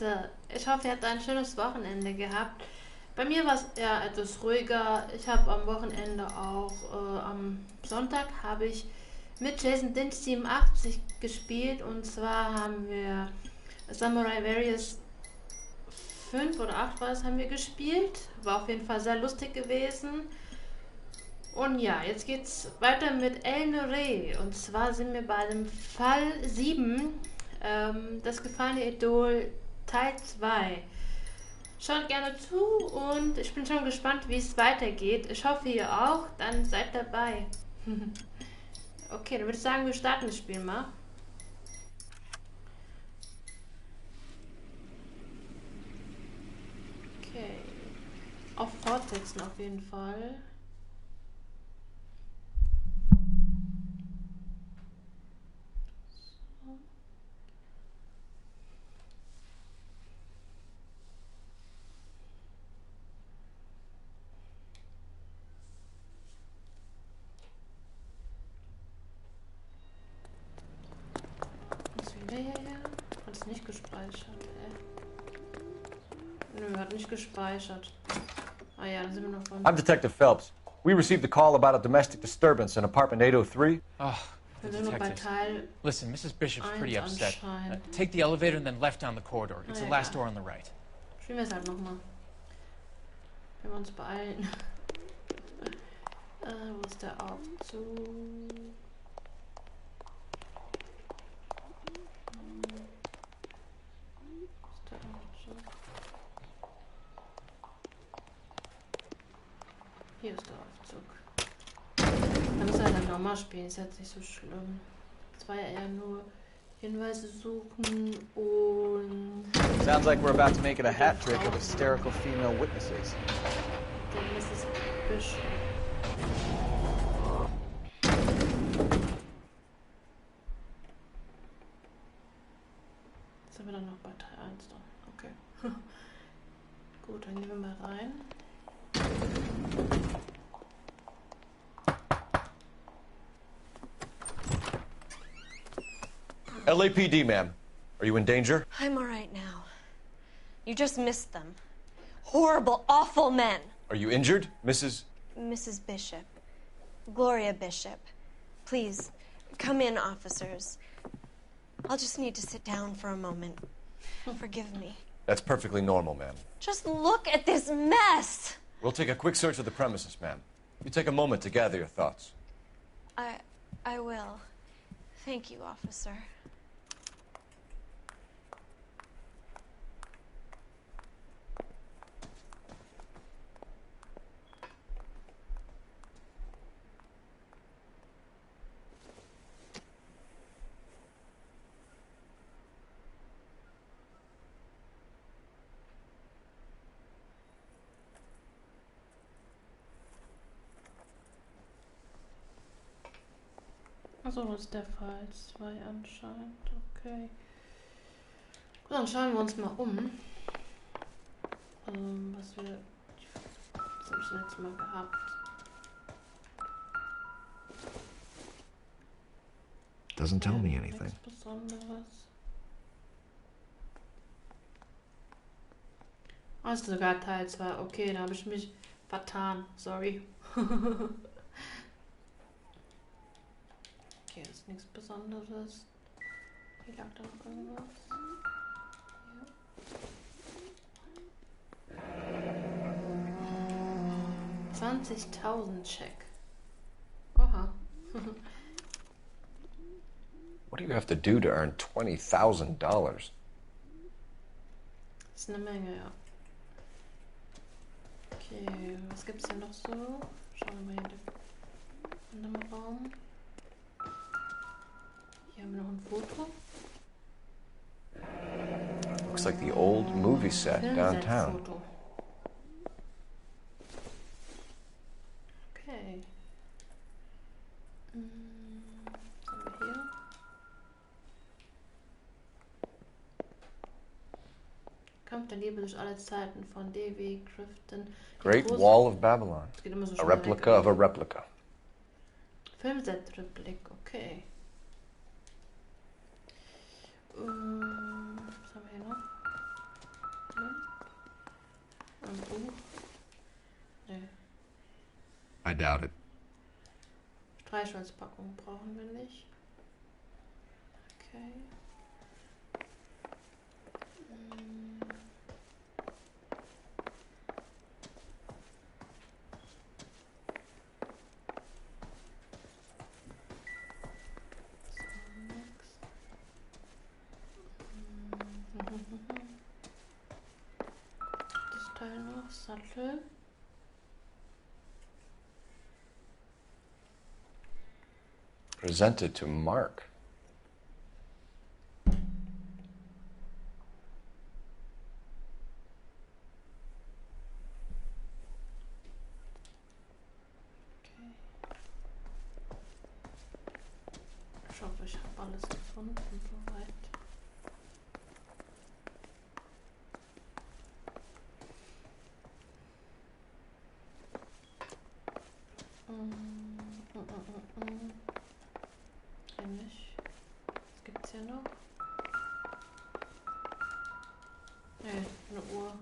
Leute, ich hoffe, ihr habt ein schönes Wochenende gehabt. Bei mir war es eher etwas ruhiger. Ich habe am Wochenende auch, am Sonntag habe ich mit Jason Dinch 87 gespielt. Und zwar haben wir Samurai Warriors 5 oder 8 war es, haben wir gespielt. War auf jeden Fall sehr lustig gewesen. Und ja, jetzt geht's weiter mit El Noire. Und zwar sind wir bei dem Fall 7, das gefallene Idol Teil 2. Schaut gerne zu und ich bin schon gespannt, wie es weitergeht. Ich hoffe, ihr auch. Dann seid dabei. Okay, dann würde ich sagen, wir starten das Spiel mal. Okay. Auf Fortsetzen auf jeden Fall. Hat es nicht gespeichert, Nö, hat nicht gespeichert. Ah ja, dann sind wir noch von... I'm Detective Phelps. We received a call about a domestic disturbance in apartment 803. Oh, the detectives. Listen, Mrs. Bishop's pretty upset. Take the elevator and then left down the corridor. It's the last door on the right. Spielen wir es halt nochmal. Wenn wir uns beeilen. Wo ist der Aufzug? Hier ist der Aufzug. Da müssen wir halt nochmal spielen, ist jetzt nicht so schlimm. Das war ja eher nur Hinweise suchen und... Sounds like we're about to make it a hat trick of hysterical female witnesses. Den Mrs. Bishop. Jetzt sind wir dann noch bei Teil 1 dann. Okay. Gut, dann gehen wir mal rein. LAPD, ma'am. Are you in danger? I'm all right now. You just missed them. Horrible, awful men. Are you injured, Mrs. Bishop. Gloria Bishop. Please, come in, officers. I'll just need to sit down for a moment. Forgive me. That's perfectly normal, ma'am. Just look at this mess! We'll take a quick search of the premises, ma'am. You take a moment to gather your thoughts. I will. Thank you, officer. Achso, das ist der Fall 2 anscheinend. Okay. Gut, dann schauen wir uns mal um. Was wir... Das habe ich letztes Mal gehabt. Doesn't tell me anything. Nichts Besonderes. Ah, ist sogar Teil 2. Okay, da habe ich mich vertan. Sorry. Okay, das ist nichts Besonderes. Hier lag da noch irgendwas. Ja. 20.000 Check. Oha. What do you have to do to earn $20,000? Das ist eine Menge, ja. Okay, was gibt's denn noch so? Schauen wir mal hier in dem Raum. Hier haben wir noch ein Foto. Looks like the old movie set downtown. Foto. Okay. Was haben wir hier? Kampf der Liebe durch alle Zeiten von D.W. Griffin. Great Wall of Babylon. So a replica of a replica. Filmset-Replik, okay. Was haben wir hier noch? Ein Buch? Nee. I doubt it. Streichholzpackung brauchen wir nicht. Okay. Das Teil noch, Sattel. Presented to Mark. Ich hoffe, ich habe alles gefunden soweit. Nicht. Was gibt's hier noch? Nee, eine Uhr.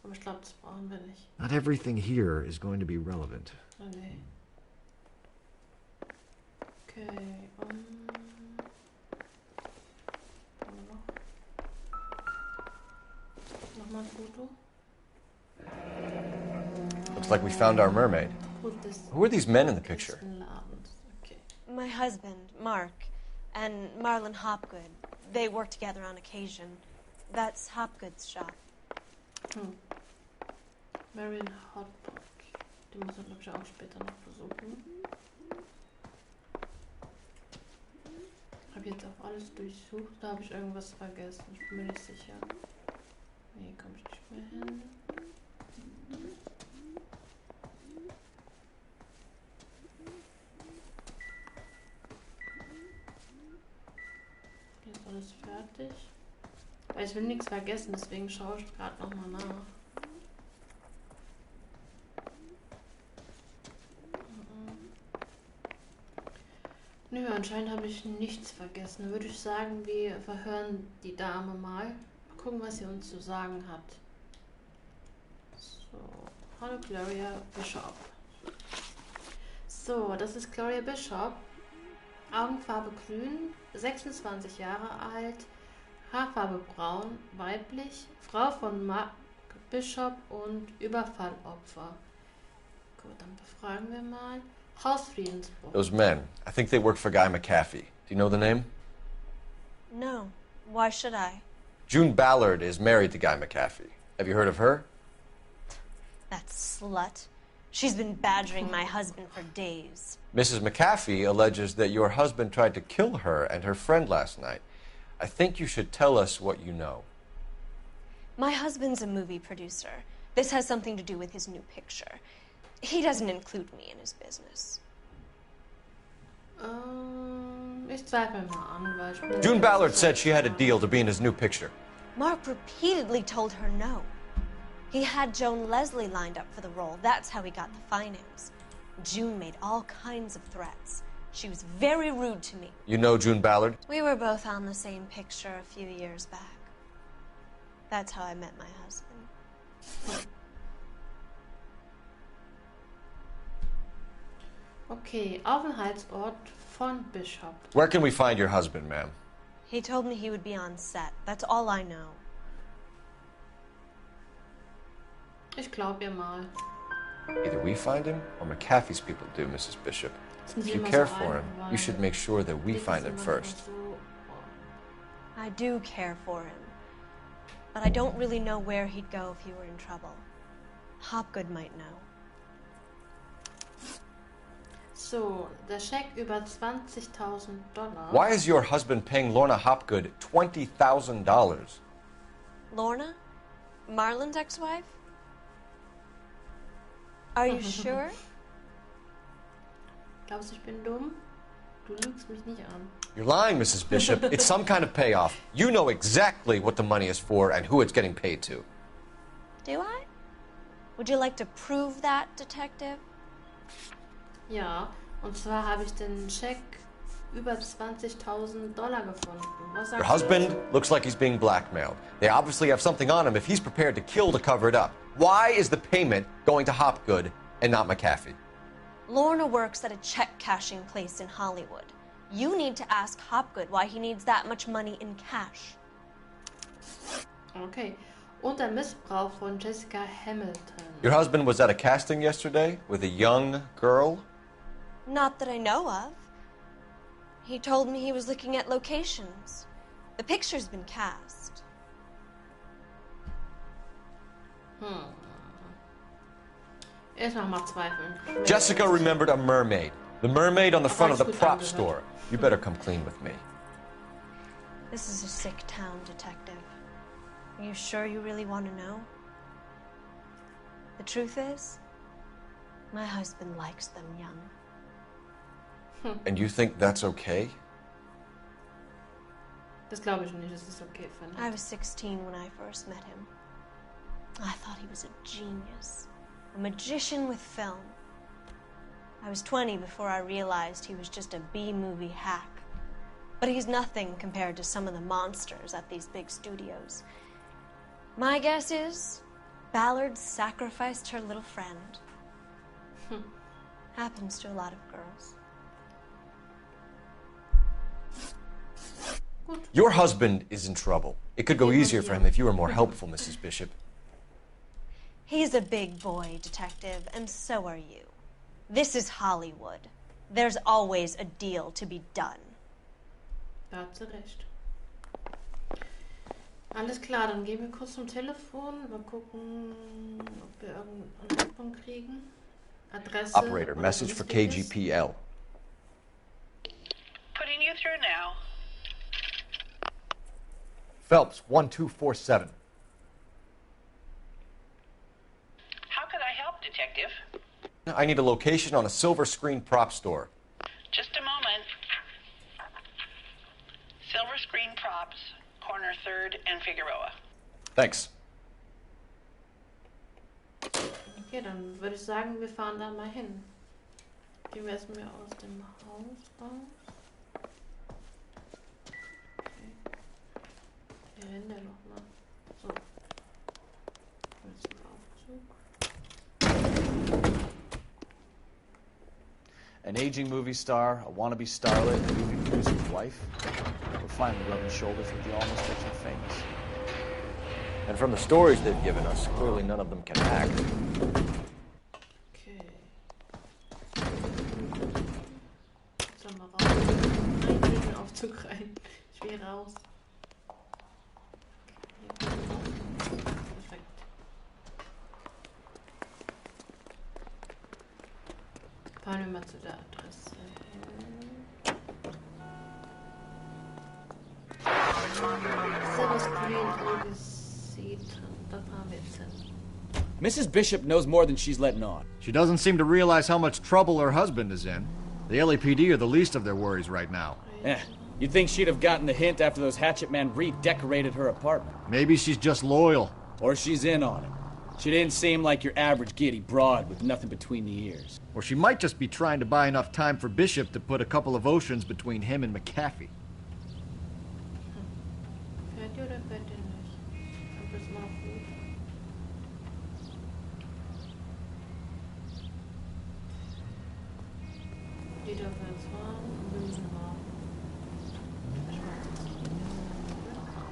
Aber ich glaube, das brauchen wir nicht. Not everything here is going to be relevant. Oh, nee. Okay, nochmal ein Foto. Looks like we found our mermaid. Who are these men in the picture? Okay. My husband, Mark, and Marlon Hopgood. They work together on occasion. That's Hopgood's shop. Marion Hotpot. Die muss er, glaube ich, auch später noch besuchen. Ich habe jetzt auch alles durchsucht. Da habe ich irgendwas vergessen. Ich bin mir nicht sicher. Nee, komme ich nicht mehr hin. Hier ist alles fertig. Weil ich will nichts vergessen, deswegen schaue ich gerade nochmal nach. Nö, anscheinend habe ich nichts vergessen. Würde ich sagen, wir verhören die Dame mal. Mal gucken, was sie uns zu sagen hat. So, hallo Gloria Bishop. So, das ist Gloria Bishop. Augenfarbe grün, 26 Jahre alt, Haarfarbe braun, weiblich, Frau von Mark Bishop und Überfallopfer. Gut, dann befragen wir mal. Hausfriedensbruch. Those men, I think they work for Guy McAfee. Do you know the name? No. Why should I? June Ballard is married to Guy McAfee. Have you heard of her? That slut. She's been badgering my husband for days. Mrs. McAfee alleges that your husband tried to kill her and her friend last night. I think you should tell us what you know. My husband's a movie producer. This has something to do with his new picture. He doesn't include me in his business. Ich zweifle mal an, weil ich bin June Ballard said she had a deal to be in his new picture. Mark repeatedly told her no. He had Joan Leslie lined up for the role. That's how he got the finance. June made all kinds of threats. She was very rude to me. You know June Ballard? We were both on the same picture a few years back. That's how I met my husband. Okay, Aufenthaltsort von Bishop. Where can we find your husband, ma'am? He told me he would be on set. That's all I know. Ich glaube ihr mal. Either we find him or McAfee's people do, Mrs. Bishop. If you care for him, you should make sure that we find him first. I do care for him. But I don't really know where he'd go if he were in trouble. Hopgood might know. So, der Scheck über $20.000. Why is your husband paying Lorna Hopgood $20,000? Lorna? Marlon's ex-wife? Are you sure? Glaubst du, ich bin dumm? Du lügst mich nicht an. You're lying, Mrs. Bishop. It's some kind of payoff. You know exactly what the money is for and who it's getting paid to. Do I? Would you like to prove that, Detective? Ja, und zwar habe ich den Scheck über $20.000 gefunden. Was sagst Your husband looks like he's being blackmailed. They obviously have something on him if he's prepared to kill to cover it up. Why is the payment going to Hopgood and not McAfee? Lorna works at a check-cashing place in Hollywood. You need to ask Hopgood why he needs that much money in cash. Okay. Und der Missbrauch von Jessica Hamilton. Your husband was at a casting yesterday with a young girl? Not that I know of. He told me he was looking at locations. The picture's been cast. Erstmal mal zweifeln. Jessica remembered a mermaid. The mermaid on the front of the prop store. You better come clean with me. This is a sick town, Detective. Are you sure you really want to know? The truth is, my husband likes them young. And you think that's okay? Das glaube ich nicht, dass es okay finde. I was 16 when I first met him. I thought he was a genius, a magician with film. I was 20 before I realized he was just a B-movie hack. But he's nothing compared to some of the monsters at these big studios. My guess is Ballard sacrificed her little friend. Happens to a lot of girls. Your husband is in trouble. It could go easier for him if you were more helpful, Mrs. Bishop. He's a big boy, Detective, and so are you. This is Hollywood. There's always a deal to be done. Da hat sie recht. Alles klar, dann gehen wir kurz zum Telefon. Mal gucken, ob wir irgendeinen Antwort kriegen. Adresse. Operator, message for KGPL. Putting you through now. Phelps, 1247. How could I help, Detective? I need a location on a silver screen prop store. Just a moment. Silver Screen Props, corner 3rd and Figueroa. Thanks. Okay, dann würde ich sagen, wir fahren da mal hin. Gehen wir erstmal aus dem Haus raus. Okay. Hier rennen wir nochmal. So. Jetzt ein Aufzug. An aging movie star, a wannabe starlet, a movie producer's wife. We're finally rubbing shoulders with the almost rich and famous. And from the stories they've given us, clearly none of them can act. Okay. Sollen wir raus? Nein, ich will in den Aufzug rein. Ich will raus. Perfekt. Fahren wir mal zu der Adresse hin. Silver Screen angesehen. Da fahren wir jetzt hin. Mrs. Bishop knows more than she's letting on. She doesn't seem to realize how much trouble her husband is in. The LAPD are the least of their worries right now. You'd think she'd have gotten the hint after those hatchet men redecorated her apartment. Maybe she's just loyal. Or she's in on it. She didn't seem like your average giddy broad with nothing between the ears. Or she might just be trying to buy enough time for Bishop to put a couple of oceans between him and McAfee. Fährt ihr oder fährt ihr nicht? Kommt das mal gut? Die dürfen jetzt fahren und wir müssen warten.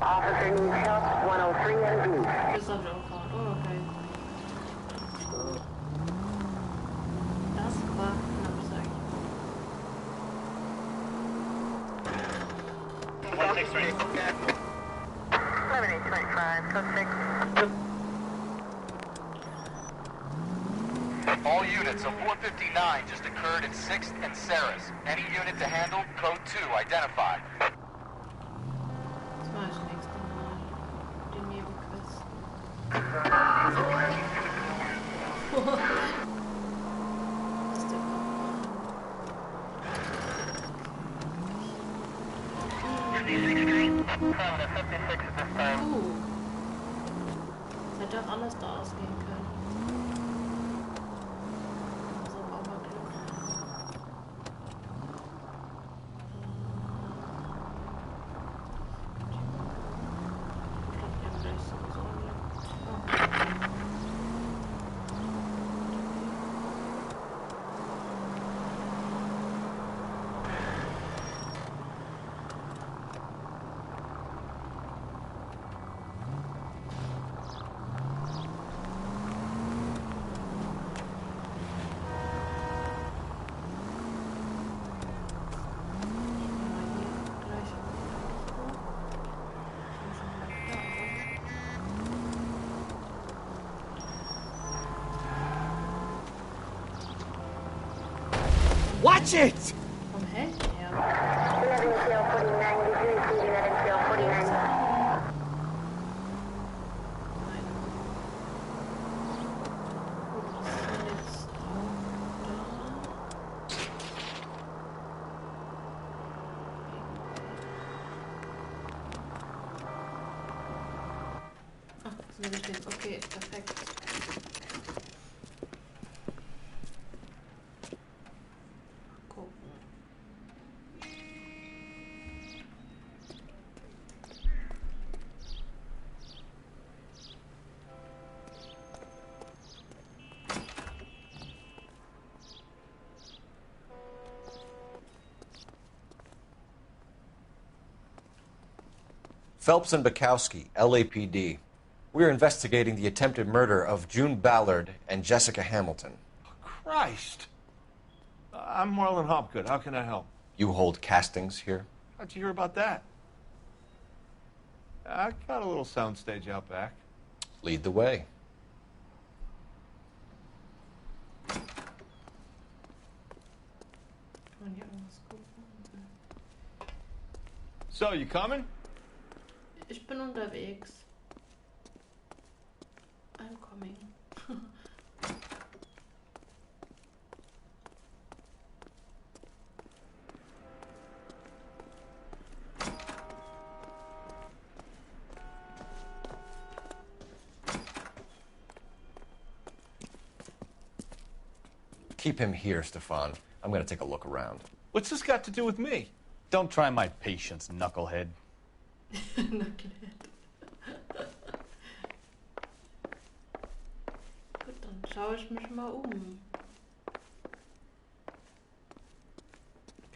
Officer needs help, 103 and B. Das hab ich auch fahren. Oh, okay. Das war knapp, sag ich. 163. 7825, code 6. All units, a 459 just occurred in 6th and Sarah's. Any unit to handle, code 2, identify. Das war ich nächste Mal. Den Nebenquiz. Was ist der Das hätte auch anders da ausgehen können. So, aber Glück. Ich glaube, die haben gleich sowieso alle. Oh. Catch it! Vom Held her. Okay, perfekt. Gucken. Phelps and Bukowski, LAPD. We're investigating the attempted murder of June Ballard and Jessica Hamilton. Christ. I'm Marlon Hopgood. How can I help? You hold castings here? How'd you hear about that? I got a little soundstage out back. Lead the way. So, you coming? Ich bin unterwegs. I'm coming. Keep him here, Stefan. I'm going to take a look around. What's this got to do with me? Don't try my patience, knucklehead. Knucklehead. Gut, dann schaue ich mich mal um.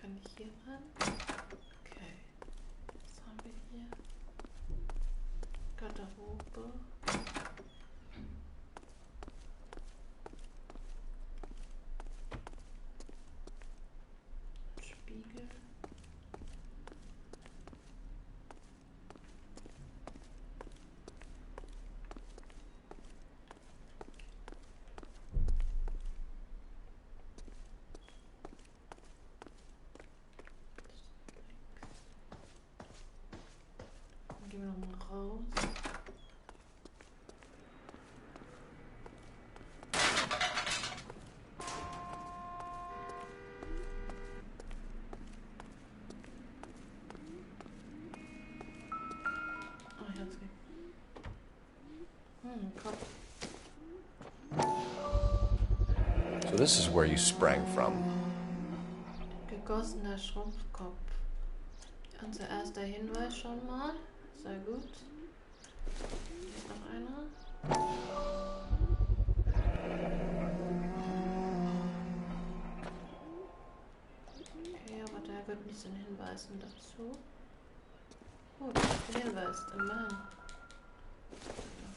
Kann ich hier ran? Okay. Was haben wir hier? Garderobe. Spiegel. Gehen wir nochmal raus. Oh, jetzt geht's. Kopf. So this is where you sprang from. Gegossener Schrumpfkopf. Unser erster Hinweis schon mal. Sehr gut. Hier ist noch einer. Okay, aber da gehört nicht so ein Hinweisen dazu. Gut, der Hinweis, immerhin. Noch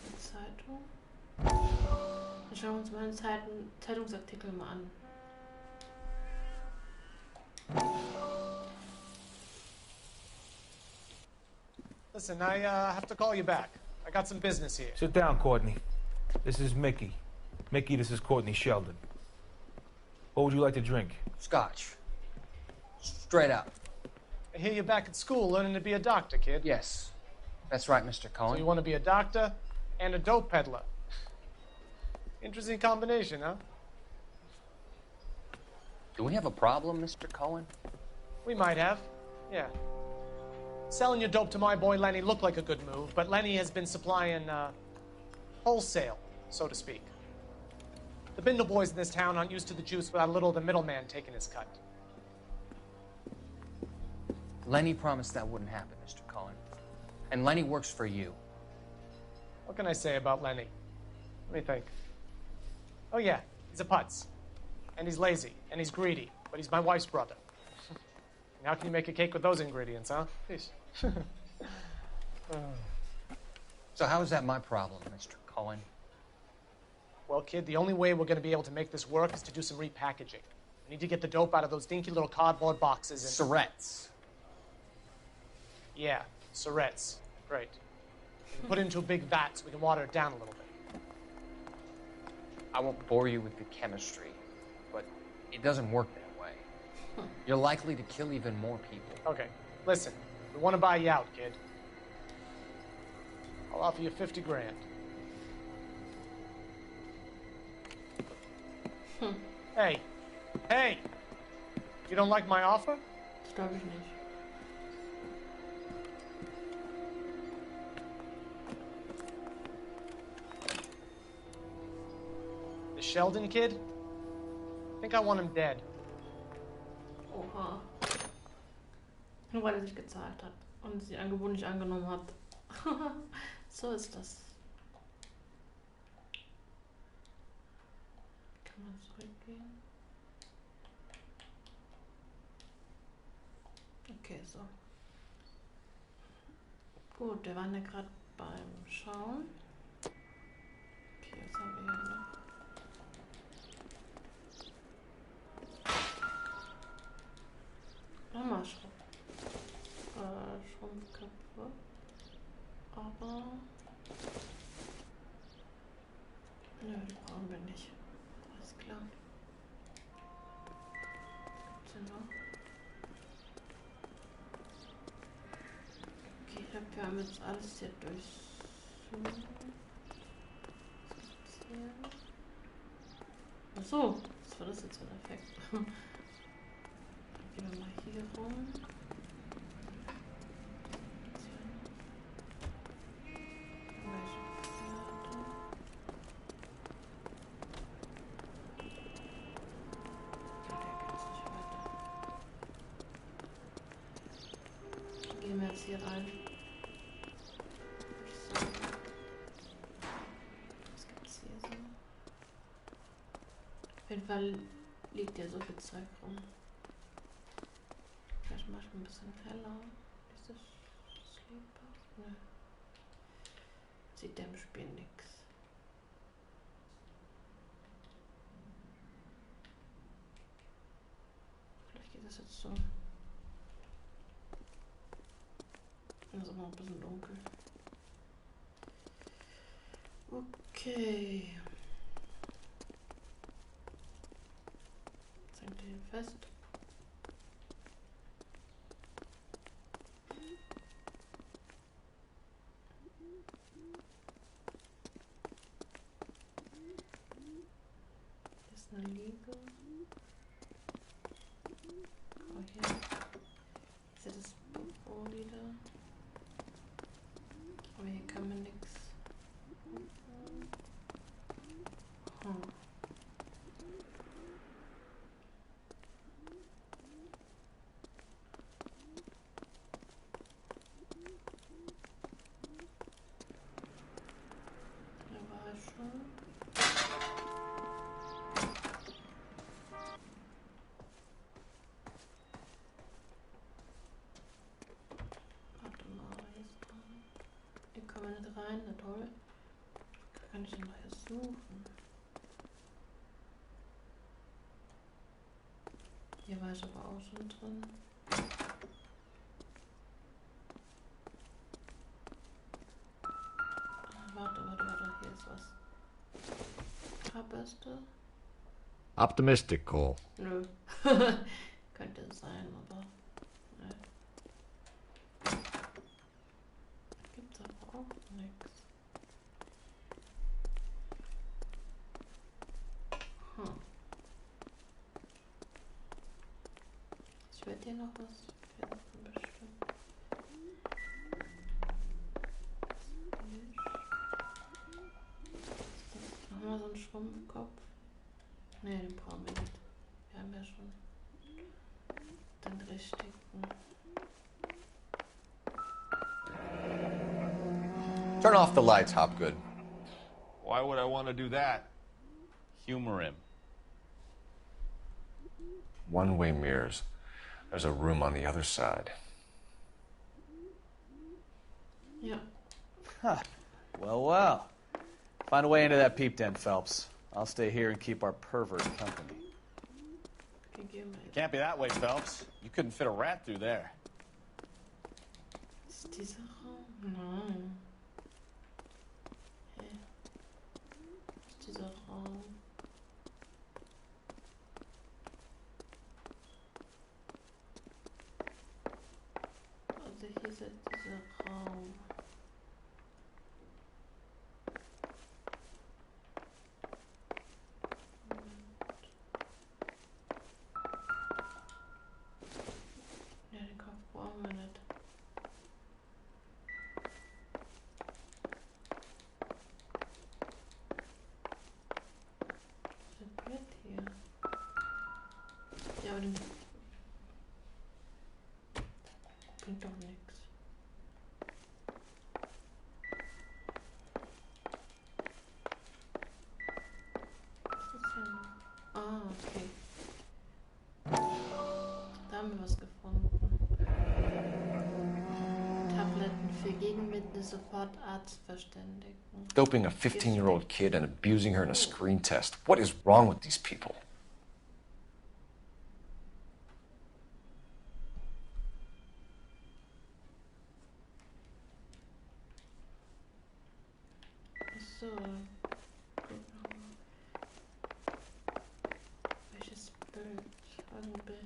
eine Zeitung. Dann schauen wir uns mal einen Zeitungsartikel mal an. Listen, I have to call you back. I got some business here. Sit down, Courtney. This is Mickey. Mickey, this is Courtney Sheldon. What would you like to drink? Scotch. Straight up. I hear you're back at school learning to be a doctor, kid. Yes. That's right, Mr. Cohen. So you want to be a doctor and a dope peddler. Interesting combination, huh? Do we have a problem, Mr. Cohen? We might have, yeah. Selling your dope to my boy Lenny looked like a good move, but Lenny has been supplying wholesale, so to speak. The Bindle boys in this town aren't used to the juice without a little of the middleman taking his cut. Lenny promised that wouldn't happen, Mr. Cohen. And Lenny works for you. What can I say about Lenny? Let me think. Oh yeah, he's a putz. And he's lazy, and he's greedy, but he's my wife's brother. How can you make a cake with those ingredients, huh? Peace. So how is that my problem, Mr. Cohen? Well, kid, the only way we're going to be able to make this work is to do some repackaging. We need to get the dope out of those dinky little cardboard boxes and... Syrettes. Yeah, syrettes. Great. And put it into a big vat so we can water it down a little bit. I won't bore you with the chemistry, but it doesn't work that way. You're likely to kill even more people. Okay, listen. We want to buy you out, kid. I'll offer you 50 grand. Hey. Hey! You don't like my offer? Das glaube ich nicht. The Sheldon kid? I think I want him dead. Oha. Nur weil er sich gezahlt hat und sie Angebot nicht angenommen hat. So ist das. Kann man zurückgehen? Okay, so. Gut, wir waren ja gerade beim Schauen. Okay, was haben wir hier noch? Nochmal Schrumpfköpfe. Aber... Nö, die brauchen wir nicht. Alles klar. Was gibt's denn noch? Okay, ich glaube, wir haben jetzt alles hier durchsucht. Was gibt's hier? Achso, was war das jetzt für ein Effekt? Gehen wir mal hier rum. Gehen wir jetzt hier rein. Was gibt's hier so? Auf jeden Fall liegt hier so viel Zeug rum. Vielleicht mach ich ein bisschen heller. Ist das Sleeper? Ne. Sieht der im Spiel nix. Vielleicht geht das jetzt so. Das ist aber noch ein bisschen dunkel. Okay. Jetzt hängt ihr fest. Hier ist eine Liege. Oh, hier ist ja das Bobo wieder. Aber hier kann man nichts. Da war ich schon. Warte mal, hier kann man nicht rein, na toll. Kann ich den noch hier suchen? Hier war ich aber auch schon drin. Warte, hier ist was. Haarbürste? Optimistic, Cole. Nö. Könnte es sein, aber... Ne. Gibt's aber auch nichts. Ich werde hier noch was finden, bestimmt. Haben wir so einen Schrumpfkopf? Ne, den brauchen wir nicht. Wir haben ja schon den richtigen. Turn off the lights, Hopgood. Why would I want to do that? Humor him. One-way mirrors. There's a room on the other side. Ja. Huh. Well, well. Find a way into that peep den, Phelps. I'll stay here and keep our pervert company. It can't be that way, Phelps. You couldn't fit a rat through there. Ist dieser Raum? Nein. Hä? Ist dieser Raum? sofort Arzt verständigen. Doping a 15-year-old kid and abusing her in a screen test. What is wrong with these people? So. Welches Bild? Ein Bild.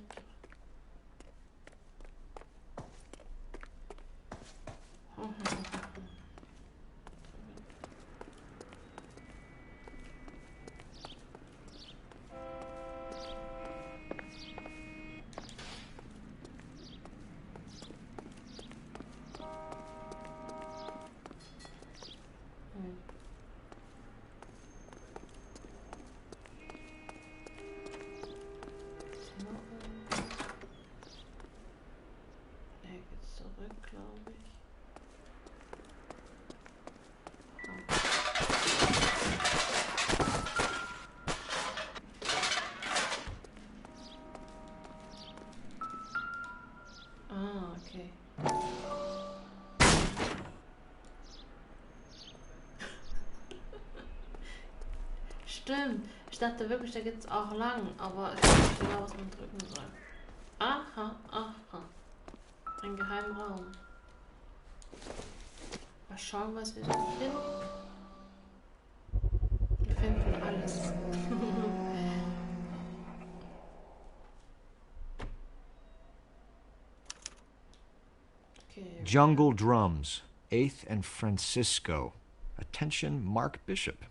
Okay. Stimmt. Ich dachte wirklich, da geht's auch lang, aber ich weiß nicht genau, was man drücken soll. Aha, aha. Ein geheimer Raum. Mal schauen, was wir so finden. Wir finden alles. Okay. Jungle Drums, 8th and Francisco. Attention, Mark Bishop.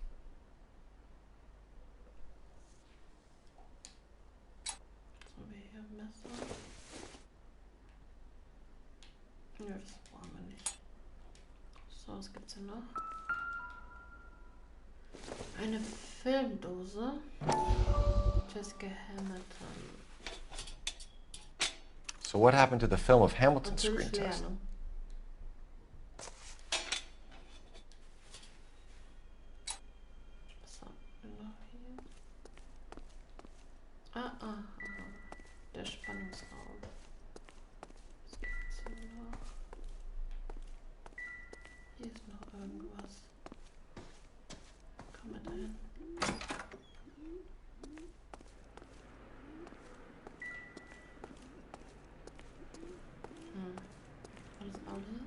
Ja, das brauchen wir nicht. So, was gibt's denn noch? Eine Filmdose. Jessica Hamilton. So what happened to the film of Hamilton's screen test? Was haben wir noch hier? Ah. Der Spannungsraum. Was gibt's hier noch? Hier ist noch irgendwas. Kommen wir da hin? Alles alles?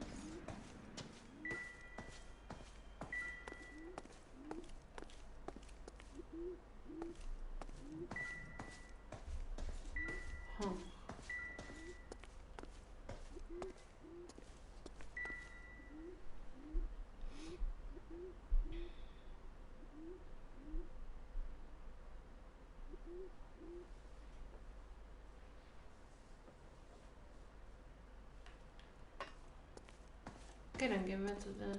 Okay, dann gehen wir zu den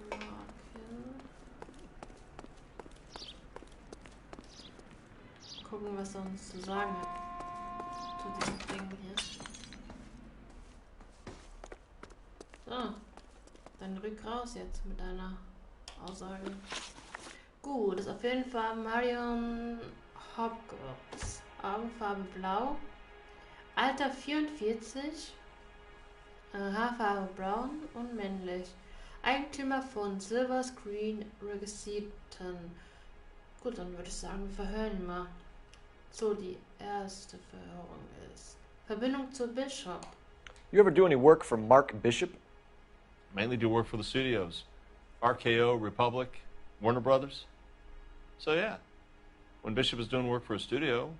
Marken. Gucken, was er uns zu sagen hat zu diesem Ding hier. So, dann rück raus jetzt mit deiner Aussage. Gut, ist auf jeden Fall Marion Hopkins. Augenfarbe blau. Alter 44. Haarfarbe braun und männlich. Eigentümer von Silver Screen Requisiten. Gut, dann würde ich sagen, wir verhören ihn mal. So, die erste Verhörung ist Verbindung zu Bishop. You ever do any work for Mark Bishop? Mainly do work for the studios. RKO, Republic, Warner Brothers. So yeah, when Bishop is doing work for a studio,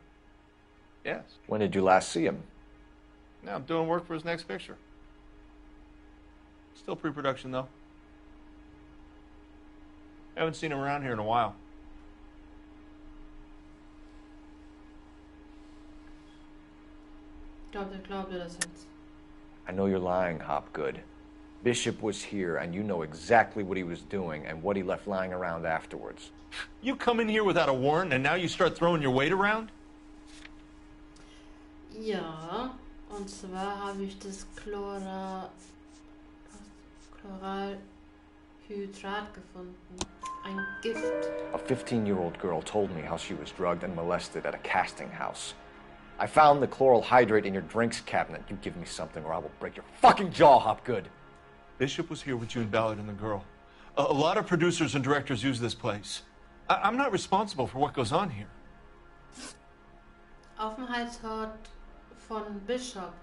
yes. When did you last see him? Now I'm doing work for his next picture. Still pre-production, though. Haven't seen him around here in a while. Glaubt ihr das jetzt? I know you're lying, Hopgood. Bishop was here, and you know exactly what he was doing and what he left lying around afterwards. You come in here without a warrant, and now you start throwing your weight around? Ja, und zwar habe ich das Chloralhydrat gefunden. Ein Gift. A 15-year-old girl told me how she was drugged and molested at a casting house. I found the chloral hydrate in your drinks cabinet. You give me something or I will break your fucking jaw, Hopgood. Bishop was here with June Ballard and the girl. A lot of producers and directors use this place. I'm not responsible for what goes on here. Aufenthaltsort von Bishop.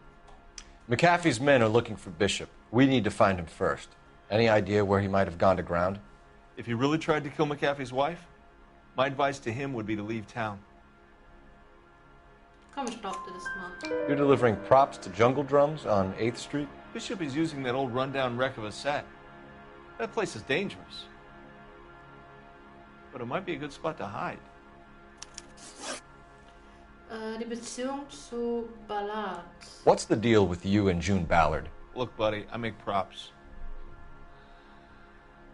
McAfee's men are looking for Bishop. We need to find him first. Any idea where he might have gone to ground? If he really tried to kill McAfee's wife, my advice to him would be to leave town. Komm, ich glaub dir das mal. You're delivering props to Jungle Drums on 8th Street? Bishop is using that old rundown wreck of a set. That place is dangerous. But it might be a good spot to hide. Die Beziehung zu Ballard. What's the deal with you and June Ballard? Look, buddy, I make props.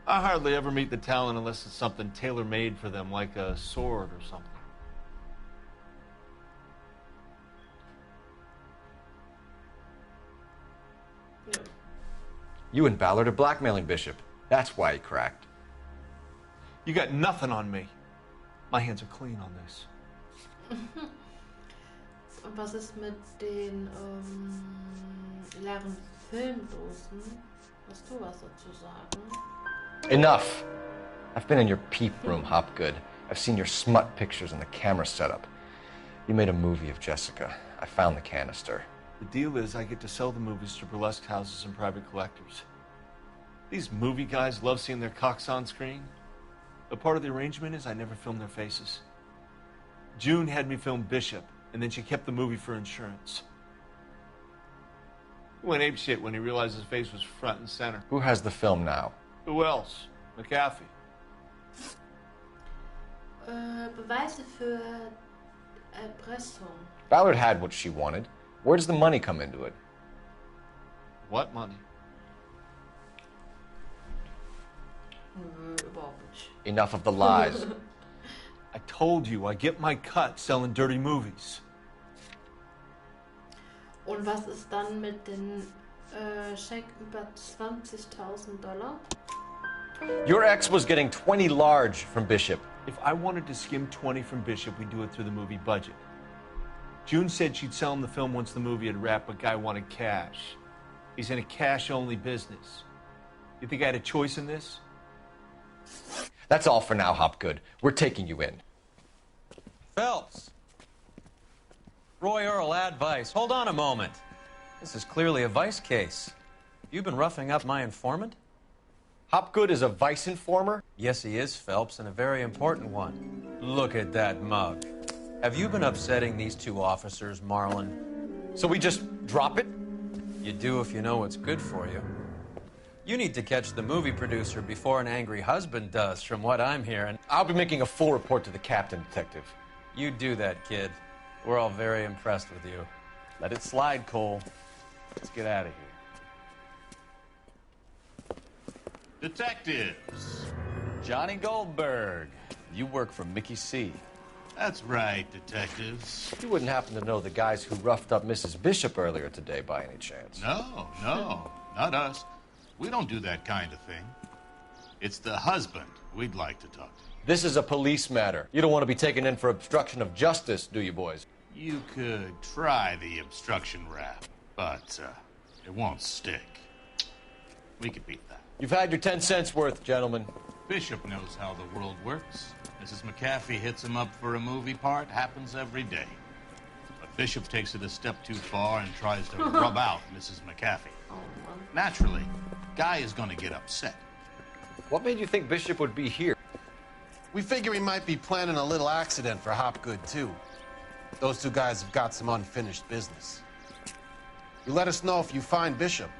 I hardly ever meet the talent unless it's something tailor-made for them, like a sword or something. You and Ballard are blackmailing Bishop. That's why he cracked. You got nothing on me. My hands are clean on this. Und was ist mit den leeren Filmdosen? Hast du was dazu sagen? Enough! I've been in your peep room, Hopgood. I've seen your smut pictures and the camera setup. You made a movie of Jessica. I found the canister. The deal is I get to sell the movies to burlesque houses and private collectors. These movie guys love seeing their cocks on screen. But part of the arrangement is I never film their faces. June had me film Bishop, and then she kept the movie for insurance. He went apeshit when he realized his face was front and center. Who has the film now? Who else? McAfee. Beweise für Erpressung. Ballard had what she wanted. Where does the money come into it? What money? Enough of the lies. I told you, I get my cut selling dirty movies. Und was ist dann mit den Scheck über $20,000? Your ex was getting 20 large from Bishop. If I wanted to skim 20 from Bishop, we'd do it through the movie budget. June said she'd sell him the film once the movie had wrapped, but Guy wanted cash. He's in a cash-only business. You think I had a choice in this? That's all for now, Hopgood. We're taking you in. Phelps. Roy Earl, ad vice. Hold on a moment. This is clearly a vice case. You've been roughing up my informant? Hopgood is a vice informer? Yes, he is, Phelps, and a very important one. Look at that mug. Have you been upsetting these two officers, Marlon? So we just drop it? You do if you know what's good for you. You need to catch the movie producer before an angry husband does, from what I'm hearing. I'll be making a full report to the captain, Detective. You do that, kid. We're all very impressed with you. Let it slide, Cole. Let's get out of here. Detectives. Johnny Goldberg. You work for Mickey C. That's right, detectives. You wouldn't happen to know the guys who roughed up Mrs. Bishop earlier today by any chance? No, not us. We don't do that kind of thing. It's the husband we'd like to talk to. This is a police matter. You don't want to be taken in for obstruction of justice, do you, boys? You could try the obstruction rap, but it won't stick. We could beat that. You've had your 10 cents worth, gentlemen. Bishop knows how the world works. Mrs. McAfee hits him up for a movie part. Happens every day. But Bishop takes it a step too far and tries to rub out Mrs. McAfee. Naturally, Guy is going to get upset. What made you think Bishop would be here? We figure he might be planning a little accident for Hopgood, too. Those two guys have got some unfinished business. You let us know if you find Bishop.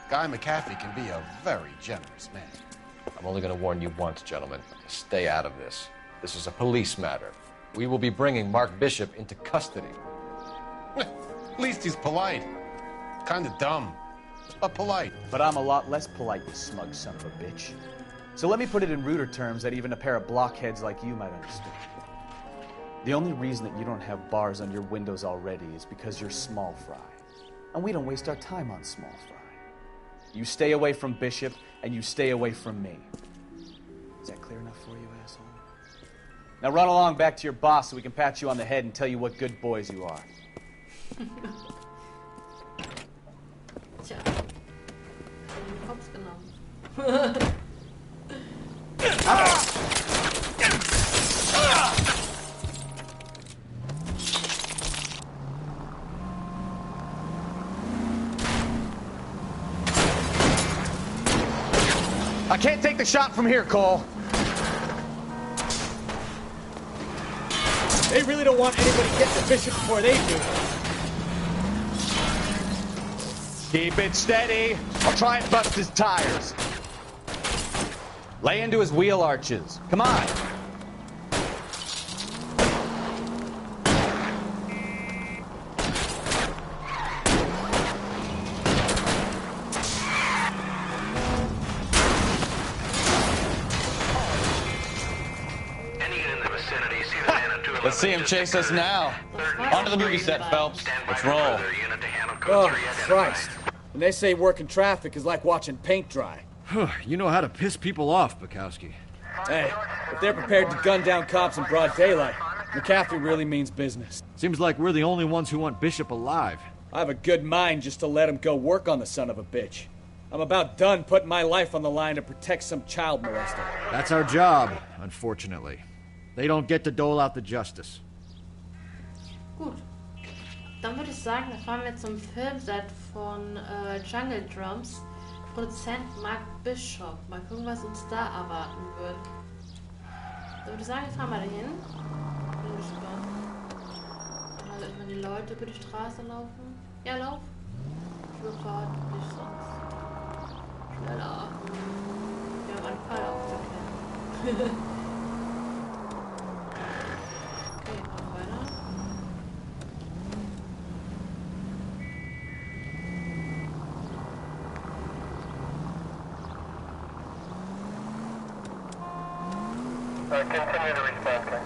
Guy McAfee can be a very generous man. I'm only going to warn you once, gentlemen. Stay out of this. This is a police matter. We will be bringing Mark Bishop into custody. At least he's polite. Kind of dumb, but polite. But I'm a lot less polite, you smug son of a bitch. So let me put it in ruder terms that even a pair of blockheads like you might understand. The only reason that you don't have bars on your windows already is because you're small fry. And we don't waste our time on small fry. You stay away from Bishop, and you stay away from me. Is that clear enough for you, asshole? Now run along back to your boss so we can pat you on the head and tell you what good boys you are. Tja. I can't take the shot from here, Cole. They really don't want anybody to get to Bishop before they do. Keep it steady. I'll try and bust his tires. Lay into his wheel arches. Come on. Let's see him chase us now. Onto the movie set, Phelps. Let's roll. Oh, Christ. When they say working traffic is like watching paint dry. You know how to piss people off, Bukowski. Hey, if they're prepared to gun down cops in broad daylight, McCaffrey really means business. Seems like we're the only ones who want Bishop alive. I have a good mind just to let him go work on the son of a bitch. I'm about done putting my life on the line to protect some child molester. That's our job, unfortunately. They don't get to dole out the justice. Gut. Dann würde ich sagen, da fahren wir zum Filmset von Jungle Drums. Produzent Mark Bishop. Mal gucken, was uns da erwarten wird. Da würde ich sagen, jetzt fahren wir da hin. Bin gespannt. Dann halt erstmal die Leute über die Straße laufen. Ja, lauf. Schnurrfahrt, nicht sonst. Schneller. Wir haben einen Fall aufgeklärt. Okay, machen wir weiter. Continue to respond, okay?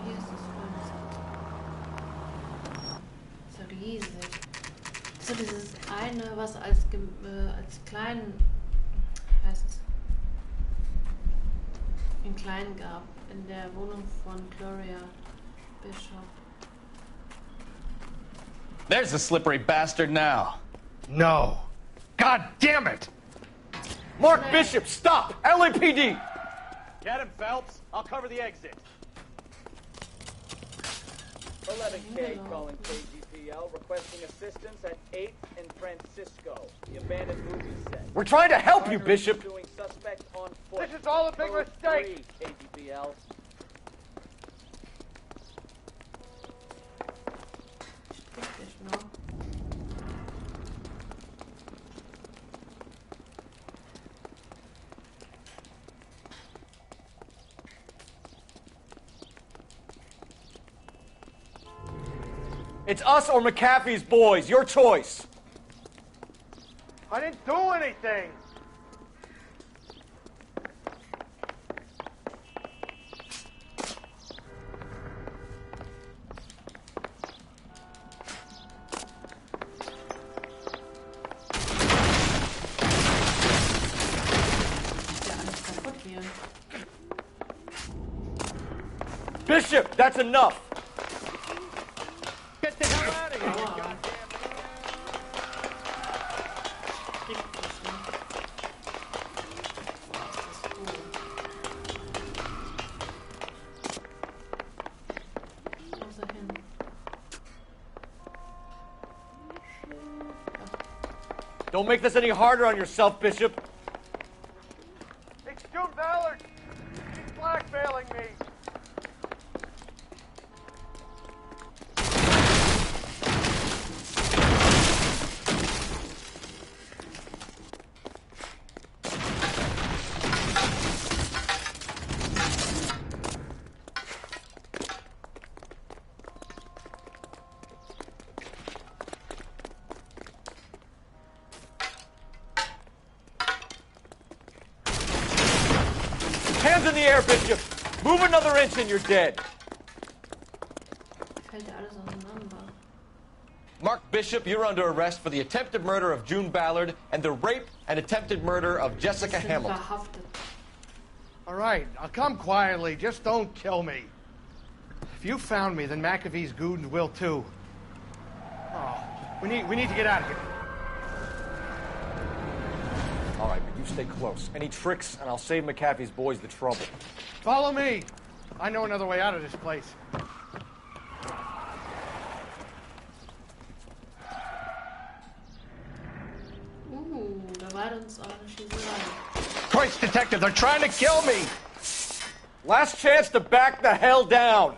Hier ist das Filmset. So riesig. So dieses eine, was als kleinen, wie heißt es? In klein gab, in der Wohnung von Gloria Bishop. There's the slippery bastard now. No. God damn it! Mark Bishop, stop! LAPD! Get him, Phelps. I'll cover the exit. 11K calling KGPL, requesting assistance at 8th and Francisco, the abandoned movie set. We're trying to help you, Bishop! Suspect on foot. This is all a big mistake! KGPL. It's us or McAfee's boys. Your choice. I didn't do anything! Bishop, that's enough! Get the hell out of here, you goddamn... Don't make this any harder on yourself, Bishop. It's June Ballard! He's blackmailing me! Hands in the air, Bishop! Move another inch and you're dead. Fällt ja alles auseinander. Mark Bishop, you're under arrest for the attempted murder of June Ballard and the rape and attempted murder of Jessica Hamilton. All right, I'll come quietly. Just don't kill me. If you found me, then McAfee's goons will too. Oh, we need to get out of here. All right, but you stay close. Any tricks, and I'll save McAfee's boys the trouble. Follow me. I know another way out of this place. Ooh, da war uns auch eine Schießerei. Christ, Detective, they're trying to kill me! Last chance to back the hell down!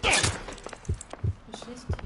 Was schießt hier?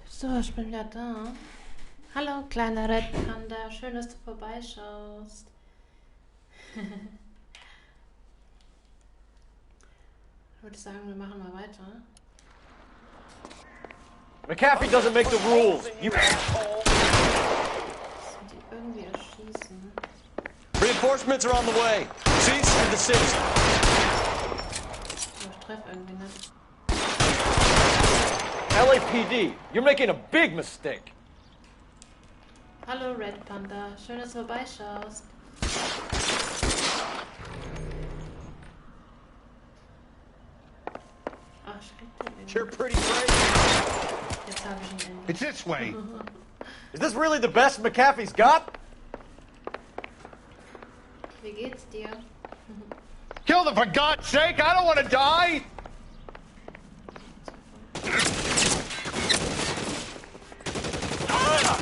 So, ich bin wieder da. Hallo, kleiner Red Panda. Schön, dass du vorbeischaust. Ich würde sagen, wir machen mal weiter. McAfee doesn't make the rules. You Müssen die irgendwie erschießen? Reinforcements are on the way. Cease and desist. Ich treffe irgendwie nicht. LAPD, you're making a big mistake. Hallo Red Panda, schön, dass du vorbeischaust. Ach, ich krieg den irgendwie. You're pretty great. Jetzt habe ich ihn endlich. It's this way. Is this really the best McAfee's got? Wie geht's dir? Kill them, for God's sake! I don't want to die! Oh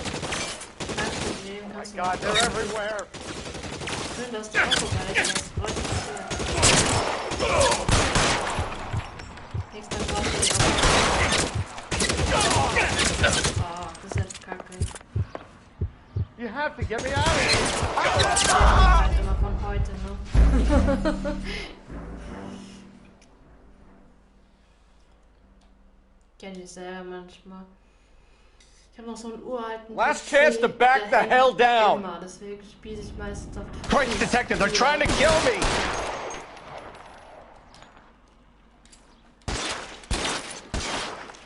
my God, they're everywhere! Schön, dass du auch vorbeischaust. Freut mich sehr. Nächster Mal. Oh, das ist jetzt kacke. You have to get me out of here! Halt immer von heute, ne? Kenn ich selber manchmal. Ich habe noch so einen uralten Last chance to back the hell down! Immer, deswegen spiele ich meistens auf Christ, Detective, they're trying to kill me!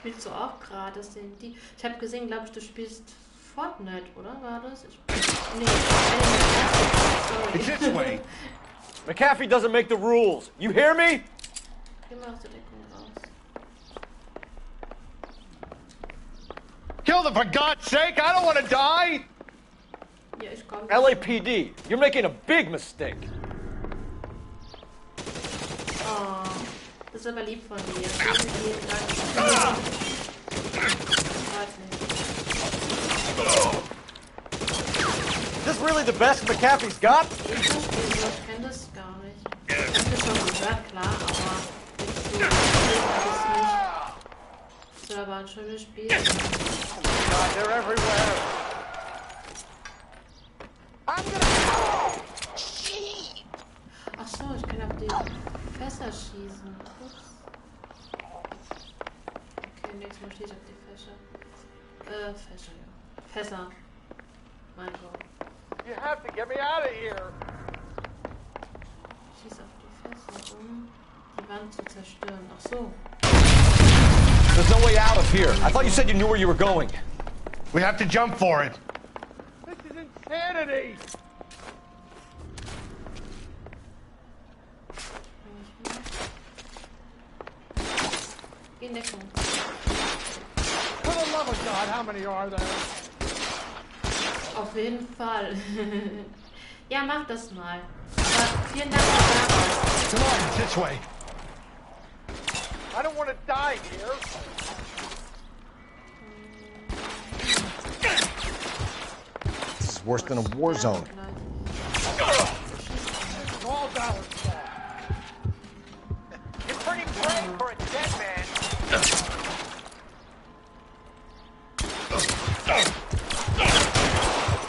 Spielst du auch gerade? Ich habe gesehen, glaube ich, du spielst Fortnite, oder? War das? Nee. It's this way. McAfee doesn't make the rules. You hear me? Geh mal aus der Deckung raus. Kill them, for God's sake! I don't want to die! Ja, ich komm. LAPD, you're making a big mistake. Oh, das ist aber lieb von dir. Vielen Dank. Is this really the best McAfee's got? Ich kenne das gar nicht. Ich hab das schon gehört, klar, aber jetzt so gespielt habe ich nicht. Das soll aber ein schönes Spiel. God, they're everywhere! Ach so, ich kann auf die Fässer schießen. Ups. Okay, nächstes Mal schieße ich auf die Fässer. Fässer, ja. Fässer. Mein Gott. You have to get me out of here! Schieß auf die Fässer, die Wand zu zerstören. Ach so. There's no way out of here. I thought you said you knew where you were going. We have to jump for it. This is insanity! Geh in Deckung. For the love of God, how many are there? Auf jeden Fall. Ja, mach das mal. Aber vielen Dank für Come on, this way. I don't want to die here. This is worse than a war zone. This is all Dallas' fault. You're pretty brave for a dead man.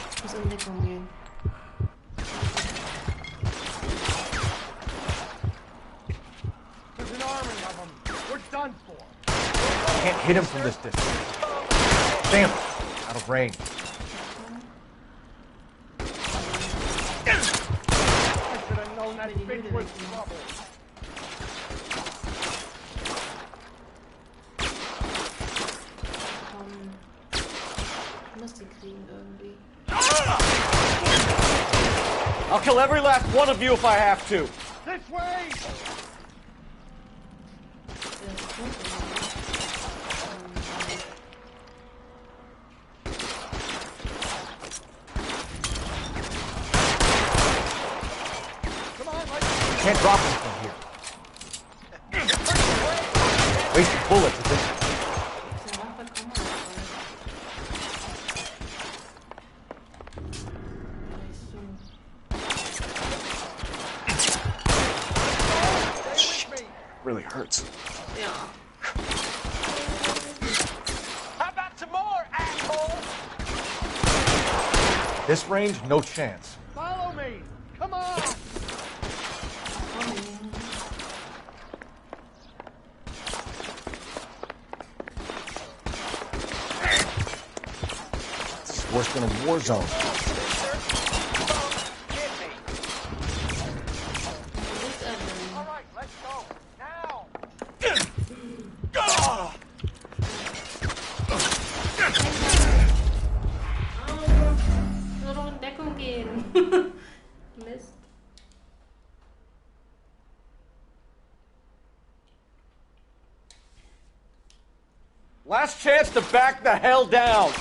Ich muss in Deckung gehen. There's an army of them. We're done for. Can't hit him from this distance. Damn it! Out of range. I should have known that bitch was trouble. Ich muss die kriegen irgendwie. I'll kill every last one of you if I have to. This way! Can't drop him from here. Wasted bullets at this. Really hurts. Ja. How about some more, asshole? This range, no chance. Follow me! Come on! This is worse than a war zone. Nur noch in Deckung gehen. Mist. Last chance to back the hell down.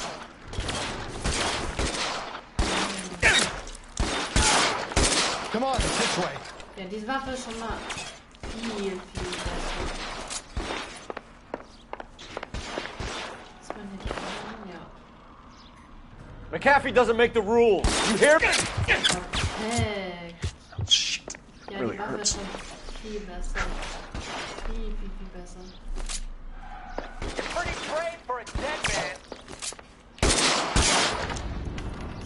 Come on, this way. Ja, diese Waffe ist schon mal viel besser. Ist man nicht dran? Ja. McAfee doesn't make the rules. You hear me? Perfekt. Ja, Really die Waffe hurts. ist schon viel besser. Viel besser. You're pretty brave for a dead man.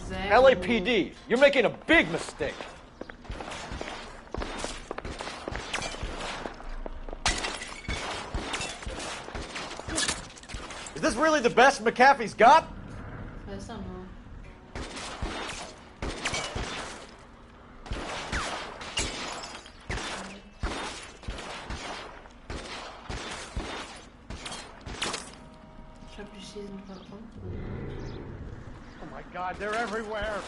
Sehr LAPD, you're making a big mistake. Is this really the best McAfee's got? Weiß er nur. Ich glaube, die schießen von unten. Oh my God, they're everywhere.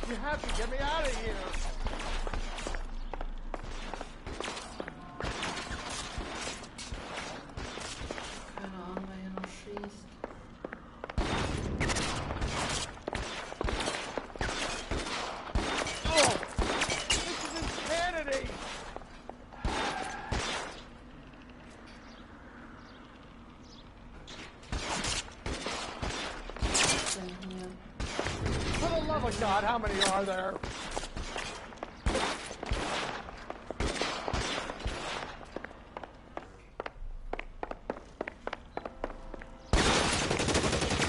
You have to get me out of here. Keine Ahnung, wer hier noch schießt. Oh, this is insanity. Was ist denn hier? For the love of God, how many are there?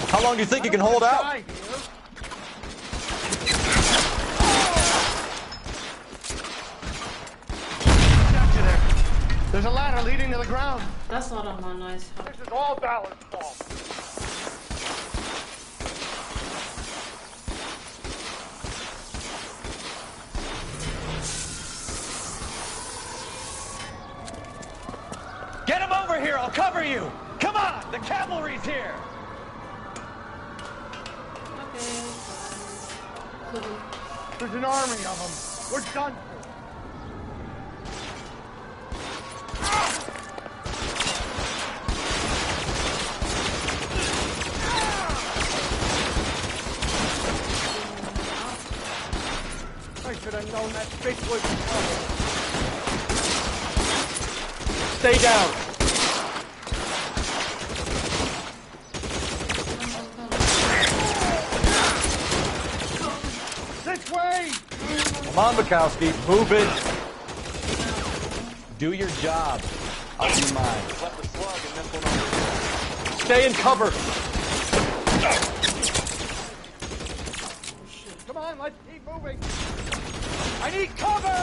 How long do you think you can hold out? Die here. Got you there. There's a ladder leading to the ground. Das war doch mal nice. This is all Ballard's fault. Get him over here, I'll cover you! Come on! The cavalry's here! Okay. There's an army of them. We're done. I should have known that bitch was coming. Stay down. This way! Come on, Bukowski. Move it. Do your job. I'll do mine. Left the slug in this one over. Stay in cover. Come on, let's keep moving. I need cover!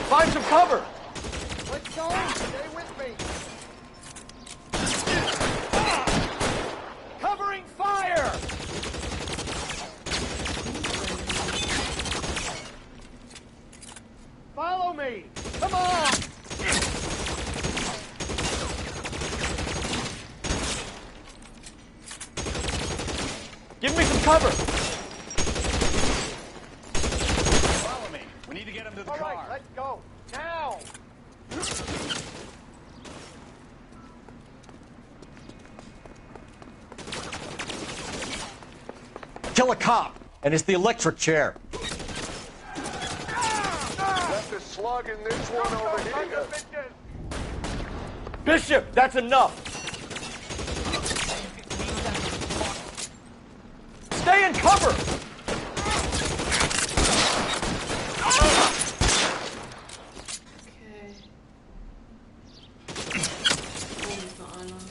Find some cover. Let's go. Stay with me. Covering fire! Follow me. Come on. Give me some cover. Follow me. We need to get him to the car. All right, let's go. Now. Kill a cop, and it's the electric chair. Left a slug in this one over here. Bishop, that's enough. Stay in cover.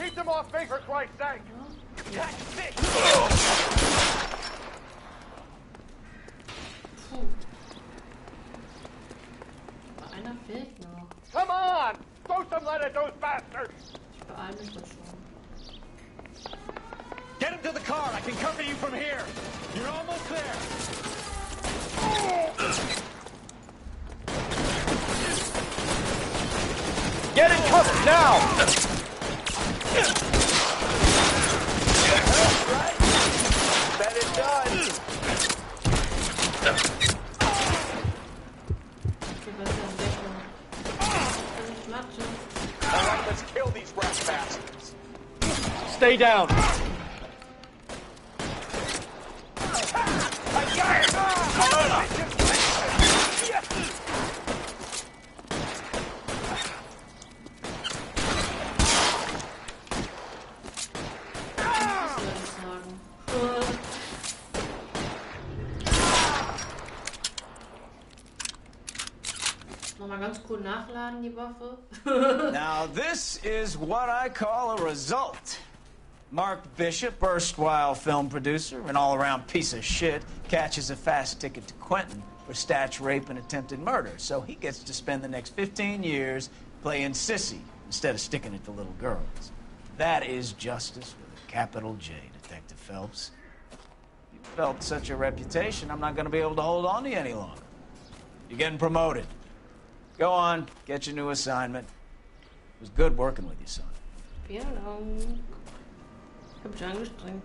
Keep them off me for Christ's sake. That's it. Einer fehlt noch. Come on! Throw some lead at those bastards! Ich beeile mich das schon. Get him to the car. I can cover you from here. You're almost there. Get in cover now. That's right. Bet it does. All right, let's kill these rat bastards. Stay down. Nochmal ganz cool nachladen, die Waffe. Now, this is what I call a result. Mark Bishop, erstwhile film producer, an all-around piece of shit, catches a fast ticket to Quentin for statch rape and attempted murder. So he gets to spend the next 15 years playing sissy instead of sticking it to little girls. That is justice with a capital J, Detective Phelps. You felt such a reputation, I'm not going to be able to hold on to you any longer. You're getting promoted. Go on, get your new assignment. It was good working with you, son. Vielen Dank. Ich hab mich angestrengt.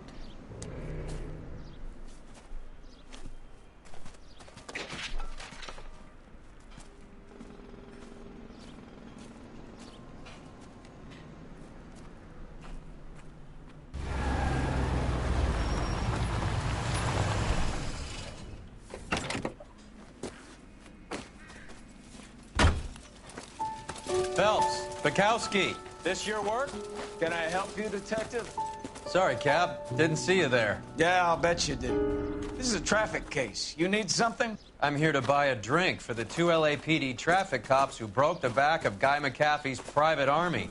Phelps, Bukowski. This your work? Can I help you, Detective? Sorry, Cap. Didn't see you there. Yeah, I'll bet you did. This is a traffic case. You need something? I'm here to buy a drink for the 2 LAPD traffic cops who broke the back of Guy McAfee's private army.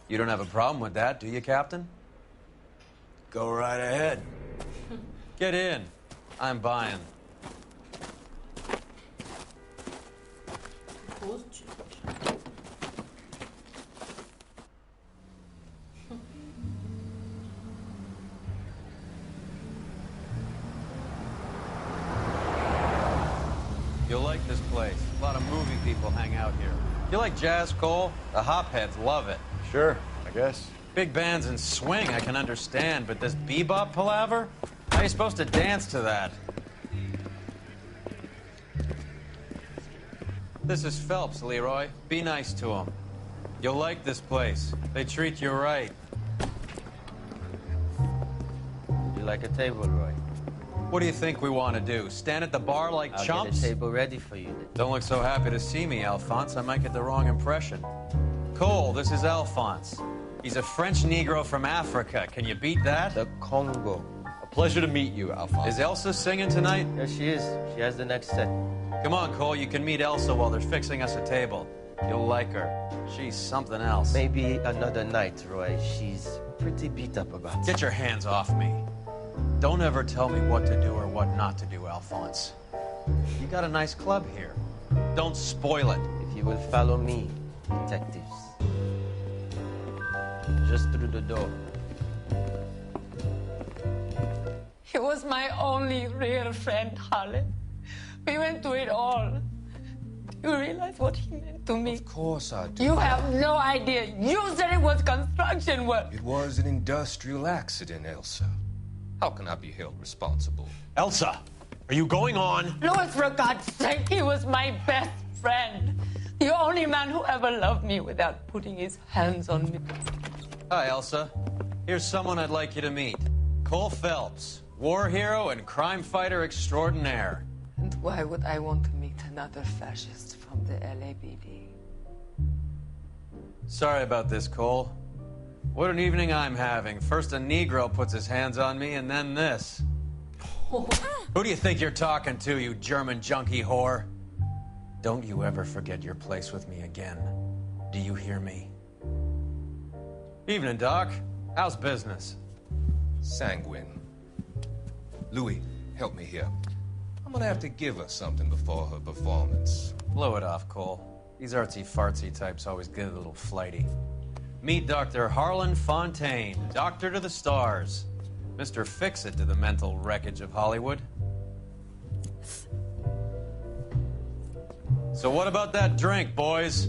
You don't have a problem with that, do you, Captain? Go right ahead. Get in. I'm buying. place. A lot of movie people hang out here. You like jazz, Cole? The hopheads love it. Sure, I guess. Big bands and swing I can understand, but this bebop palaver? How are you supposed to dance to that? This is Phelps, Leroy. Be nice to him. You'll like this place. They treat you right. You like a table, Roy? What do you think we want to do? Stand at the bar like I'll chumps? get a table ready for you then. Don't look so happy to see me, Alphonse. I might get the wrong impression. Cole, this is Alphonse. He's a French Negro from Africa. Can you beat that? The Congo. A pleasure to meet you, Alphonse. Is Elsa singing tonight? Yes, she is. She has the next set. Come on, Cole. You can meet Elsa while they're fixing us a table. You'll like her. She's something else. Maybe another night, Roy. She's pretty beat up about it. Get your hands off me. Don't ever tell me what to do or what not to do, Alphonse. You got a nice club here. Don't spoil it. If you will follow me, detectives. Just through the door. He was my only real friend, Harlan. We went through it all. Do you realize what he meant to me? Of course I do. You have no idea. You said it was construction work. It was an industrial accident, Elsa. How can I be held responsible? Elsa, are you going on? Louis, for God's sake, he was my best friend. The only man who ever loved me without putting his hands on me. Hi, Elsa. Here's someone I'd like you to meet. Cole Phelps, war hero and crime fighter extraordinaire. And why would I want to meet another fascist from the LAPD? Sorry about this, Cole. What an evening I'm having. First a Negro puts his hands on me, and then this. Who do you think you're talking to, you German junkie whore? Don't you ever forget your place with me again. Do you hear me? Evening, Doc. How's business? Sanguine. Louis, help me here. I'm gonna have to give her something before her performance. Blow it off, Cole. These artsy-fartsy types always get a little flighty. Meet Dr. Harlan Fontaine, doctor to the stars. Mr. Fix-It to the mental wreckage of Hollywood. So what about that drink, boys?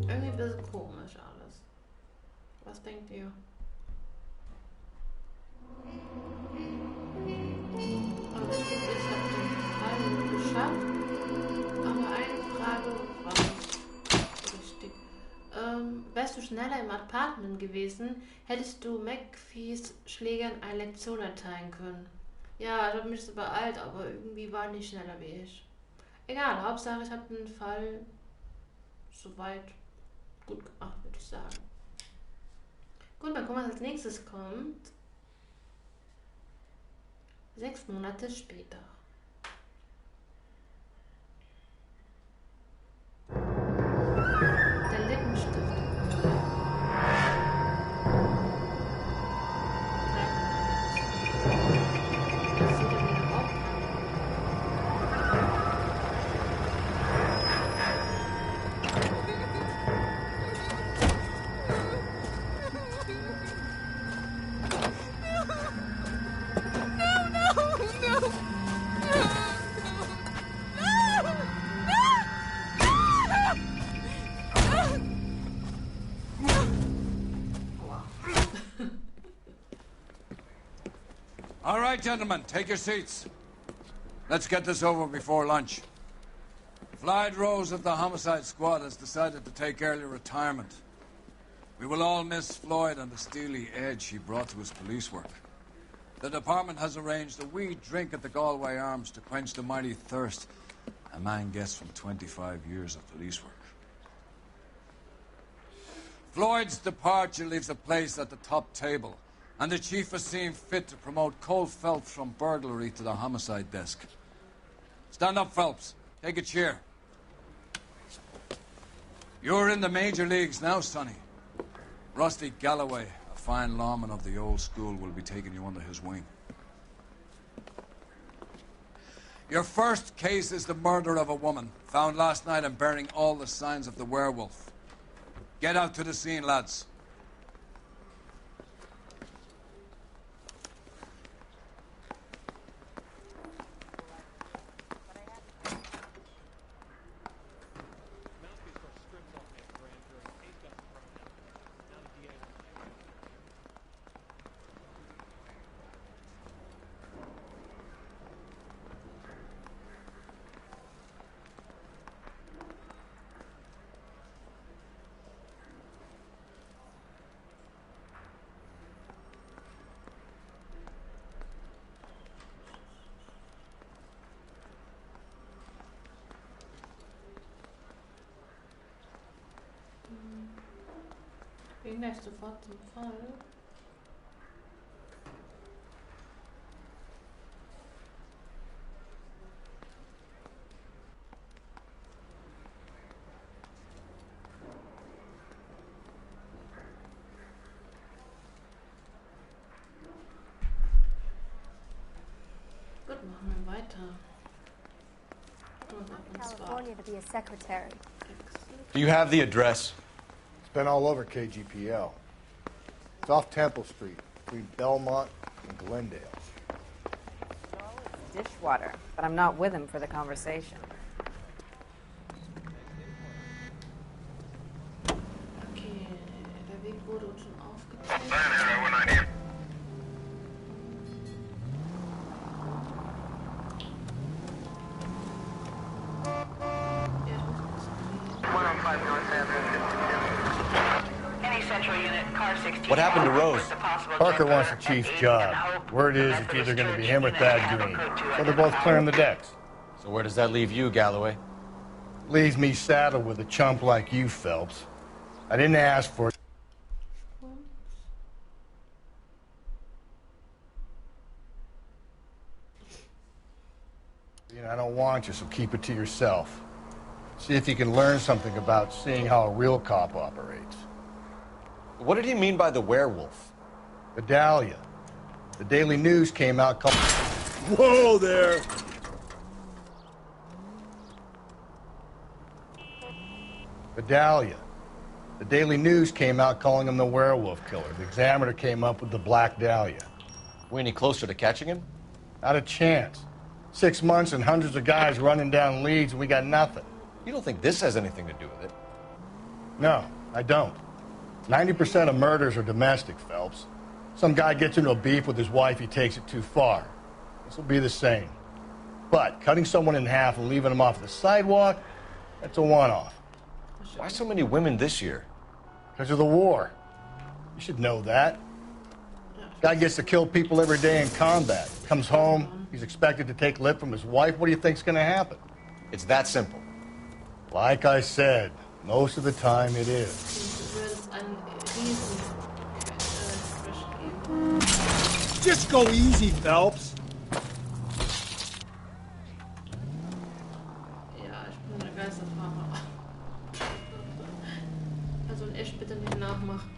Irgendwie ein bisschen komisch alles. Was denkt ihr? Also ich habe den Teil geschafft. Aber eine Frage war richtig. Wärst du schneller im Apartment gewesen, hättest du McPhees Schlägern eine Lektion erteilen können. Ja, ich habe mich so beeilt, aber irgendwie war nicht schneller wie ich. Egal, Hauptsache ich habe den Fall soweit gut gemacht, würde ich sagen. Gut, dann gucken wir, was als nächstes kommt. 6 Monate später. Der Lippenstift. All right, gentlemen, take your seats. Let's get this over before lunch. Floyd Rose of the Homicide Squad has decided to take early retirement. We will all miss Floyd and the steely edge he brought to his police work. The department has arranged a wee drink at the Galway Arms to quench the mighty thirst a man gets from 25 years of police work. Floyd's departure leaves the place at the top table, and the chief has seen fit to promote Cole Phelps from burglary to the homicide desk. Stand up, Phelps. Take a chair. You're in the major leagues now, Sonny. Rusty Galloway, a fine lawman of the old school, will be taking you under his wing. Your first case is the murder of a woman, found last night and bearing all the signs of the werewolf. Get out to the scene, lads. Ging gleich sofort zum Fall. Gut, machen wir weiter. California to be a secretary. Do you have the address? It's been all over KGPL. It's off Temple Street, between Belmont and Glendale. Dishwater, but I'm not with him for the conversation. Okay, der Weg wurde uns schon aufgezeigt. What happened to Rose? Parker wants the chief's job. Word is it's either going to be him or Thad Green. So they're both clearing the decks. So where does that leave you, Galloway? Leaves me saddled with a chump like you, Phelps. I didn't ask for it. I don't want you, so keep it to yourself. See if you can learn something about seeing how a real cop operates. What did he mean by the werewolf? Vidalia. The Daily News came out called... Whoa there! Vidalia. The Daily News came out calling him the werewolf killer. The Examiner came up with the Black Dahlia. We any closer to catching him? Not a chance. 6 months and hundreds of guys running down leads and we got nothing. You don't think this has anything to do with it? No, I don't. 90% of murders are domestic, Phelps. Some guy gets into a beef with his wife, he takes it too far. This will be the same. But cutting someone in half and leaving them off the sidewalk, that's a one-off. Why so many women this year? Because of the war. You should know that. Guy gets to kill people every day in combat. Comes home, he's expected to take lip from his wife. What do you think's going to happen? It's that simple. Like I said, most of the time it is. Just go easy, Phelps. Ja, ich bin der Geisterfahrer. Also echt bitte nicht nachmachen.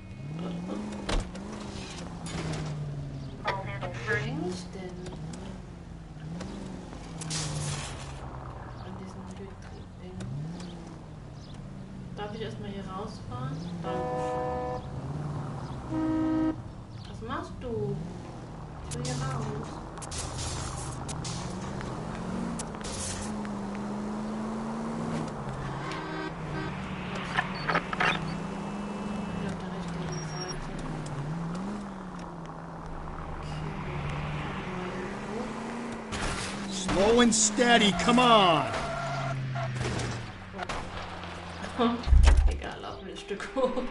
Wo häng ich denn? An diesem Ding. Darf ich erstmal hier rausfahren? Danke. Was machst du? Ich will hier raus. Slow and steady, come on. Egal, laufen wir ein Stück hoch.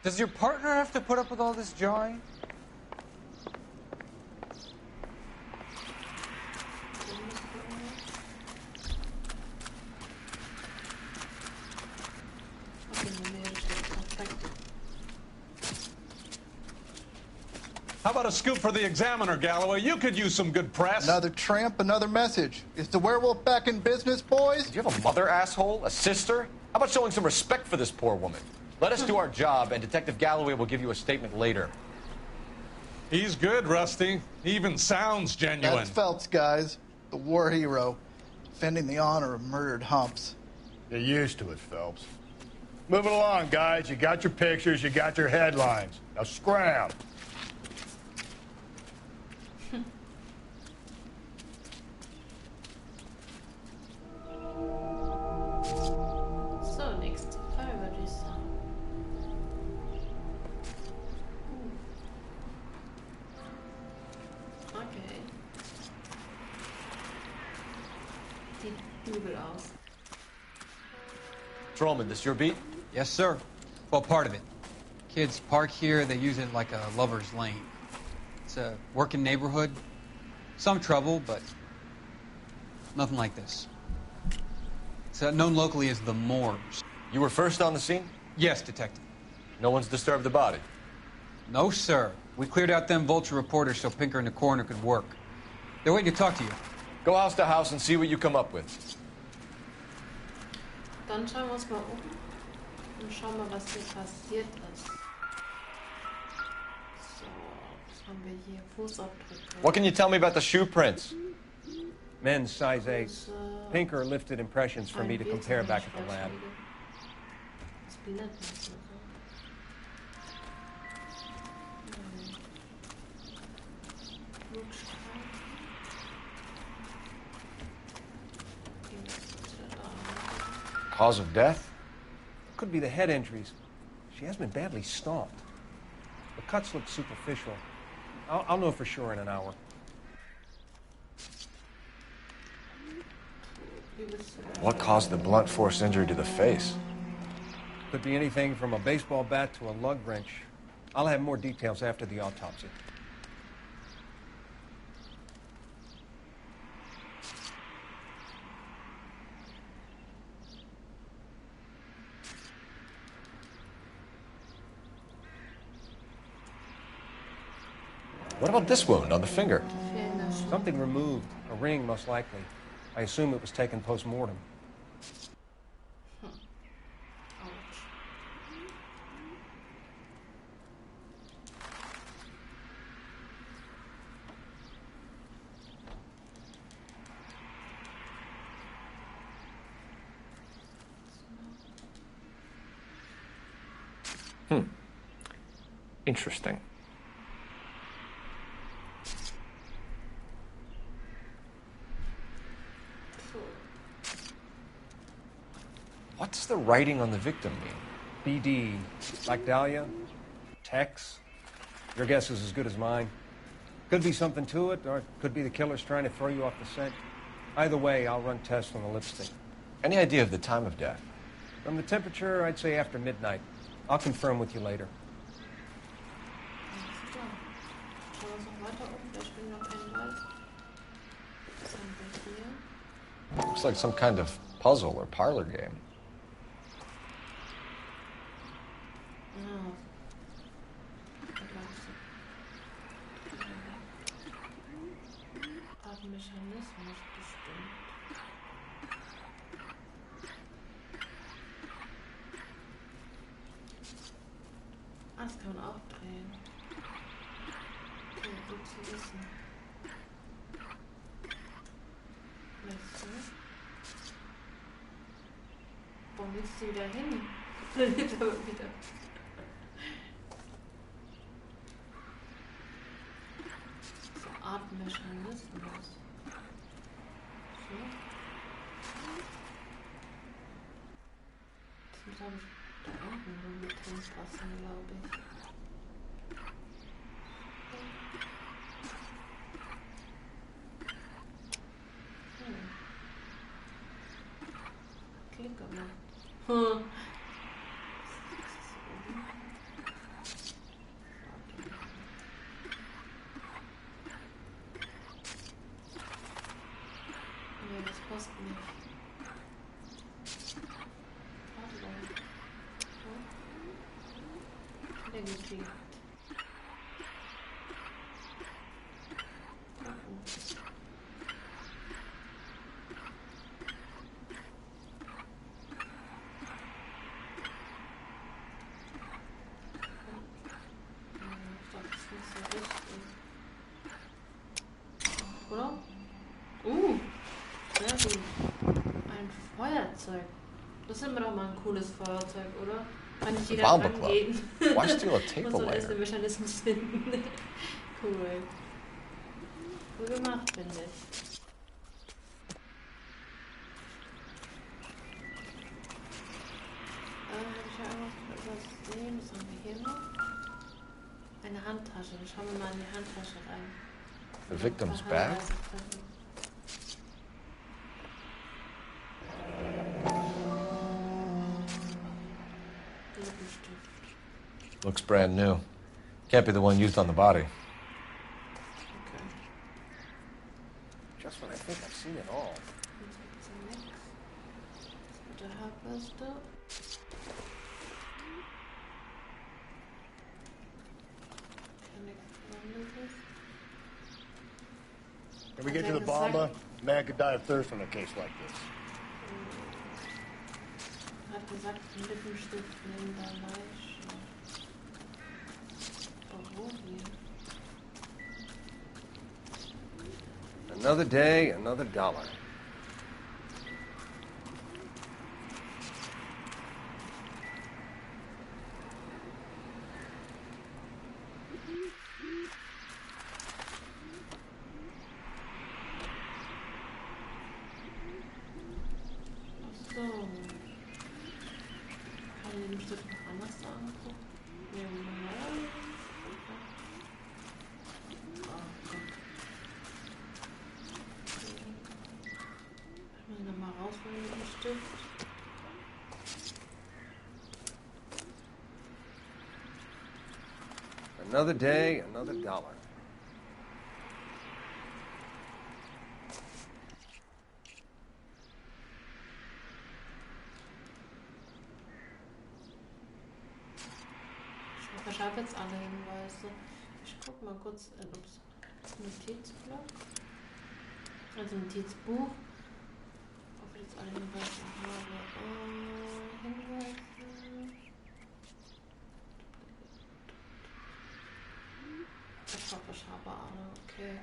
Does your partner have to put up with all this jawing? How about a scoop for the Examiner, Galloway? You could use some good press. Another tramp, another message. Is the werewolf back in business, boys? Do you have a mother, asshole? A sister? How about showing some respect for this poor woman? Let us do our job, and Detective Galloway will give you a statement later. He's good, Rusty. He even sounds genuine. That's Phelps, guys. The war hero. Defending the honor of murdered humps. You're used to it, Phelps. Move it along, guys. You got your pictures, you got your headlines. Now scram. So, nächste Fall würde ich sagen. Okay. Sieht übel aus. Patrolman, this your beat? Yes, sir. Well, part of it. Kids park here, they use it like a lover's lane. It's a working neighborhood. Some trouble, but nothing like this. It's known locally as the Moors. You were first on the scene? Yes, Detective. No one's disturbed the body? No, sir. We cleared out them vulture reporters so Pinker and the coroner could work. They're waiting to talk to you. Go house to house and see what you come up with. Dann schauen wir uns mal um und schauen mal, was hier passiert ist. So, was haben wir hier? Fußabdrücke. What can you tell me about the shoe prints? Men's size 8. Pinker lifted impressions for me to compare back at the lab. Das blendet mich so. Cause of death? Could be the head injuries. She has been badly stomped. The cuts look superficial. I'll know for sure in an hour. What caused the blunt force injury to the face? Could be anything from a baseball bat to a lug wrench. I'll have more details after the autopsy. What about this wound on the finger? Something removed. A ring, most likely. I assume it was taken post-mortem. Interesting. What does the writing on the victim mean? BD. Like Dahlia? Tex? Your guess is as good as mine. Could be something to it, or it could be the killer's trying to throw you off the scent. Either way, I'll run tests on the lipstick. Any idea of the time of death? From the temperature, I'd say after midnight. I'll confirm with you later. Looks like some kind of puzzle or parlor game. Das kann man auch drehen. Okay, gut zu wissen. Weißt du? Wo willst du wieder hin? Da lebt aber wieder. So Atemmechanismus. So. Das muss aber da unten so mit drin passen, glaube ich. Klick mal. Nee, das passt nicht. Irgendwie. Oder? Sehr gut. Ein Feuerzeug. Das ist immer doch mal ein cooles Feuerzeug, oder? Kann nicht jeder Bomber rangehen. Club. Why steal a tape Muss man layer? erst den Mechanismus finden. Cool. Cool gemacht, finde ich. Habe ich ja irgendwas übersehen? Was haben wir hier noch? Eine Handtasche. Dann schauen wir mal in die Handtasche rein. The victim's bag? Looks brand new. Can't be the one used on the body. Just when I think I've seen it all. Can we get to the bomba? Man could die of thirst on a case like this. Hat gesagt, Lippenstift neben der Leiche. Oh, wo hier? Another day, another dollar. So. Kann ich den Stift noch anders angucken? Ja, normal. Nochmal raus von dem Stift. Another day, another dollar. Ich habe jetzt alle Hinweise. Ich guck mal kurz in ups, Notizblock. Also Notizbuch. Ob ich jetzt alle Hinweise habe. Hinweise. Ich hoffe, ich habe alle. Okay.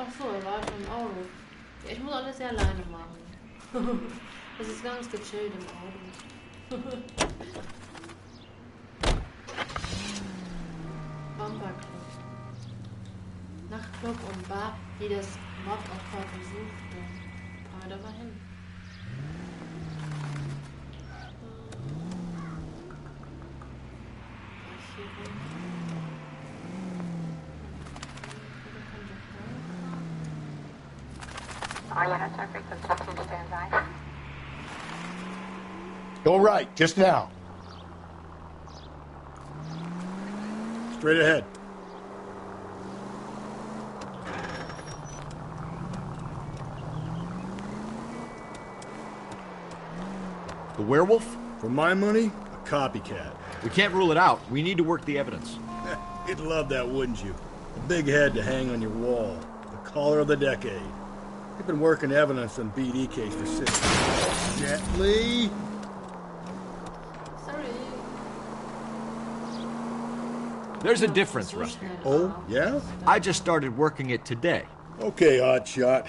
Ach so, er war schon im Auto. Ja, ich muss alles ja alleine machen. Das ist ganz gechillt im Auto. Bomberclub. Nachtclub und Bar, die das Mordopfer besuchte. Fahren wir da mal hin. Go right, just now. Straight ahead. The werewolf? For my money, a copycat. We can't rule it out. We need to work the evidence. You'd love that, wouldn't you? A big head to hang on your wall. The caller of the decade. You've been working evidence on BD case for 6 years. Gently. Sorry. There's a difference, Rusty. Oh, yeah? I just started working it today. Okay, Oddshot.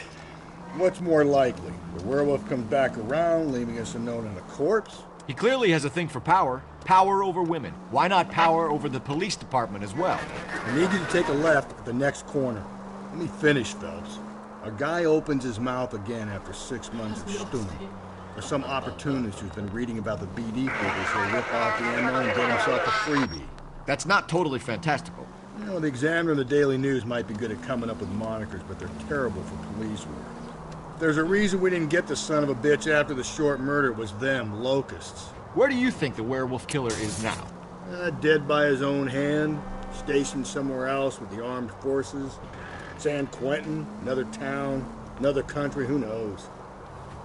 What's more likely? The werewolf comes back around, leaving us unknown in a corpse? He clearly has a thing for power. Power over women. Why not power over the police department as well? I need you to take a left at the next corner. Let me finish, Phelps. A guy opens his mouth again after 6 months of stewing. Or some opportunist who's been reading about the BD figures who'll rip off the ammo and get himself a freebie. That's not totally fantastical. You know, the Examiner and the Daily News might be good at coming up with monikers, but they're terrible for police work. There's a reason we didn't get the son of a bitch after the short murder. It was them, locusts. Where do you think the werewolf killer is now? Dead by his own hand, stationed somewhere else with the armed forces. San Quentin, another town, another country, who knows?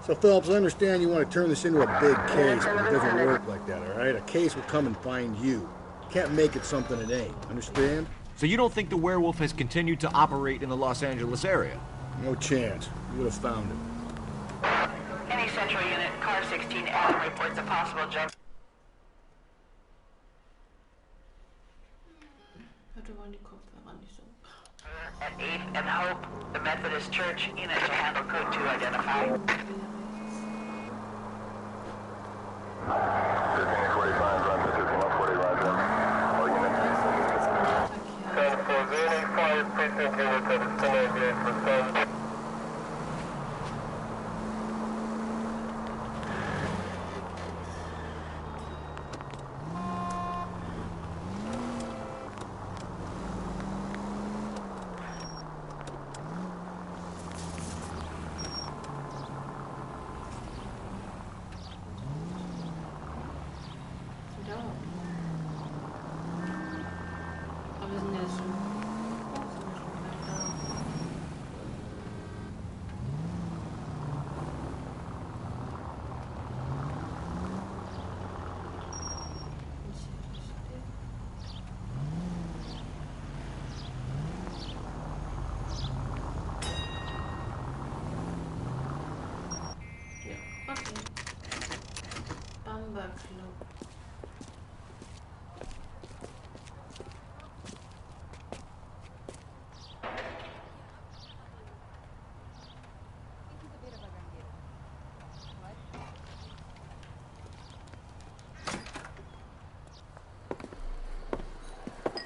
So, Phelps, I understand you want to turn this into a big case, but it doesn't work like that, all right? A case will come and find you. Can't make it something it ain't, understand? So you don't think the werewolf has continued to operate in the Los Angeles area? No chance. You would have found him. Any central unit, car 16 Adam reports a possible jump. At 8th and Hope, the Methodist Church unit to handle code 2 identify. 1545, Roger, 1540, Roger. All units. 10-4, 05, precinct unit, that is 1098%.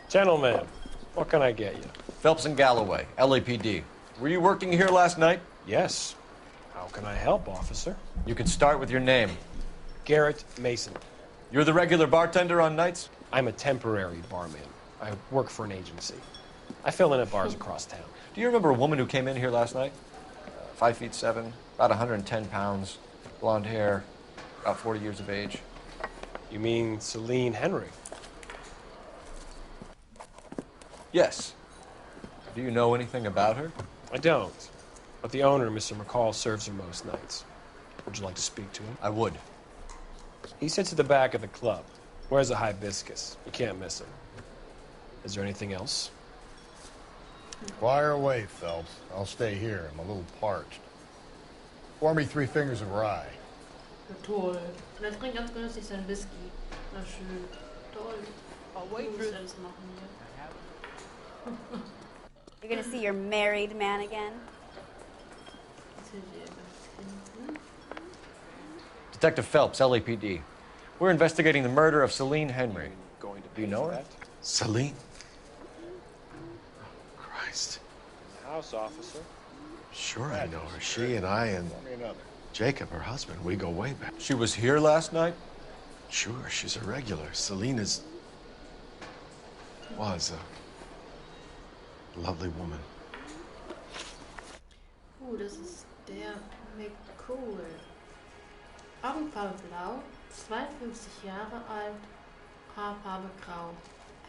Gentlemen, what can I get you? Phelps and Galloway, LAPD. Were you working here last night? Yes. How can I help, officer? You can start with your name. Garrett Mason. You're the regular bartender on nights? I'm a temporary barman. I work for an agency. I fill in at bars across town. Do you remember a woman who came in here last night? 5'7", about 110 pounds, blonde hair, about 40 years of age. You mean Celine Henry? Yes. Do you know anything about her? I don't. But the owner, Mr. McCall, serves her most nights. Would you like to speak to him? I would. He sits at the back of the club. Wears a hibiscus. You can't miss him. Is there anything else? Fire away, Phelps. I'll stay here. I'm a little parched. Pour me 3 fingers of rye. Ja, toll. Und er trinkt ganz genüsslich seinen Whisky. Na schön. Toll. Oh, wait for alles machen hier. You're gonna see your married man again? Detective Phelps, LAPD. We're investigating the murder of Celine Henry. Do you know her? Celine? Christ. House officer. Sure, I know her. She and I and Jacob, her husband, we go way back. She was here last night? Sure, she's a regular. Celine was a lovely woman. Das ist der McCool. Augenfarbe blau, 52 Jahre alt, Haarfarbe grau.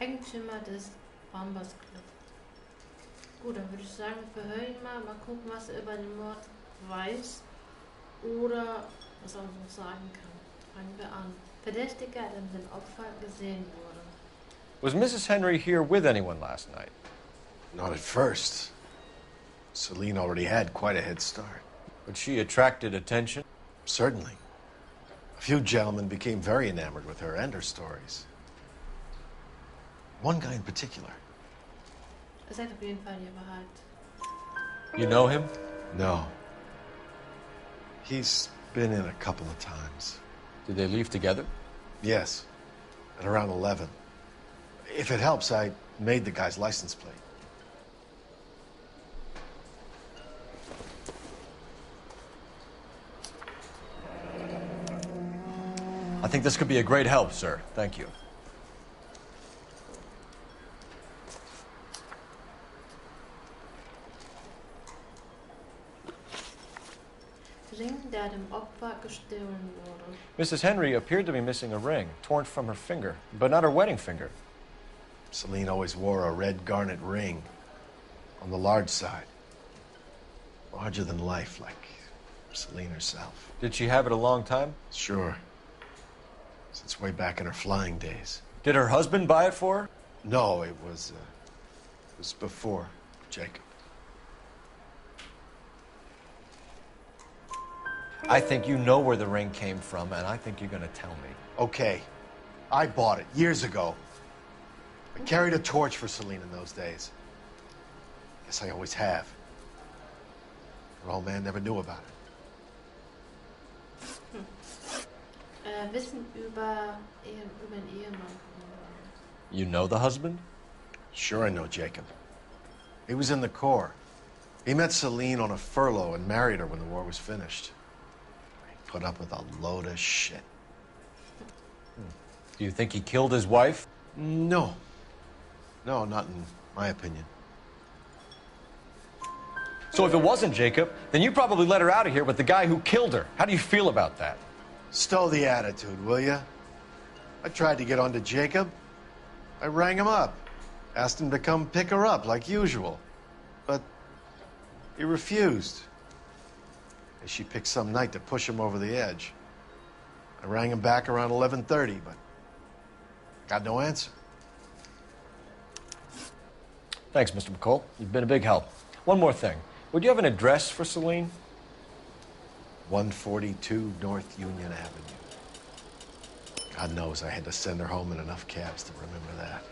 Eigentümer des Bombers Club. Gut, dann würde ich sagen, wir verhören ihn mal gucken, was er über den Mord weiß oder was er uns noch sagen kann. Fangen wir an. Verdächtiger, der mit dem Opfer gesehen wurde. Was Mrs. Henry here with anyone last night? Not at first. Celine already had quite a head start. But she attracted attention? Certainly. A few gentlemen became very enamored with her and her stories. One guy in particular. Seid auf jeden Fall hier bereit. You know him? No. He's been in a couple of times. Did they leave together? Yes. At around 11. If it helps, I made the guy's license plate. I think this could be a great help, sir. Thank you. Ring, der dem Opfer gestohlen wurde. Mrs. Henry appeared to be missing a ring, torn from her finger, but not her wedding finger. Celine always wore a red garnet ring on the large side. Larger than life, like Celine herself. Did she have it a long time? Sure. Since way back in her flying days. Did her husband buy it for her? No, it was before Jacob. I think you know where the ring came from, and I think you're gonna tell me. Okay, I bought it years ago. I carried a torch for Celine in those days. Guess I always have. Her old man never knew about it. Wissen über den Ehemann. You know the husband? Sure I know Jacob. He was in the Corps. He met Celine on a furlough and married her when the war was finished. He put up with a load of shit. Do you think he killed his wife? No. No, not in my opinion. So if it wasn't Jacob, then you probably let her out of here with the guy who killed her. How do you feel about that? Stow the attitude, will ya? I tried to get onto Jacob. I rang him up. Asked him to come pick her up, like usual. But he refused. And she picked some night to push him over the edge. I rang him back around 11:30, but got no answer. Thanks, Mr. McCall. You've been a big help. One more thing. Would you have an address for Celine? 142 North Union Avenue. God knows I had to send her home in enough cabs to remember that.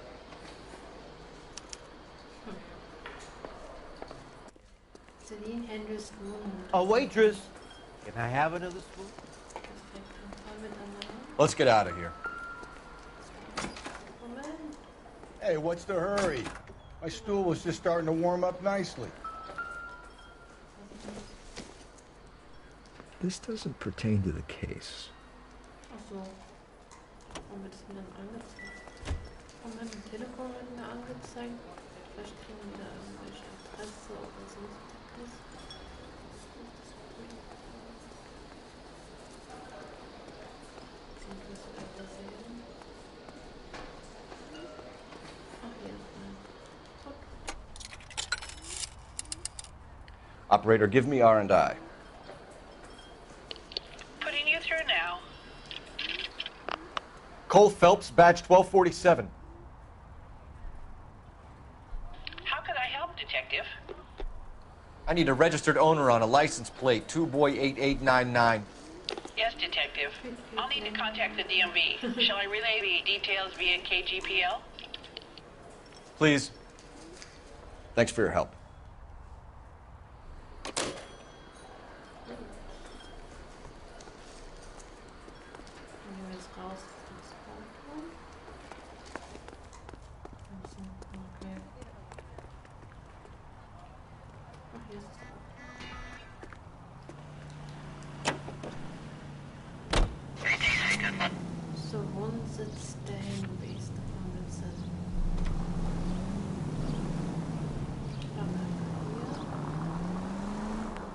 Celine Hendricks Wohnung. A waitress. Can I have another spoon? Let's get out of here. Hey, what's the hurry? My stool was just starting to warm up nicely. This doesn't pertain to the case. Ach so. Warum wird es mir dann angezeigt? Warum wird ein Telefon mit mir angezeigt? Vielleicht kriegen wir da irgendwelche Adresse oder sonstiges. Operator, give me R&I. Putting you through now. Cole Phelps, badge 1247. How could I help, Detective? I need a registered owner on a license plate, 2boy8899. Yes, Detective. I'll need to contact the DMV. Shall I relay the details via KGPL? Please. Thanks for your help. So, Wohnsitz der Hinweis davon Vincent.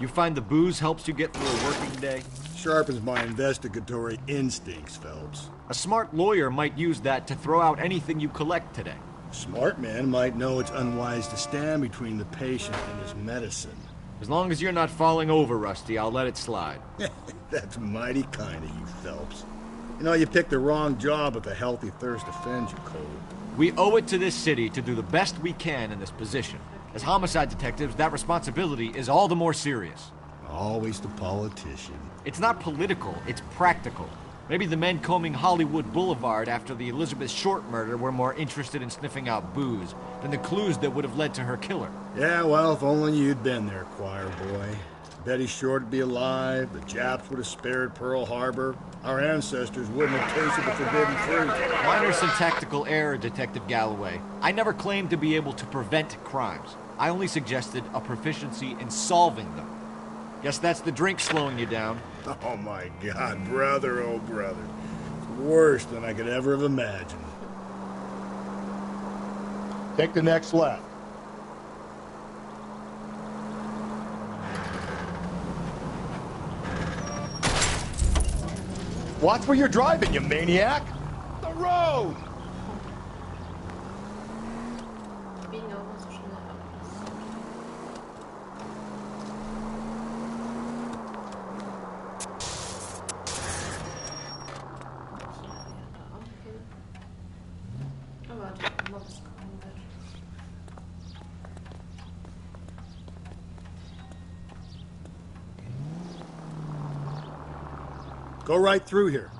You find the booze helps you get through a working day? Sharpens my investigatory instincts, Phelps. A smart lawyer might use that to throw out anything you collect today. A smart man might know it's unwise to stand between the patient and his medicine. As long as you're not falling over, Rusty, I'll let it slide. That's mighty kind of you, Phelps. You know, you picked the wrong job if a healthy thirst offends you, Cole. We owe it to this city to do the best we can in this position. As homicide detectives, that responsibility is all the more serious. Always the politician. It's not political, it's practical. Maybe the men combing Hollywood Boulevard after the Elizabeth Short murder were more interested in sniffing out booze than the clues that would have led to her killer. Yeah, well, if only you'd been there, choir boy. Betty Short would be alive, the Japs would have spared Pearl Harbor, our ancestors wouldn't have tasted the forbidden fruit. Minor syntactical error, Detective Galloway. I never claimed to be able to prevent crimes. I only suggested a proficiency in solving them. Guess that's the drink slowing you down. Oh my God, brother, oh brother. It's worse than I could ever have imagined. Take the next left. Watch where you're driving, you maniac! The road! Go right through here.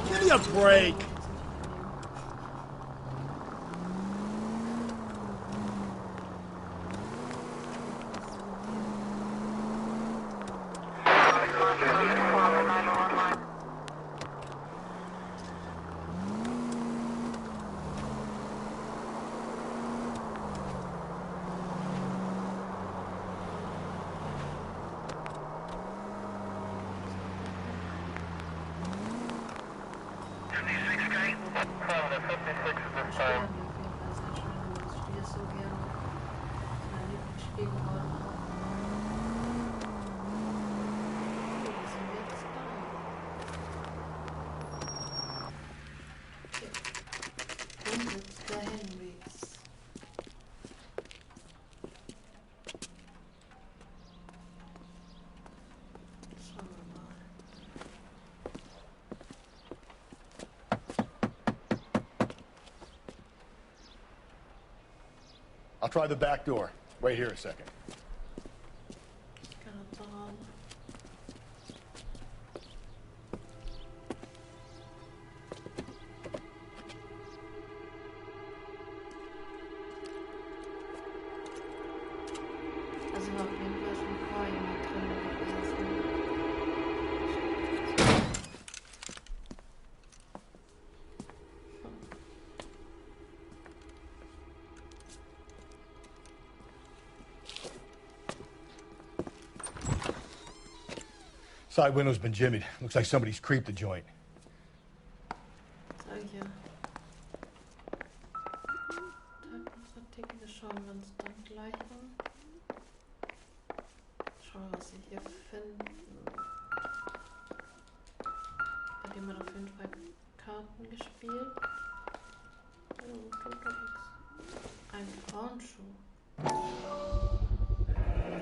Give me a break. I'll try the back door. Wait here a second. Side window's been jimmied. Looks like somebody's creeped the joint. Sag ich ja. Artikel, wir schauen wir uns dann gleich an. Schauen wir, was wir hier finden. Hat jemand auf jeden Fall Karten gespielt? Ein Frauenschuh.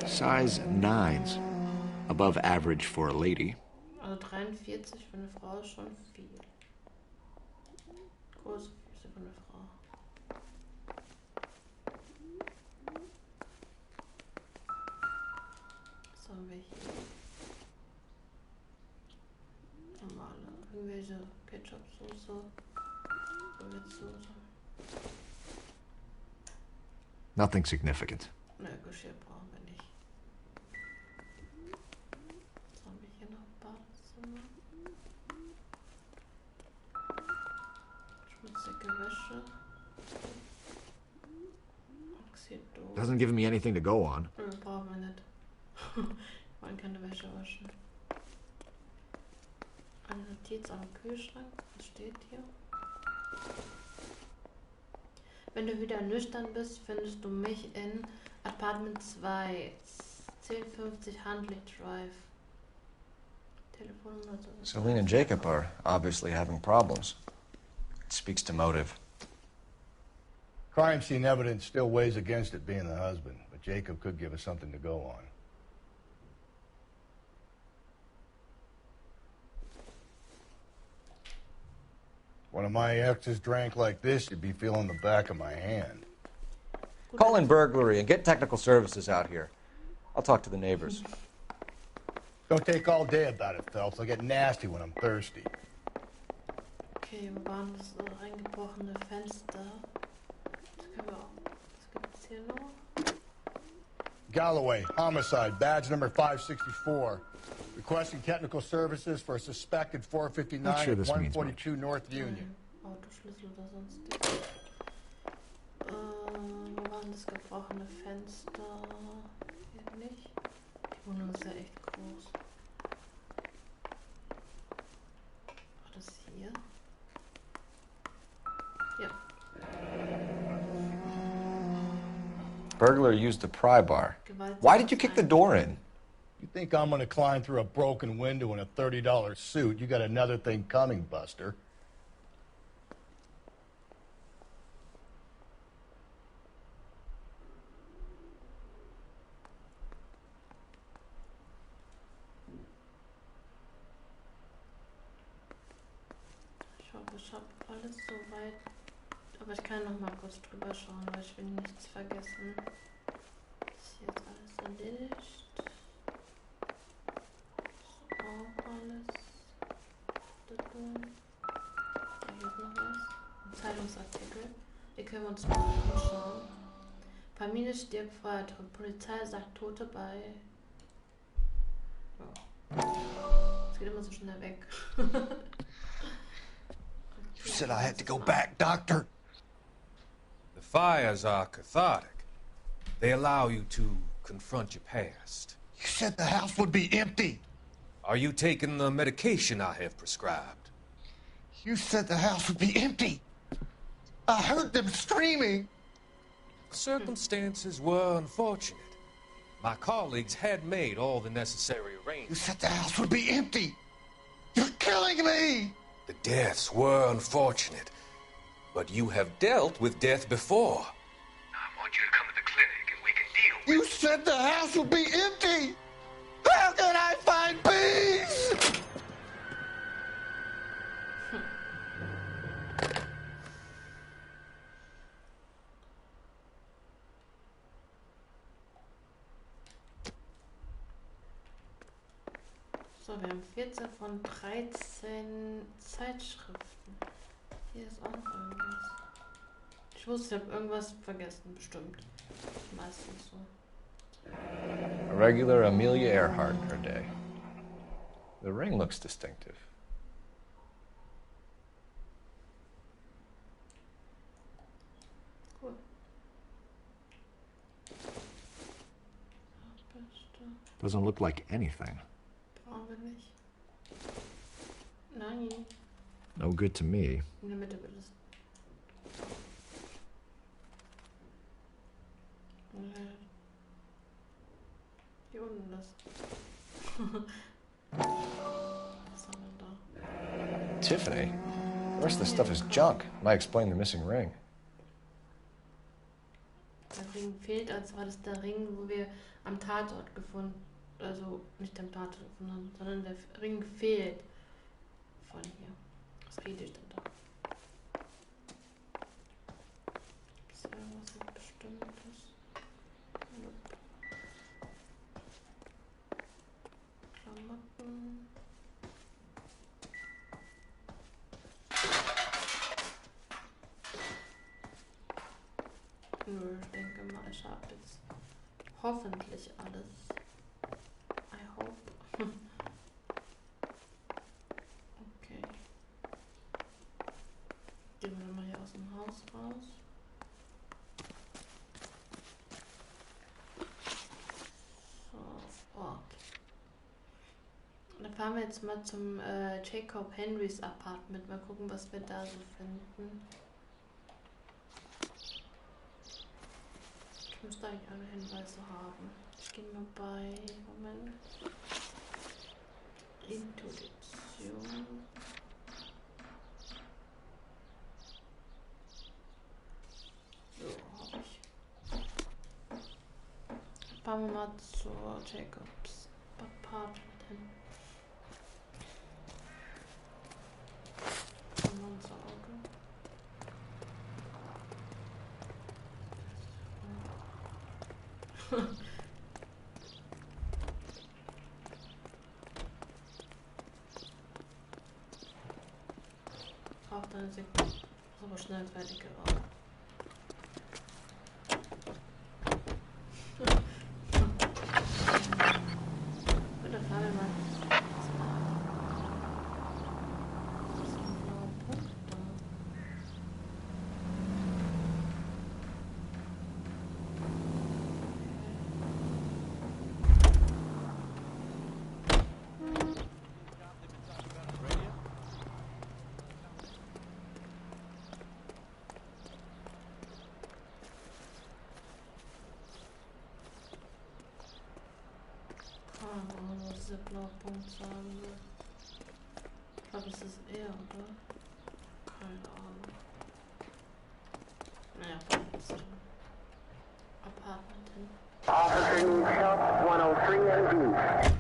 Size 9s. Above average for a lady. Also 43 für eine Frau ist schon viel. Große Füße für eine Frau. Was haben wir hier? Normale, irgendwelche Ketchup-Soße, Gewürzsoße. Nothing significant. Ne, Geschirr brauchen wir nicht. Was haben wir hier noch? Badezimmer. Schmutzige Wäsche. Oxidol. Doesn't give me anything to go on. Brauchen wir nicht. Wir wollen keine Wäsche waschen. Eine Notiz am Kühlschrank. Was steht hier? Wenn du wieder nüchtern bist, findest du mich in Apartment 2, 1050 Huntley Drive. Telefonnummer. Celine and Jacob are obviously having problems. It speaks to motive. Crime scene evidence still weighs against it being the husband, but Jacob could give us something to go on. One of my exes drank like this, you'd be feeling the back of my hand. Call in burglary and get technical services out here. I'll talk to the neighbors. Don't take all day about it, Phelps. I get nasty when I'm thirsty. Okay, wo waren das eingebrochene Fenster? Das können wir auch. Was gibt's hier noch? Galloway, homicide, badge number 564. Requesting technical services for a suspected 459 Not sure at this means 142 North Union. Autoschlüssel oder sonstiges. sind das gebrochene Fenster. Hier nicht. Die Wohnung ist ja echt groß. War das hier? Ja. Burglar used the pry bar. Why did you kick the door in? You think I'm gonna climb through a broken window in a $30 suit? You got another thing coming, Buster. Ich habe alles soweit. Aber ich kann noch mal kurz drüber schauen, weil ich will nichts vergessen. Ist hier jetzt alles erledigt? Ist auch alles. Da geht noch was. Ein Zeitungsartikel. Hier können wir uns mal anschauen. Familie stirbt weiter. Polizei sagt Tote bei. Oh. Es geht immer so schnell weg. You said I had to go back, Doctor. The fires are cathartic. They allow you to confront your past. You said the house would be empty. Are you taking the medication I have prescribed? You said the house would be empty. I heard them screaming. Circumstances were unfortunate. My colleagues had made all the necessary arrangements. You said the house would be empty. You're killing me. The deaths were unfortunate, but you have dealt with death before. I want you to come to the clinic and we can deal. You said the house would be empty. How can I find peace? So, wir haben 14 von 13 Zeitschriften. Hier ist auch noch irgendwas. Ich wusste, ich habe irgendwas vergessen, bestimmt. Meistens so. A regular Amelia Earhart in her day. The ring looks distinctive. Cool. Doesn't look like anything. Brauchen wir nicht. Nein. No good to me. In der Mitte wird es. Hier unten das. Was haben wir da? Tiffany? The rest of the stuff is junk. Might explain the missing ring. Der Ring fehlt, als war das der Ring, wo wir am Tatort gefunden, also nicht am Tatort gefunden haben, sondern der Ring fehlt von hier. Was rede ich denn da? Ist irgendwas Bestimmtes? Nope. Klamotten. Nö, ich denke mal, ich habe jetzt hoffentlich alles. I hope. Okay. Gehen wir dann mal hier aus dem Haus raus. So, Ort. Dann fahren wir jetzt mal zum Jacob Henrys Apartment. Mal gucken, was wir da so finden. Ich müsste eigentlich alle Hinweise haben. Ich gehe mal bei, Moment, Intuition. So, habe ich. Fahren wir mal zur Jacobs Apartment hin. Und unser Auto. Braucht eine Sekunde. Ist aber schnell fertig geworden. Gut, dann fahren wir mal. Das ist ein blauer Punkt da. 1, Ahnung, was dieser blaue Punkt sagen will. Ich glaube, es ist er, oder? Keine Ahnung. Naja, ist Apartment hin. Officer needs help, 103 MD.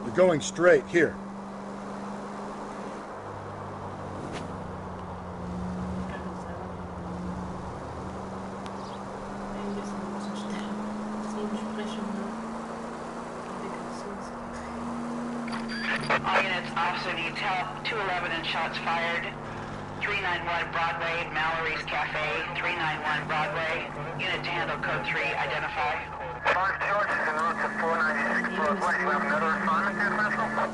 You're going straight here. All units, officer needs help, 211 and shots fired. 391 Broadway, Mallory's Cafe, 391 Broadway. Unit to handle code 3, identify. 5 George is en route to 496 Broadway. You have another assignment there, Central?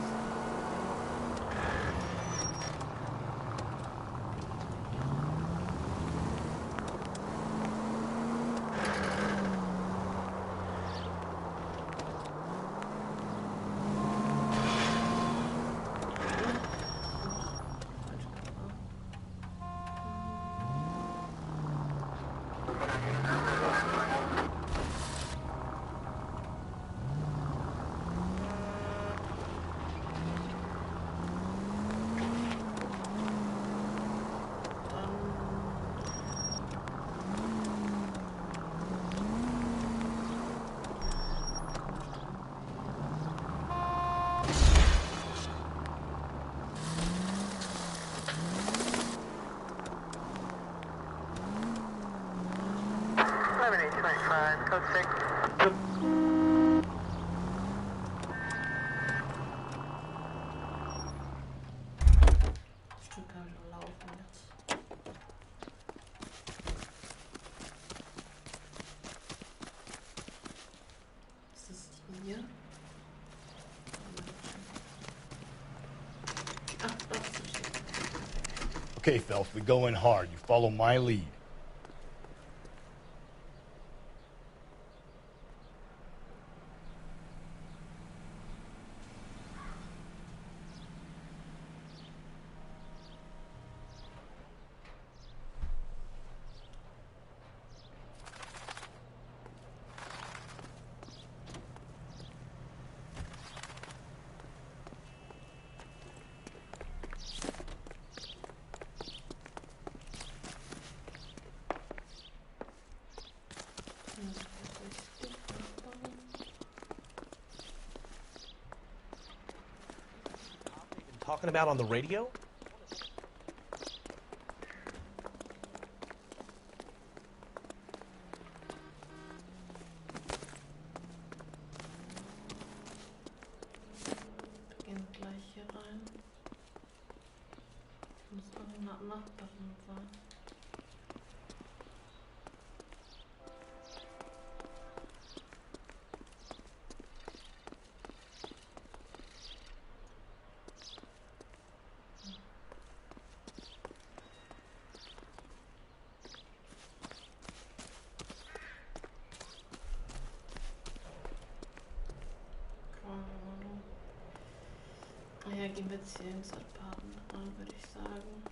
Code 6. Stück kann ich laufen jetzt. Ist das hier? Ach, das ist Okay, Phelps, we go in hard. You follow my lead. Talking about on the radio? Beginnt gleich hier rein. Muss irgendeine Nachbarin sein. Ja, gehen wir jetzt hier ins Apartment rein, würde ich sagen.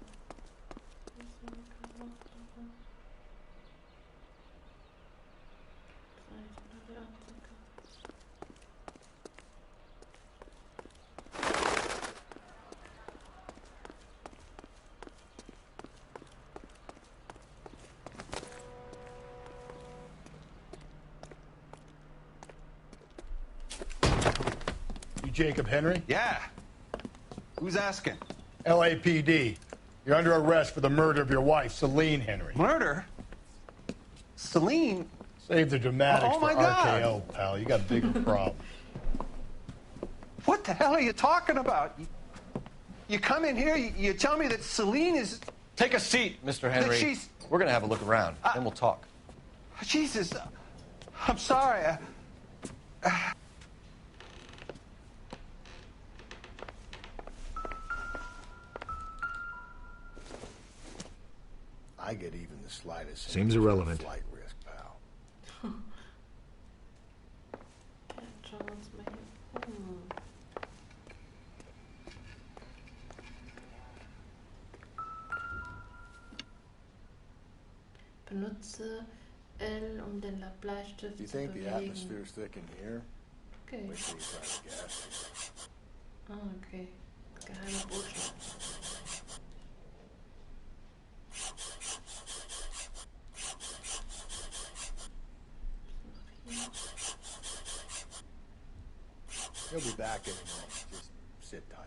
You Jacob Henry? Yeah. Who's asking? LAPD. You're under arrest for the murder of your wife, Celine Henry. Murder? Celine? Save the dramatics Oh, for my God. RKO, pal. You got a bigger problem. What the hell are you talking about? You come in here, you tell me that Celine is... Take a seat, Mr. Henry. she's- We're going to have a look around, then we'll talk. Jesus, I'm sorry. I get even the slightest. Seems irrelevant. Flight risk, pal. Schauen wir uns mal hier. Benutze L, um den Bleistift You zu think the bewegen. atmosphere's thick in here? Okay. Wait till you try the gas. Ah, okay. Geheime Botschaft. He'll be back in a moment. Just sit tight.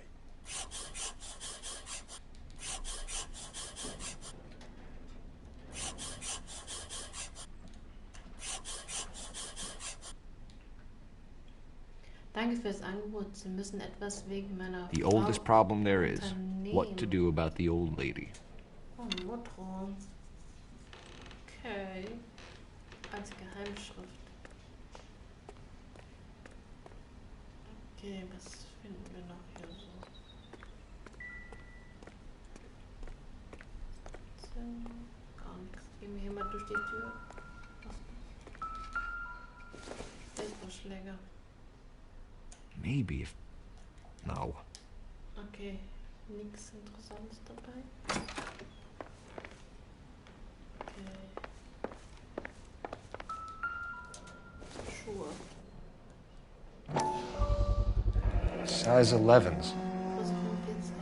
Danke fürs Angebot. Sie müssen etwas wegen meiner The Frau oldest problem there is what to unternehmen. do about the old lady. Oh, Motto. Okay. Als Geheimschrift. Okay, was finden wir noch hier so? So, gar nichts. Gehen wir hier mal durch die Tür. Baseballschläger. Maybe if... No. Okay, nichts Interessantes dabei. Okay. Schuhe. Size 11s. Größe 45.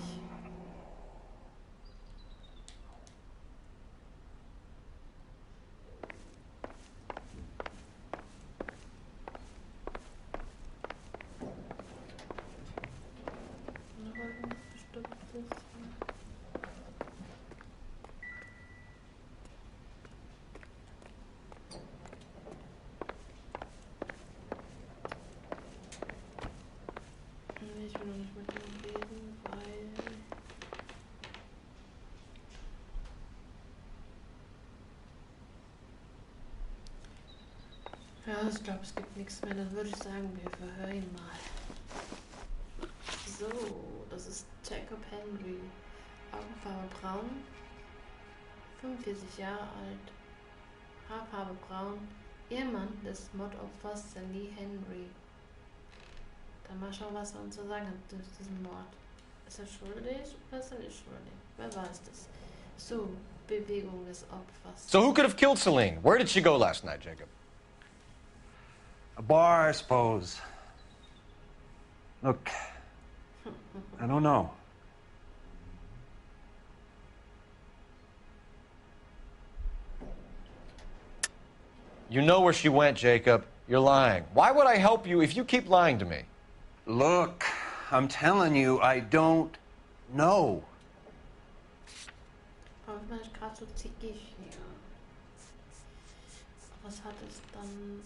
Noch irgendwas Bestimmtes? Nee, ich will noch nicht mit ihm reden, weil... Ja, ich glaube, es gibt nichts mehr. Dann würde ich sagen, wir verhören ihn mal. So, das ist Jacob Henry. Augenfarbe braun. 45 Jahre alt. Haarfarbe braun. Ehemann des Mordopfers Sally Henry. Dann mal schauen, was er uns zu sagen hat durch diesen Mord. Ist er schuldig oder ist er nicht schuldig? Wer weiß das? So, Bewegung des Opfers. So who could have killed Celine? Where did she go last night, Jacob? A bar, I suppose. Look, I don't know. You know where she went, Jacob. You're lying. Why would I help you if you keep lying to me? Look, I'm telling you, I don't know. Aber ich bin nicht gerade so zickig hier. Was hat es dann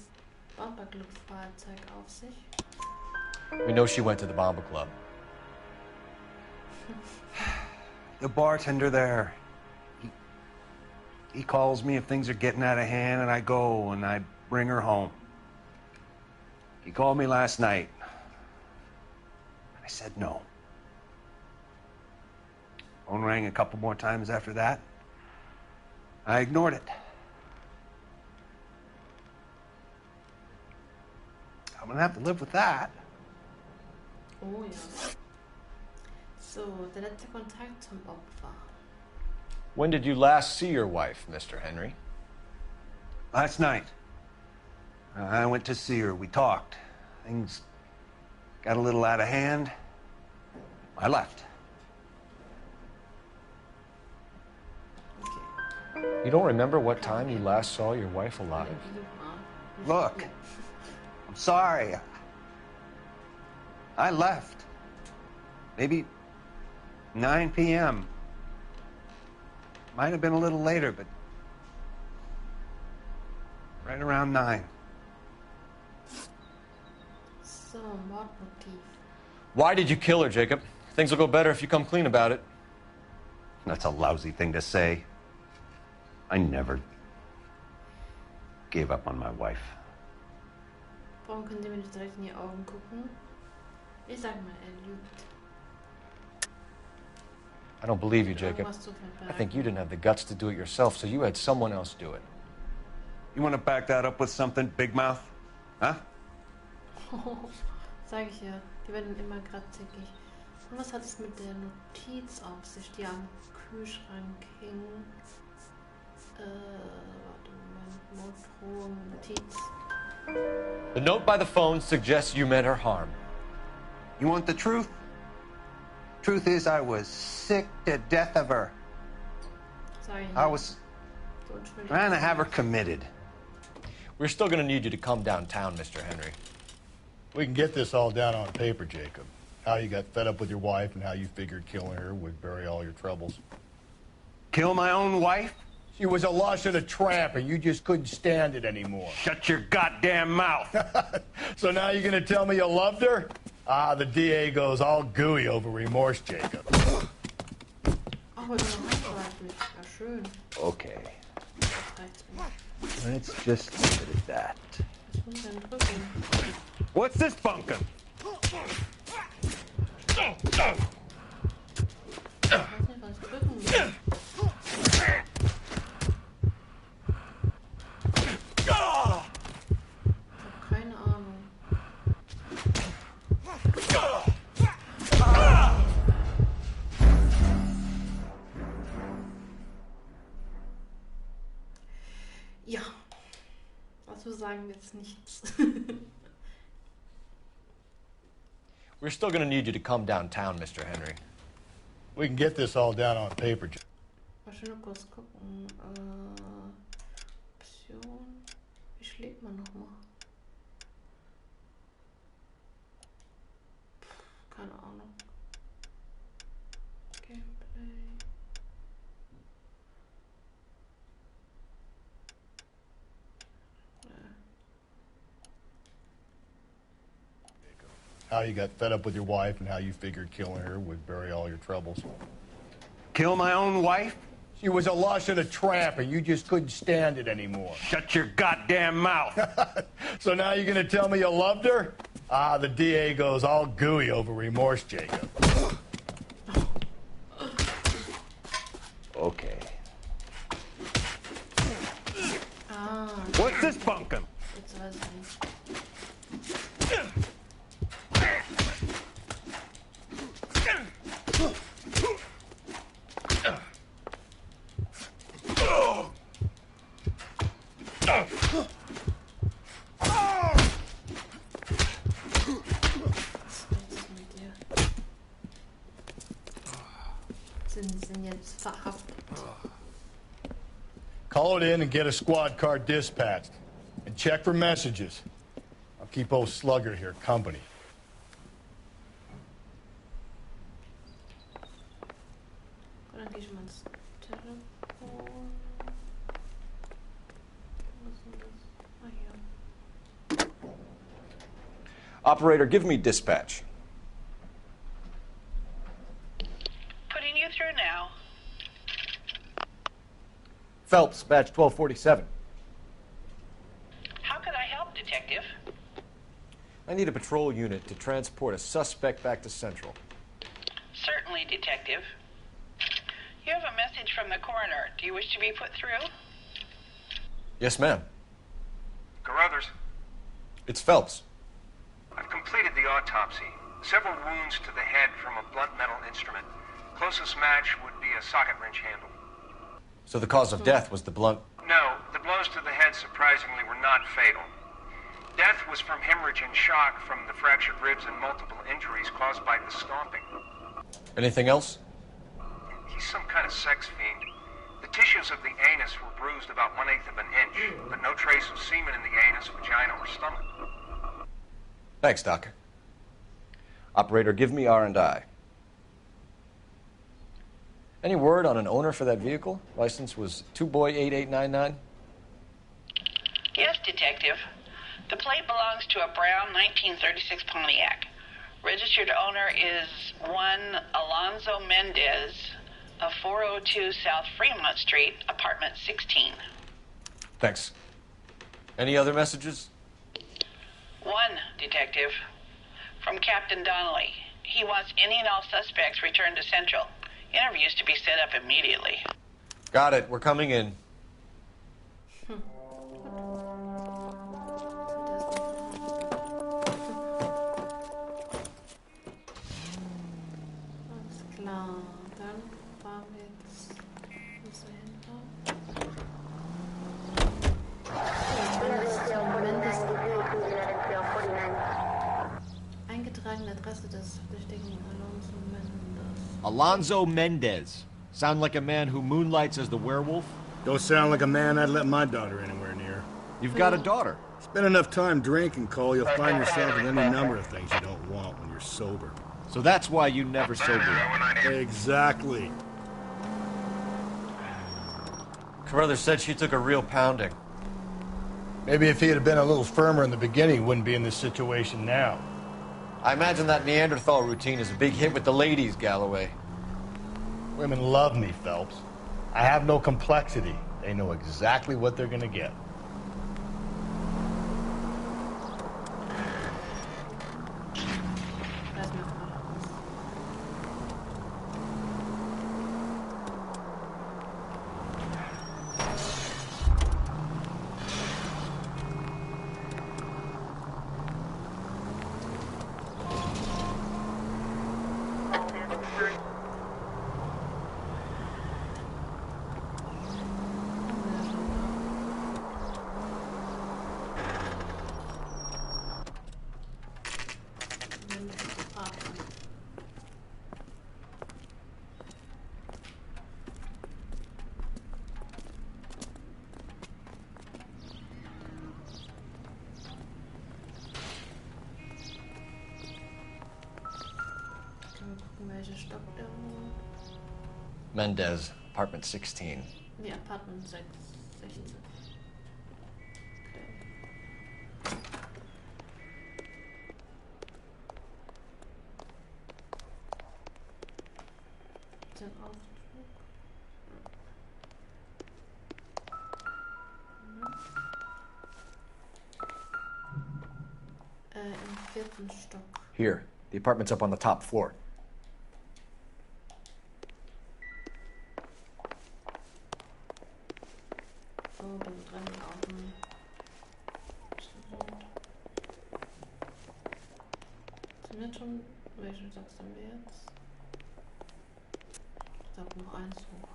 Bomberglücksfahrzeug auf sich? We know she went to the Bomba Club. The bartender there, he calls me if things are getting out of hand, and I go and I bring her home. He called me last night. I said no. Phone rang a couple more times after that. I ignored it. I'm gonna have to live with that. Oh ja. So, der letzte Kontakt zum Opfer. When did you last see your wife, Mr. Henry? Last night. I went to see her. We talked. Things got a little out of hand. I left. You don't remember what time you last saw your wife alive? Look, I'm sorry. I left. Maybe 9 p.m. Might have been a little later, but right around 9. So, Mordmotiv. Why did you kill her, Jacob? Things will go better if you come clean about it. That's a lousy thing to say. I never gave up on my wife. Warum könnt ihr mir nicht direkt in die Augen gucken? Ich sag mal, er lügt. I don't believe you, Jacob. Irgendwas zu verbergen. I think you didn't have the guts to do it yourself, so you had someone else do it. You want to back that up with something, big mouth? Huh? Sag ich ja, die werden immer grad zickig. Und was hat es mit der Notiz auf sich, die am Kühlschrank hing? Warte, Moment, Morddrohung, Notiz. The note by the phone suggests you meant her harm. You want the truth? Truth is, I was sick to death of her. Sorry. I was trying to have her committed. We're still going to need you to come downtown, Mr. Henry. We can get this all down on paper, Jacob. How you got fed up with your wife and how you figured killing her would bury all your troubles. Kill my own wife? She was a lush and a tramp, and you just couldn't stand it anymore. Shut your goddamn mouth. So now you're going to tell me you loved her? Ah, the DA goes all gooey over remorse, Jacob. Aber der handgreiflich. Ja, schön. Okay. Das reicht mir. Let's just leave it at that. Was muss ich denn drücken? What's this bunkum? Ich weiß nicht, was ich drücken muss. Ich hab keine Ahnung. Ja, dazu sagen wir jetzt nichts. We're still going to need you to come downtown, Mr. Henry. We can get this all down on paper. Mal schön noch kurz gucken. Option. Wie schlägt man nochmal? Keine Ahnung. Gameplay. How you got fed up with your wife and how you figured killing her would bury all your troubles. Kill my own wife? She was a lush and a tramp, and you just couldn't stand it anymore. Shut your goddamn mouth. So now you're going to tell me you loved her? Ah, the DA goes all gooey over remorse, Jacob. Okay. Ah. What's this bunkum? Jetzt weiß ich nicht. Sind jetzt verhaftet. Call it in and get a squad car dispatched. And check for messages. I'll keep old Slugger here company. Dann gehe ich mal ins Telefon. Was ist denn das? Ah, hier. Operator, give me dispatch. Putting you through now. Phelps, badge 1247. How could I help, Detective? I need a patrol unit to transport a suspect back to Central. Certainly, Detective. You have a message from the coroner. Do you wish to be put through? Yes, ma'am. Carruthers, It's Phelps. I've completed the autopsy. Several wounds to the head from a blunt metal instrument. Closest match would be a socket wrench handle. So the cause of death was the blunt... No, the blows to the head surprisingly were not fatal. Death was from hemorrhage and shock from the fractured ribs and multiple injuries caused by the stomping. Anything else? He's some kind of sex fiend. The tissues of the anus were bruised about 1/8 of an inch, but no trace of semen in the anus, vagina, or stomach. Thanks, Doc. Operator, give me R&I. Any word on an owner for that vehicle? License was 2boy8899. Yes, Detective. The plate belongs to a brown 1936 Pontiac. Registered owner is one Alonzo Mendez of 402 South Fremont Street, apartment 16. Thanks. Any other messages? One, Detective. From Captain Donnelly. He wants any and all suspects returned to Central. Interviews to be set up immediately. Got it. We're coming in. Alles klar, dann fahren wir jetzt bis dahinter. Adresse des Verdächtigen Alonso Mendez. Alonso Mendez. Sound like a man who moonlights as the werewolf? Don't sound like a man I'd let my daughter anywhere near. You've got a daughter. Spend enough time drinking, Cole, you'll find yourself with any number of things you don't want when you're sober. So that's why you never sober up. Exactly. Carruthers said she took a real pounding. Maybe if he had been a little firmer in the beginning, he wouldn't be in this situation now. I imagine that Neanderthal routine is a big hit with the ladies, Galloway. Women love me, Phelps. I have no complexity. They know exactly what they're gonna get. Mendez, apartment 16. Yeah, apartment 16. Den Aufzug. Im 4. Stock. Here. The apartment's up on the top floor. So, dann drin auf dem Sind wir schon? Welchen Satz haben wir jetzt? Ich glaube noch eins hoch.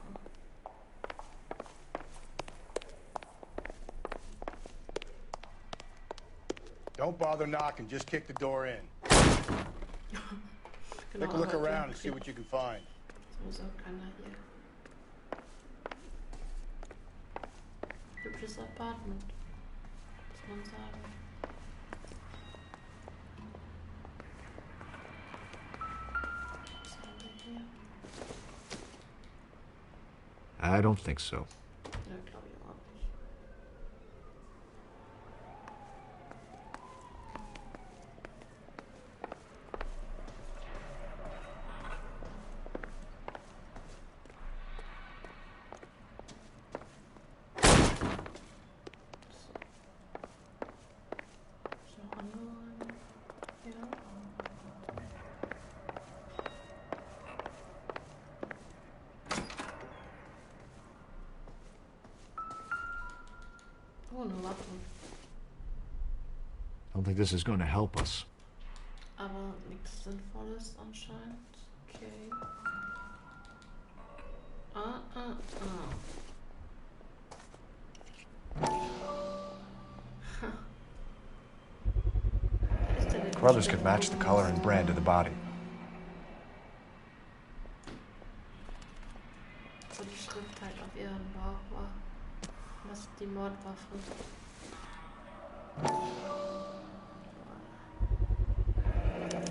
Don't bother knocking, just kick the door in. Take a look around and see what you can find. So ist auch keiner hier. Hübsches Apartment, muss man sagen. Was haben wir hier? I don't think so. Ja, glaube ich auch nicht. Oh, eine Waffe. I don't think this is going to help us. Aber nichts Sinnvolles anscheinend. Okay. Carruthers could match the color and brand of the body. Wo die Schrift halt auf ihrem Bauch war. Das ist die Mordwaffe.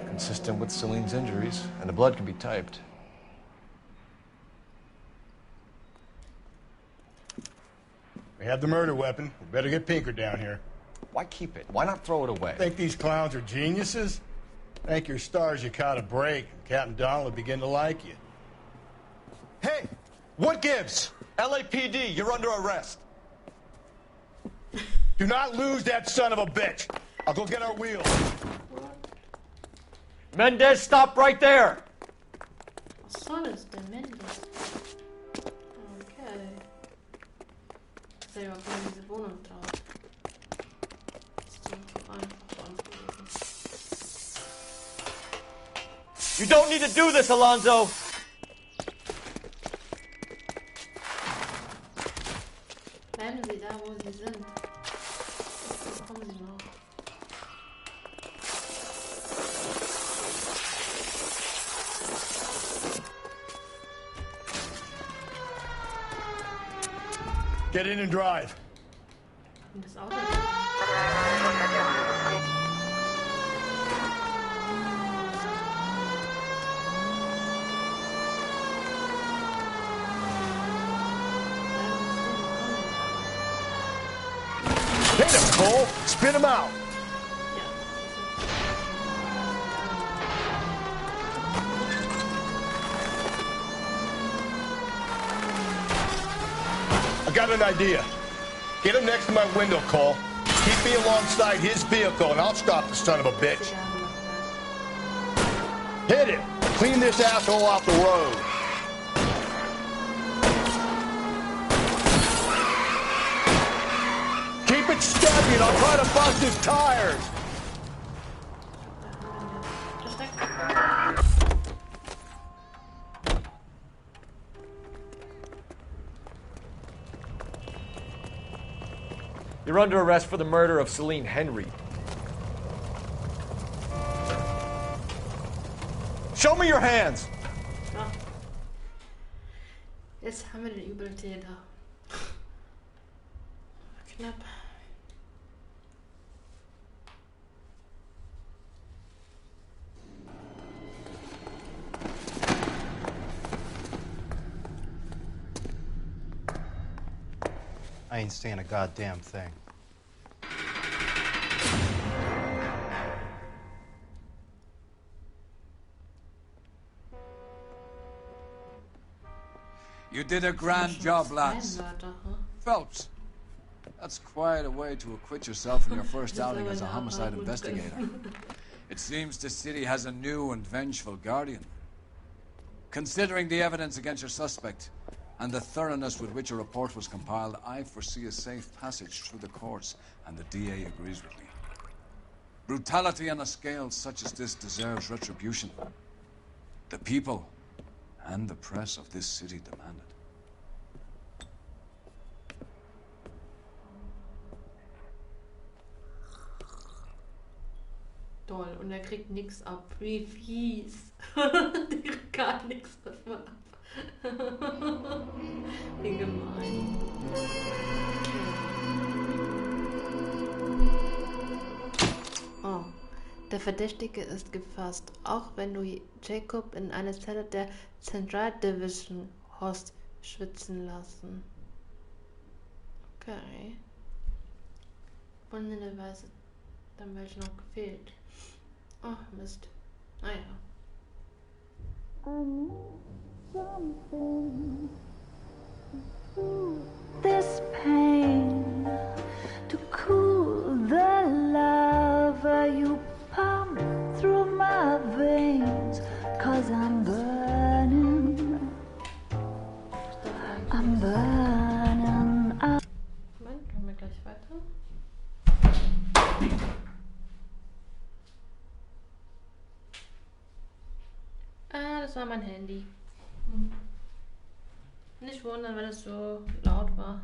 Consistent with Celine's injuries, and the blood can be typed. We have the murder weapon. We better get Pinker down here. Why keep it? Why not throw it away? Think these clowns are geniuses? Thank your stars you caught a break. Captain Donald will begin to like you. Hey, what gives? LAPD, you're under arrest. Do not lose that son of a bitch. I'll go get our wheels. Mendez, stop right there! Was soll es denn, Mendes? Okay. Selber von diese Wohnung traut. Ist so einfach für uns gewesen. You don't need to do this, Alonzo! Bleiben Sie da, wo Sie sind. Kommen Sie noch. Get in and drive. Das Auto. Hit him, Cole. Spit him out. I got an idea. Get him next to my window, Cole. Keep me alongside his vehicle, and I'll stop the son of a bitch. Hit him. Clean this asshole off the road. Keep it steady, and I'll try to bust his tires. You're under arrest for the murder of Celine Henry. Show me your hands! Ja. Jetzt haben wir den Übeltäter. Knapp. I ain't saying a goddamn thing. You did a grand job, lads. Wörter, huh? Phelps, that's quite a way to acquit yourself in your first outing as a homicide investigator. It seems the city has a new and vengeful guardian. Considering the evidence against your suspect and the thoroughness with which a report was compiled, I foresee a safe passage through the courts, and the DA agrees with me. Brutality on a scale such as this deserves retribution. The people and the press of this city demand it. Toll, und er kriegt nichts ab. Wie fies. Der kriegt gar nichts davon ab. Wie gemein. Oh. Der Verdächtige ist gefasst, auch wenn du Jacob in eine Zelle der Central Division hast schwitzen lassen. Okay. Wunderweise dann welche noch gefehlt. Oh, Mist. Naja. This pain to cool the lava you pump through my veins, 'cause I'm burning up. Moment, machen wir gleich weiter. Ah, das war mein Handy. Nicht wundern, wenn es so laut war.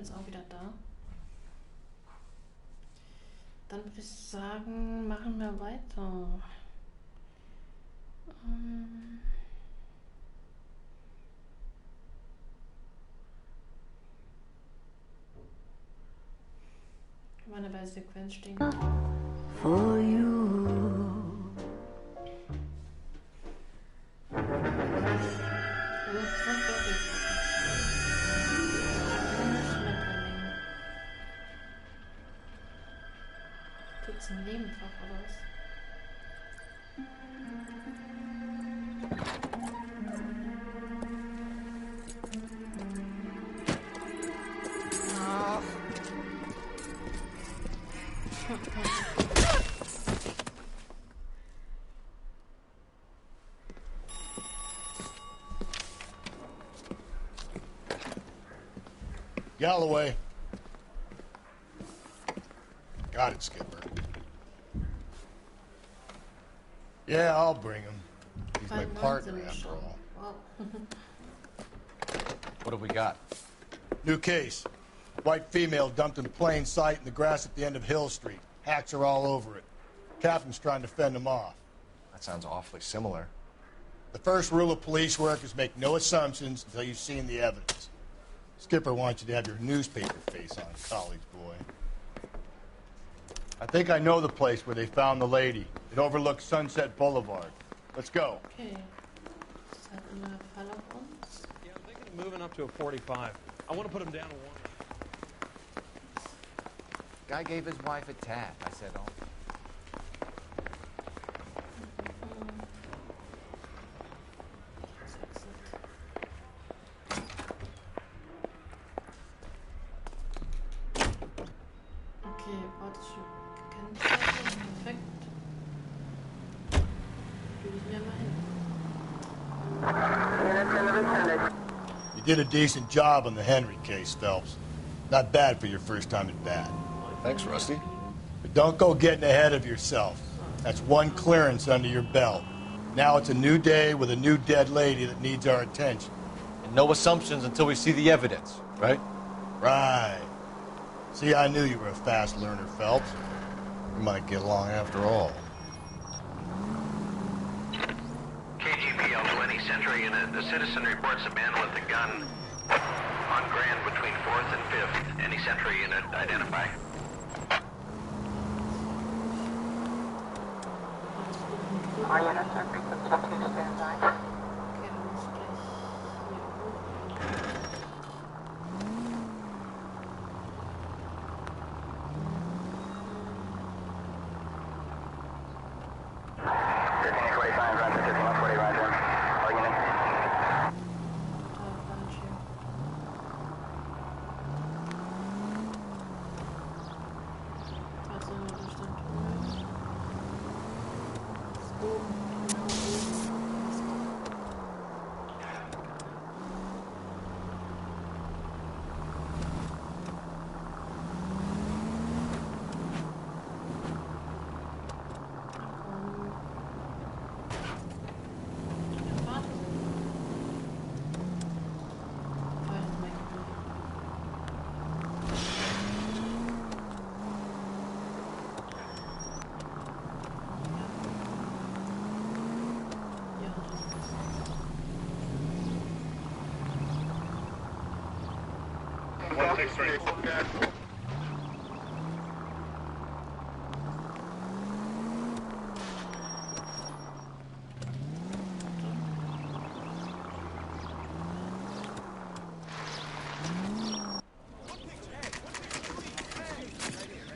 ist auch wieder da. Dann würde ich sagen, machen wir weiter. Wir waren ja bei Sequenz stehen. For you. Tut's im Nebenfach oder was? Galloway. Got it, Skipper. Yeah, I'll bring him. He's my partner, after all. Wow. What have we got? New case. White female dumped in plain sight in the grass at the end of Hill Street. Hacks are all over it. Captain's trying to fend them off. That sounds awfully similar. The first rule of police work is make no assumptions until you've seen the evidence. Skipper wants you to have your newspaper face on, college boy. I think I know the place where they found the lady. It overlooks Sunset Boulevard. Let's go. Okay. Ist halt immer Fall auf uns. Yeah, I'm thinking of moving up to a 45. I want to put him down to 1. Guy gave his wife a tap. I said, oh. Okay, warte, Kennzeichen, perfekt. Fühle ich mir mal hin. You did a decent job on the Henry case, Phelps. Not bad for your first time at bat. Thanks, Rusty. But don't go getting ahead of yourself. That's one clearance under your belt. Now it's a new day with a new dead lady that needs our attention. And no assumptions until we see the evidence, right? Right. See, I knew you were a fast learner, Phelps. We might get along after all. KGPL 20 Century Unit. The citizen reports a man with a gun on Grand between 4th and 5th. Any Century Unit identify. All units are frequency 2 standby.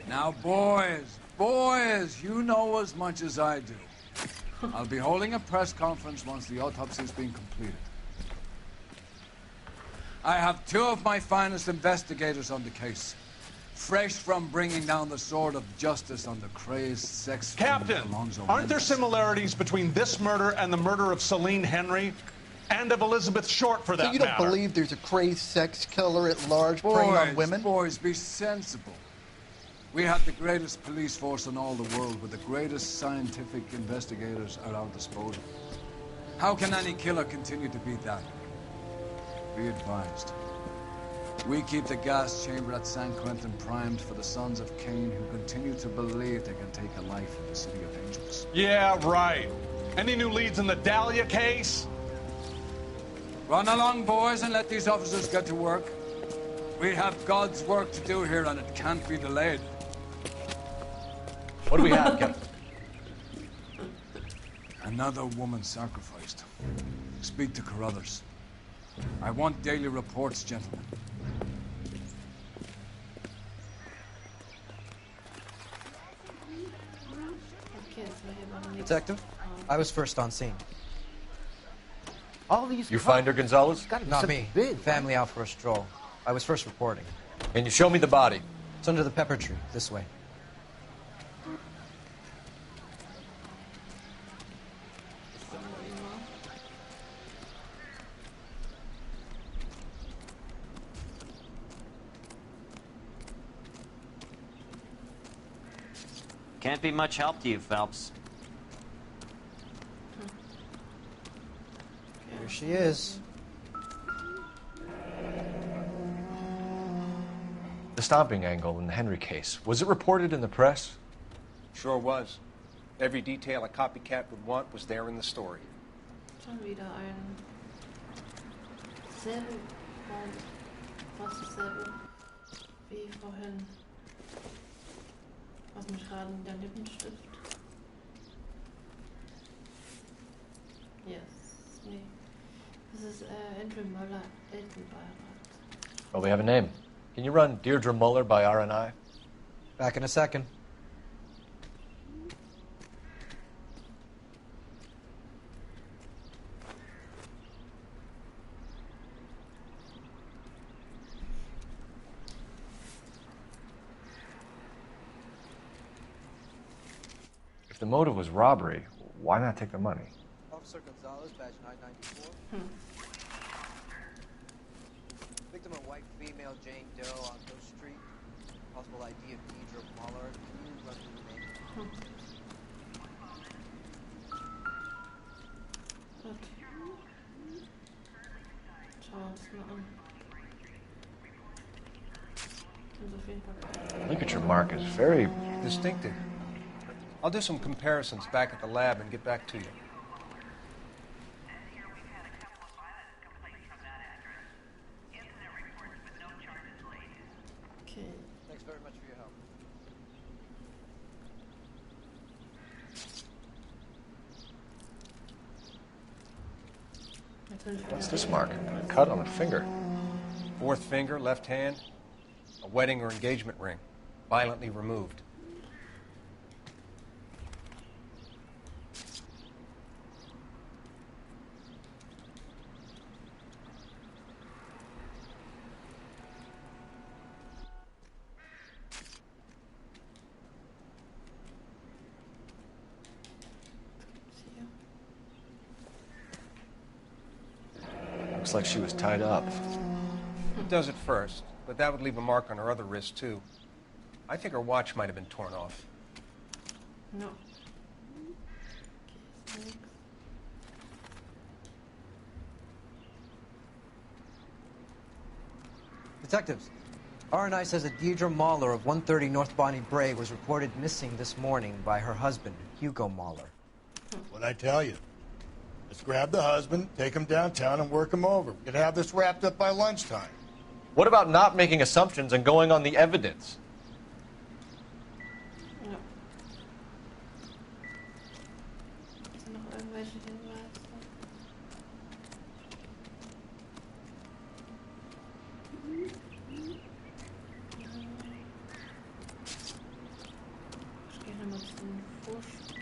Now, boys, you know as much as I do. I'll be holding a press conference once the autopsy's been completed. I have 2 of my finest investigators on the case. Fresh from bringing down the sword of justice on the crazed sex... Captain, aren't there similarities between this murder and the murder of Celine Henry? And of Elizabeth Short, for that matter? So you don't believe there's a crazed sex killer at large preying on women? Boys, be sensible. We have the greatest police force in all the world with the greatest scientific investigators at our disposal. How can any killer continue to be that? Be advised. We keep the gas chamber at San Quentin primed for the sons of Cain who continue to believe they can take a life in the City of Angels. Yeah, right. Any new leads in the Dahlia case? Run along, boys, and let these officers get to work. We have God's work to do here, and it can't be delayed. What do we have, Captain? Another woman sacrificed. Speak to Carruthers. I want daily reports, gentlemen. Detective, I was first on scene. All these. You find her, Gonzalez? Not me. Family out for a stroll. I was first reporting. Can you show me the body? It's under the pepper tree. This way. Can't be much help to you, Phelps. Here she is. The stomping angle in the Henry case. Was it reported in the press? Sure was. Every detail a copycat would want was there in the story. Schon wieder ein selbe fast dasselbe wie vorhin. Was mich gerade der Lippenstift. Yes, nee. Das ist Andrew Möller, Elternbeirat. Well, we have a name. Can you run Deirdre Muller by RNI? Back in a second. If the motive was robbery, why not take the money? Officer Gonzalez, badge 994. Victim a white female, Jane Doe, on Ghost Street. Possible ID of Deidre Muller. Can you run through the name? Gut. Schauen wir uns mal an. Das ist auf jeden Fall. Ligature mark is very distinctive. I'll do some comparisons back at the lab and get back to you. Okay. Thanks very much for your help. What's this mark? A cut on the finger. Fourth finger, left hand. A wedding or engagement ring. Violently removed. Looks like she was tied up. It does at first, but that would leave a mark on her other wrist, too. I think her watch might have been torn off. No. Detectives, RNI says that Deidre Muller of 130 North Bonnie Bray was reported missing this morning by her husband, Hugo Muller. What'd I tell you? Let's grab the husband, take him downtown, and work him over. We could have this wrapped up by lunchtime. What about not making assumptions and going on the evidence? Ja. Sind noch irgendwelche Hinweise? Ich gehe nochmal zum Vorsprung.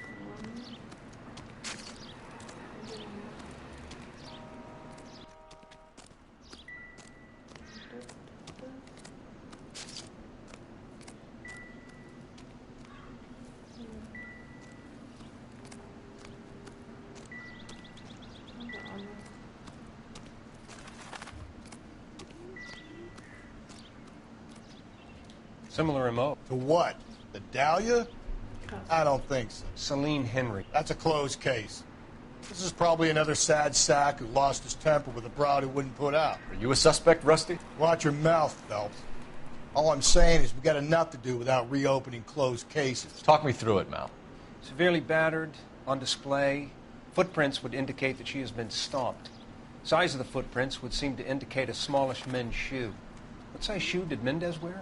Similar MO. To what? The Dahlia? I don't think so. Celine Henry. That's a closed case. This is probably another sad sack who lost his temper with a broad who wouldn't put out. Are you a suspect, Rusty? Watch your mouth, Phelps. All I'm saying is we got enough to do without reopening closed cases. Talk me through it, Mal. Severely battered, on display. Footprints would indicate that she has been stomped. Size of the footprints would seem to indicate a smallish men's shoe. What size shoe did Mendez wear?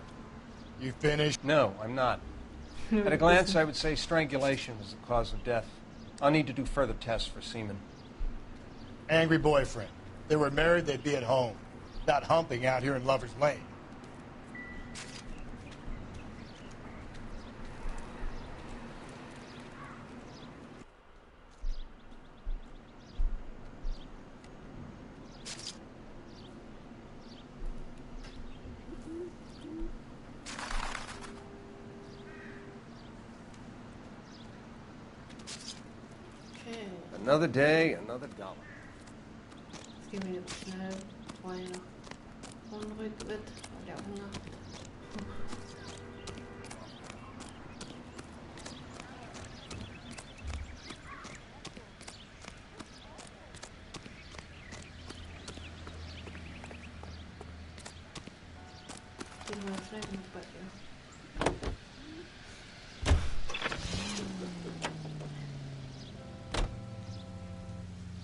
You finished? No, I'm not. At a glance, I would say strangulation was the cause of death. I'll need to do further tests for semen. Angry boyfriend. If they were married, they'd be at home. Not humping out here in Lover's Lane. Another day, another dollar. Jetzt gehen wir jetzt schnell, bevor hier noch unruhig wird, weil der Hunger hat. Gehen wir jetzt schnell mit bei ihr.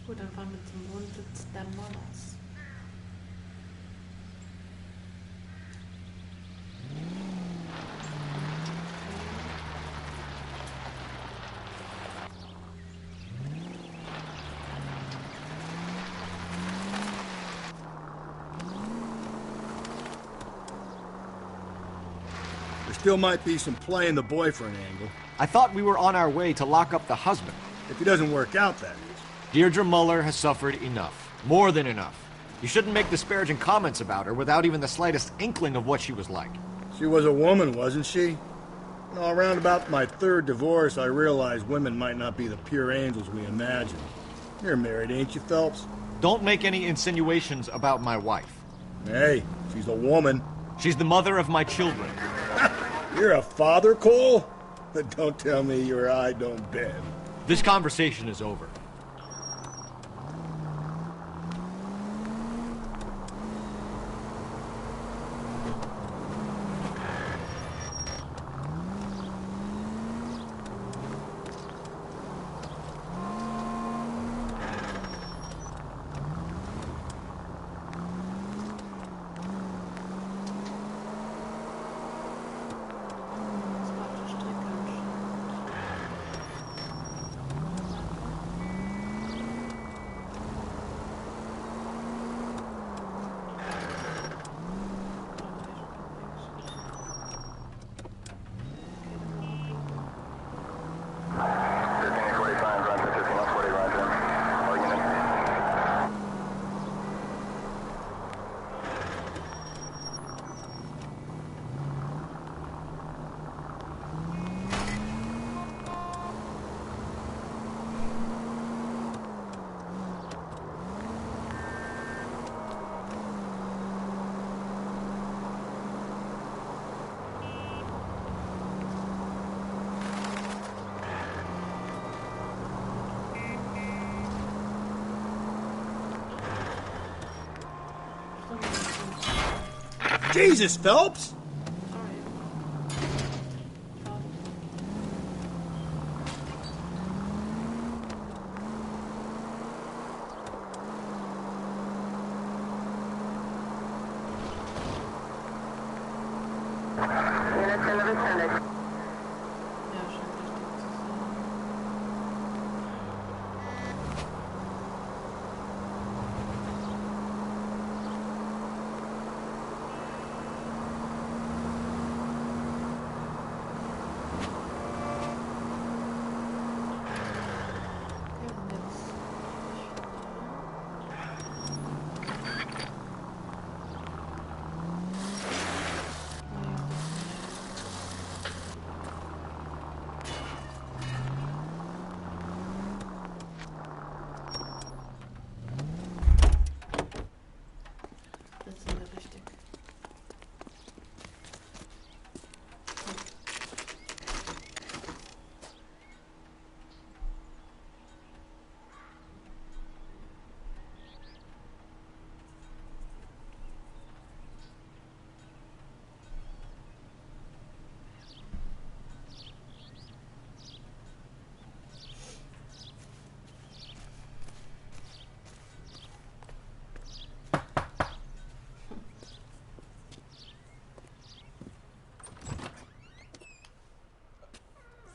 Gut, dann fahren wir zum Wohnsitz der Mollers. There still might be some play in the boyfriend angle. I thought we were on our way to lock up the husband. If he doesn't work out, that is. Deirdre Muller has suffered enough. More than enough. You shouldn't make disparaging comments about her without even the slightest inkling of what she was like. She was a woman, wasn't she? You know, around about my third divorce, I realized women might not be the pure angels we imagine. You're married, ain't you, Phelps? Don't make any insinuations about my wife. Hey, she's a woman. She's the mother of my children. You're a father, Cole? Don't tell me your eye don't bend. This conversation is over. Jesus, Phelps!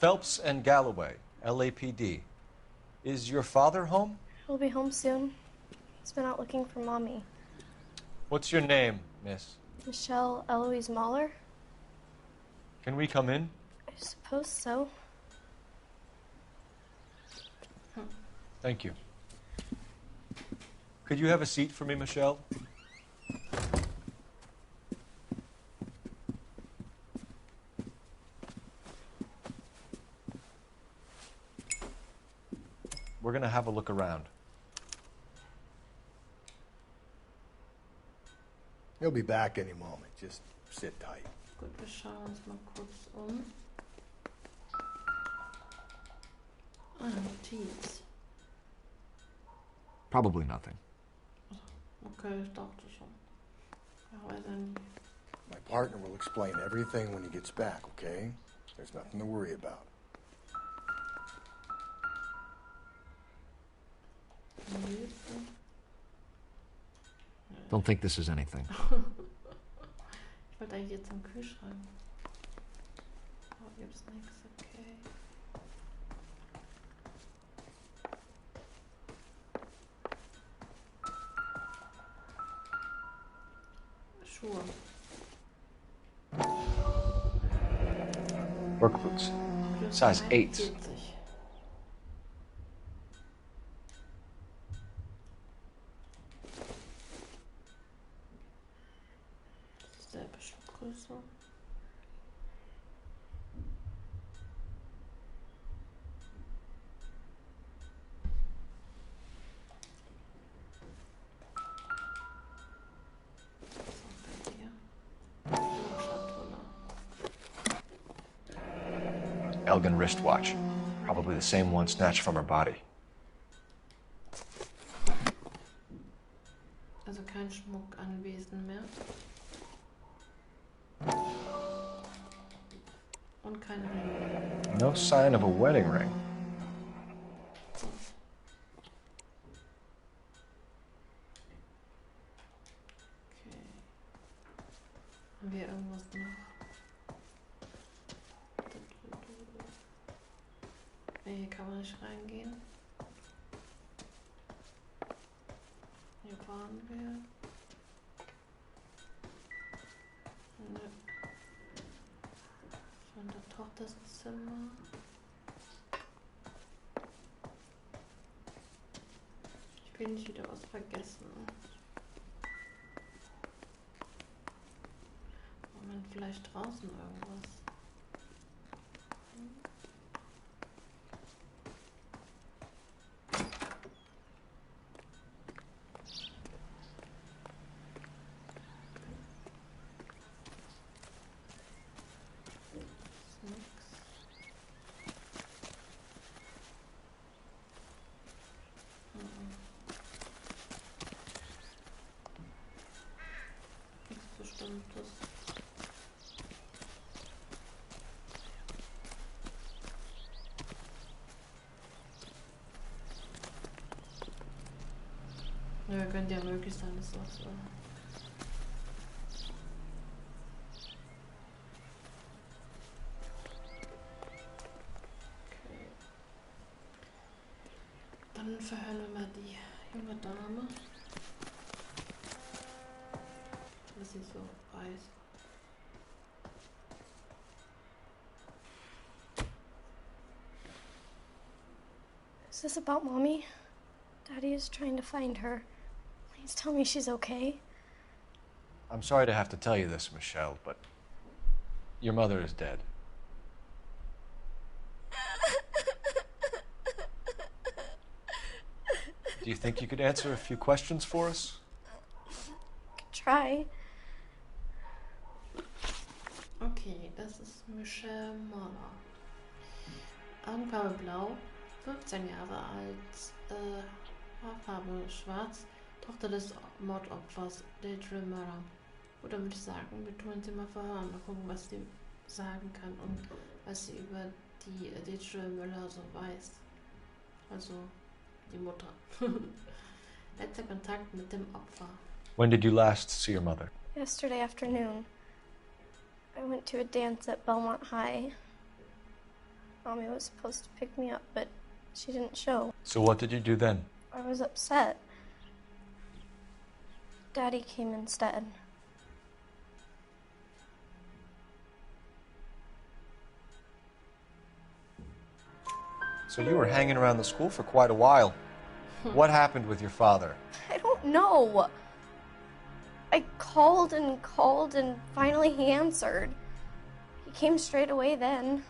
Phelps and Galloway, LAPD. Is your father home? He'll be home soon. He's been out looking for Mommy. What's your name, miss? Michelle Eloise Mahler? Can we come in? I suppose so. Thank you. Could you have a seat for me, Michelle? We're going to have a look around. He'll be back any moment. Just sit tight. Gut, wir schauen uns mal kurz um. Notiz. Probably nothing. Okay, ich dachte schon. Ja, weiß ja nicht. My partner will explain everything when he gets back, okay? There's nothing to worry about. Don't think this is anything. Ich wollte eigentlich jetzt zum Kühlschrank. Aber gibt's nichts, okay. Schuhe. Work boots. Size 8. 41. Selbe Schuhgröße. Elgin wristwatch. Probably the same one snatched from her body. Also kein Schmuck anwesend mehr. Und kein Ring. No sign of a wedding ring. Okay. Haben wir irgendwas noch? Nee, hier kann man nicht reingehen. Hier waren wir. Nö. Von der Tochters Zimmer. Ich will nicht wieder was vergessen. Moment, vielleicht draußen irgendwas. Bestimmtes. Ja, könnte ja möglich sein, dass das so. Okay. Dann verhören wir mal die junge Dame. Was sie so weiß. Is this about Mommy? Daddy is trying to find her. Please tell me she's okay. I'm sorry to have to tell you this, Michelle, but your mother is dead. Do you think you could answer a few questions for us? Try. Okay, das ist Michelle Mahler. Augenfarbe blau, 15 Jahre alt, Haarfarbe schwarz, Tochter des Mordopfers, Deidre Murder. Gut, dann würde ich sagen, wir tun sie mal verhören, mal gucken, was sie sagen kann und was sie über die Deidre Müller so weiß. Also die Mutter. Letzter Kontakt mit dem Opfer. When did you last see your mother? Yesterday afternoon. I went to a dance at Belmont High. Mommy was supposed to pick me up, but she didn't show. So what did you do then? I was upset. Daddy came instead. So you were hanging around the school for quite a while. What happened with your father? I don't know. I called and finally he answered. He came straight away then.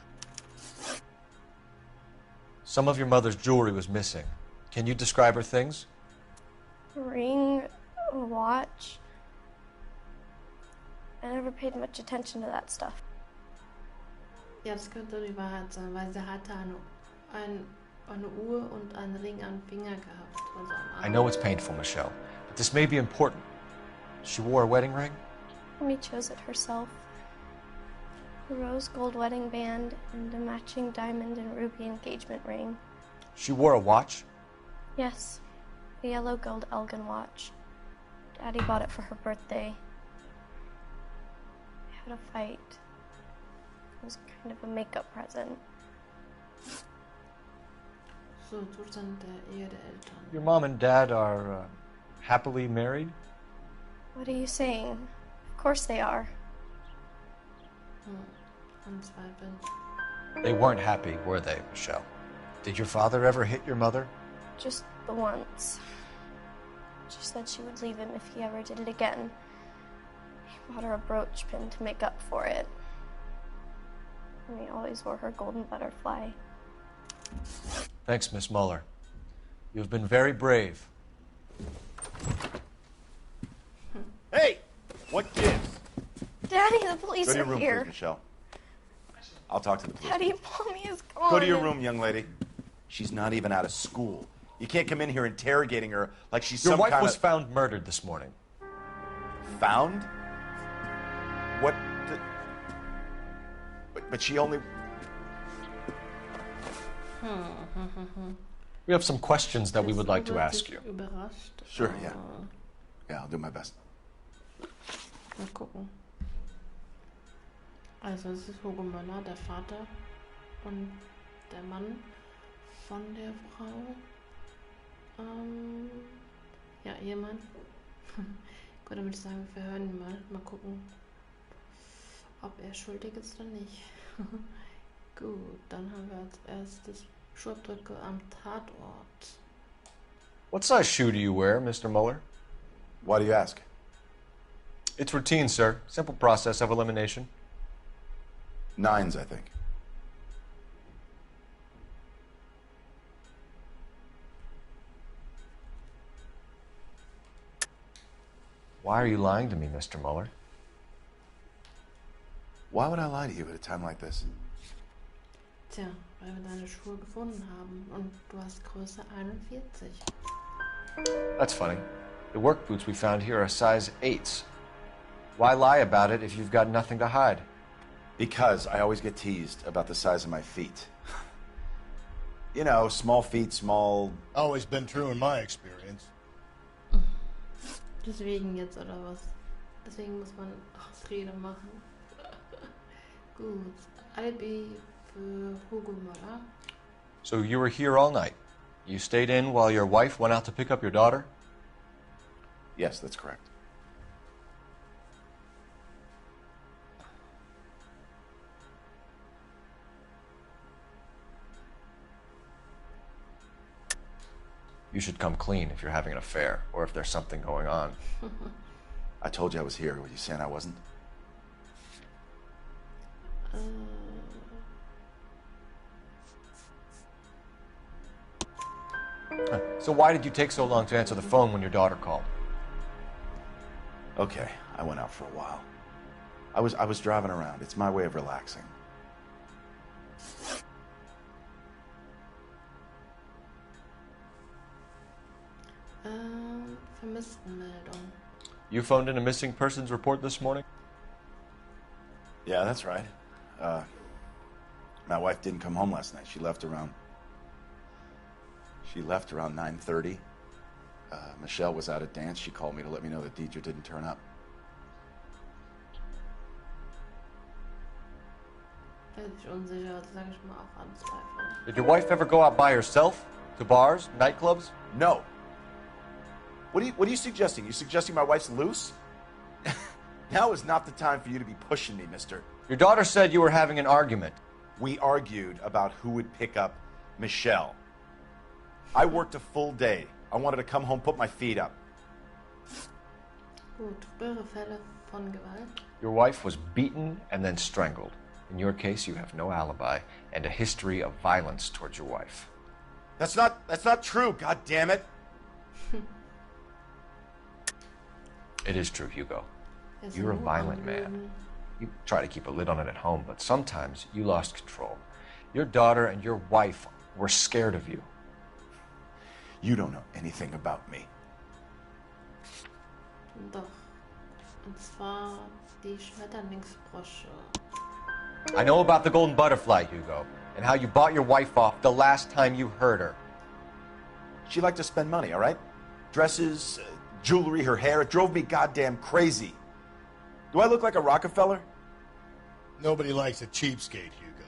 Some of your mother's jewelry was missing. Can you describe her things? A ring, a watch. I never paid much attention to that stuff. Ja, das könnte die Wahrheit sein, weil sie hatte eine Uhr und einen Ring am Finger gehabt. Also am Arm. I know it's painful, Michelle, but this may be important. She wore a wedding ring? Mommy chose it herself. A rose gold wedding band and a matching diamond and ruby engagement ring. She wore a watch? Yes, a yellow gold Elgin watch. Daddy bought it for her birthday. We had a fight. It was kind of a makeup present. So, Zustand der Ehe der Eltern. Your mom and dad are happily married? What are you saying? Of course they are. They weren't happy, were they, Michelle? Did your father ever hit your mother? Just the once. She said she would leave him if he ever did it again. He bought her a brooch pin to make up for it. And he always wore her golden butterfly. Thanks, Miss Muller. You've been very brave. Hey! What gives? Daddy, the police Go to your are room, here. please, Michelle. I'll talk to the police. Daddy, Mommy is gone. Go to your room, young lady. She's not even out of school. You can't come in here interrogating her like she's Your some wife kind was of... found murdered this morning. Found? What the... But she only... We have some questions that we would like to ask you. Sure, yeah. Yeah, I'll do my best. Mal gucken. Also es ist Hugo Möller, der Vater und der Mann von der Frau. Ja, Ehemann. Gut, dann würde ich sagen, wir hören ihn mal. Mal gucken, ob er schuldig ist oder nicht. Gut, dann haben wir als erstes Schuhabdrücke am Tatort. What size shoe do you wear, Mr. Muller? Why do you ask? It's routine, sir. Simple process of elimination. 9s, I think. Why are you lying to me, Mr. Muller? Why would I lie to you at a time like this? Tja, weil wir deine Schuhe gefunden haben und du hast Größe 41. That's funny. The work boots we found here are size 8s. Why lie about it if you've got nothing to hide? Because I always get teased about the size of my feet. You know, small feet, small... Always been true in my experience. Deswegen jetzt, oder was? Deswegen muss man Ausrede machen. Gut. Alibi für Hugo Möller. So you were here all night. You stayed in while your wife went out to pick up your daughter? Yes, that's correct. You should come clean if you're having an affair or if there's something going on. I told you I was here. Were you saying I wasn't? So why did you take so long to answer the phone when your daughter called? Okay, I went out for a while. I was driving around. It's my way of relaxing. Vermisstenmeldung. You phoned in a missing persons report this morning? Yeah, that's right. My wife didn't come home last night. She left around 9:30. Michelle was out at dance. She called me to let me know that Deidre didn't turn up. sich unsicher, das sage ich mal auch anzweifeln. Did your wife ever go out by herself? To bars, nightclubs? No. What are you suggesting? You suggesting my wife's loose? Now is not the time for you to be pushing me, mister. Your daughter said you were having an argument. We argued about who would pick up Michelle. I worked a full day. I wanted to come home, put my feet up. Gut, frühere Fälle von Gewalt. Your wife was beaten and then strangled. In your case, you have no alibi and a history of violence towards your wife. That's not true, god damn it. It is true, Hugo. You're a violent man. You try to keep a lid on it at home, but sometimes you lost control. Your daughter and your wife were scared of you. You don't know anything about me. Doch. Und zwar die Schmetterlingsbrosche. I know about the golden butterfly, Hugo, and how you bought your wife off the last time you heard her. She liked to spend money, all right? Dresses, jewelry, her hair. It drove me goddamn crazy. Do I look like a Rockefeller? Nobody likes a cheapskate, Hugo.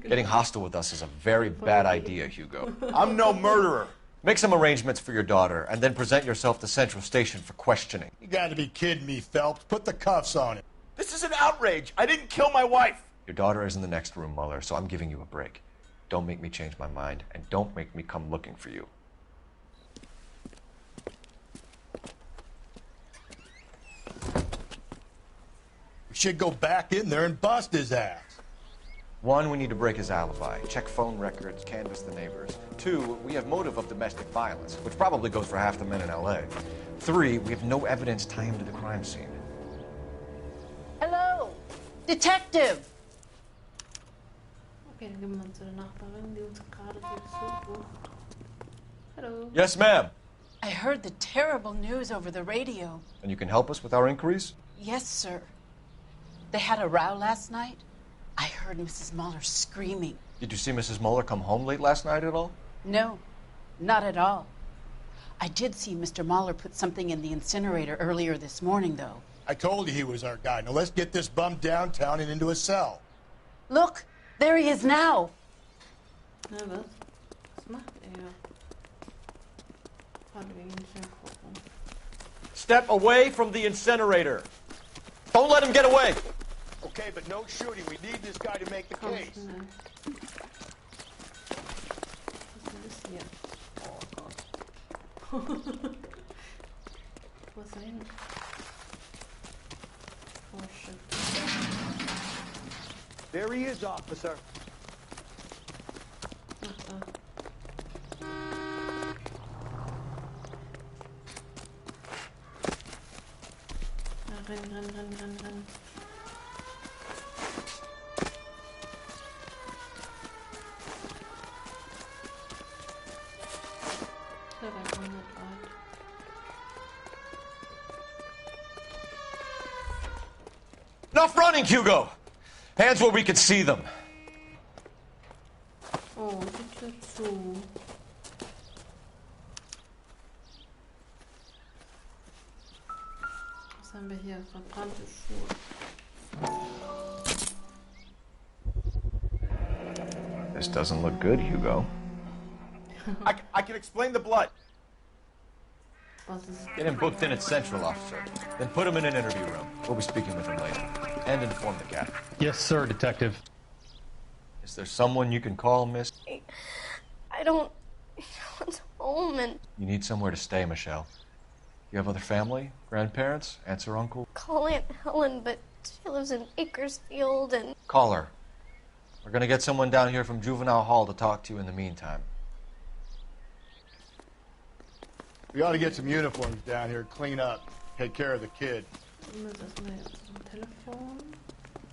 Getting hostile with us is a very bad idea, Hugo. I'm no murderer. Make some arrangements for your daughter, and then present yourself to Central Station for questioning. You gotta be kidding me, Phelps. Put the cuffs on him. This is an outrage. I didn't kill my wife. Your daughter is in the next room, Mueller, so I'm giving you a break. Don't make me change my mind, and don't make me come looking for you. We should go back in there and bust his ass. One, we need to break his alibi, check phone records, canvass the neighbors. Two, we have motive of domestic violence, which probably goes for half the men in L.A. Three, we have no evidence tying him to the crime scene. Hello, detective. Okay, dann gehen wir mal zu der Nachbarin, die uns gerade hier besucht. Hello. Yes, ma'am. I heard the terrible news over the radio. And you can help us with our inquiries? Yes, sir. They had a row last night. I heard Mrs. Mueller screaming. Did you see Mrs. Mueller come home late last night at all? No, not at all. I did see Mr. Mueller put something in the incinerator earlier this morning, though. I told you he was our guy. Now let's get this bum downtown and into a cell. Look, there he is now. Na, was? Was macht er? Warte, wir gehen schnell gucken. Step away from the incinerator. Don't let him get away. Okay, but no shooting. We need this guy to make the case. Was ist das hier? Oh Gott. Wo ist er hin? Oh shit. There he is, officer. Ach, da. Ja, renn. Ja, da kommt nicht weit. Enough running, Hugo! Hands where we can see them. Oh, die Tür zu. Was haben wir hier? Verbrannte Schuhe. This doesn't look good, Hugo. I can explain the blood. Get him booked in at Central, officer. Then put him in an interview room. We'll be speaking with him later. And inform the captain. Yes, sir, detective. Is there someone you can call, miss? I don't want home and You need somewhere to stay, Michelle. You have other family? Grandparents? Aunts or uncle? call Aunt Helen, but she lives in Bakersfield and Call her. We're gonna get someone down here from Juvenile Hall to talk to you in the meantime. We ought to get some uniforms down here, clean up, take care of the kid.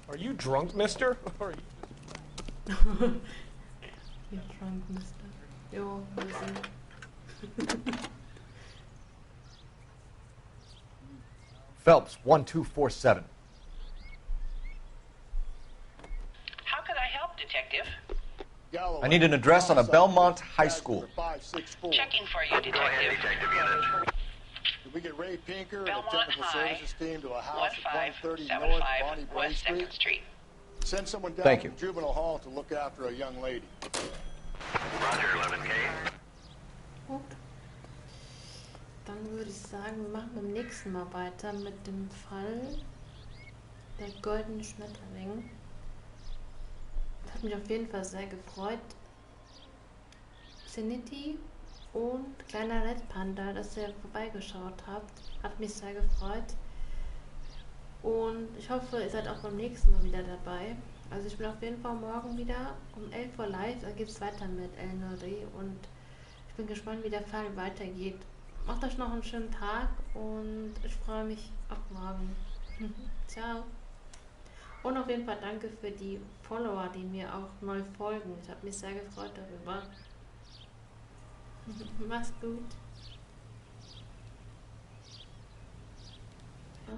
Are you drunk, mister? Or are you... You're drunk, mister. Jo, wir sind. Phelps, 1247. How can I help, detective? I need an address on a Belmont High School. Checking for you, detective. Did we get Ray Pinker and the Belmont technical High, services team to a house at 130 North 1575 Bonnie Bray West Street? 2nd Street. Send someone down Thank to you. juvenile hall to look after a young lady. Roger, 11K. Gut. Dann würde ich sagen, wir machen beim nächsten Mal weiter mit dem Fall der goldene Schmetterling. Das hat mich auf jeden Fall sehr gefreut. Zeniti und kleiner Red Panda, dass ihr vorbeigeschaut habt. Hat mich sehr gefreut. Und ich hoffe, ihr seid auch beim nächsten Mal wieder dabei. Also ich bin auf jeden Fall morgen wieder um 11 Uhr live. Da geht es weiter mit El Nori und ich bin gespannt, wie der Fall weitergeht. Macht euch noch einen schönen Tag und ich freue mich auf morgen. Ciao. Und auf jeden Fall danke für die Follower, die mir auch neu folgen. Ich habe mich sehr gefreut darüber. Mach's gut. So.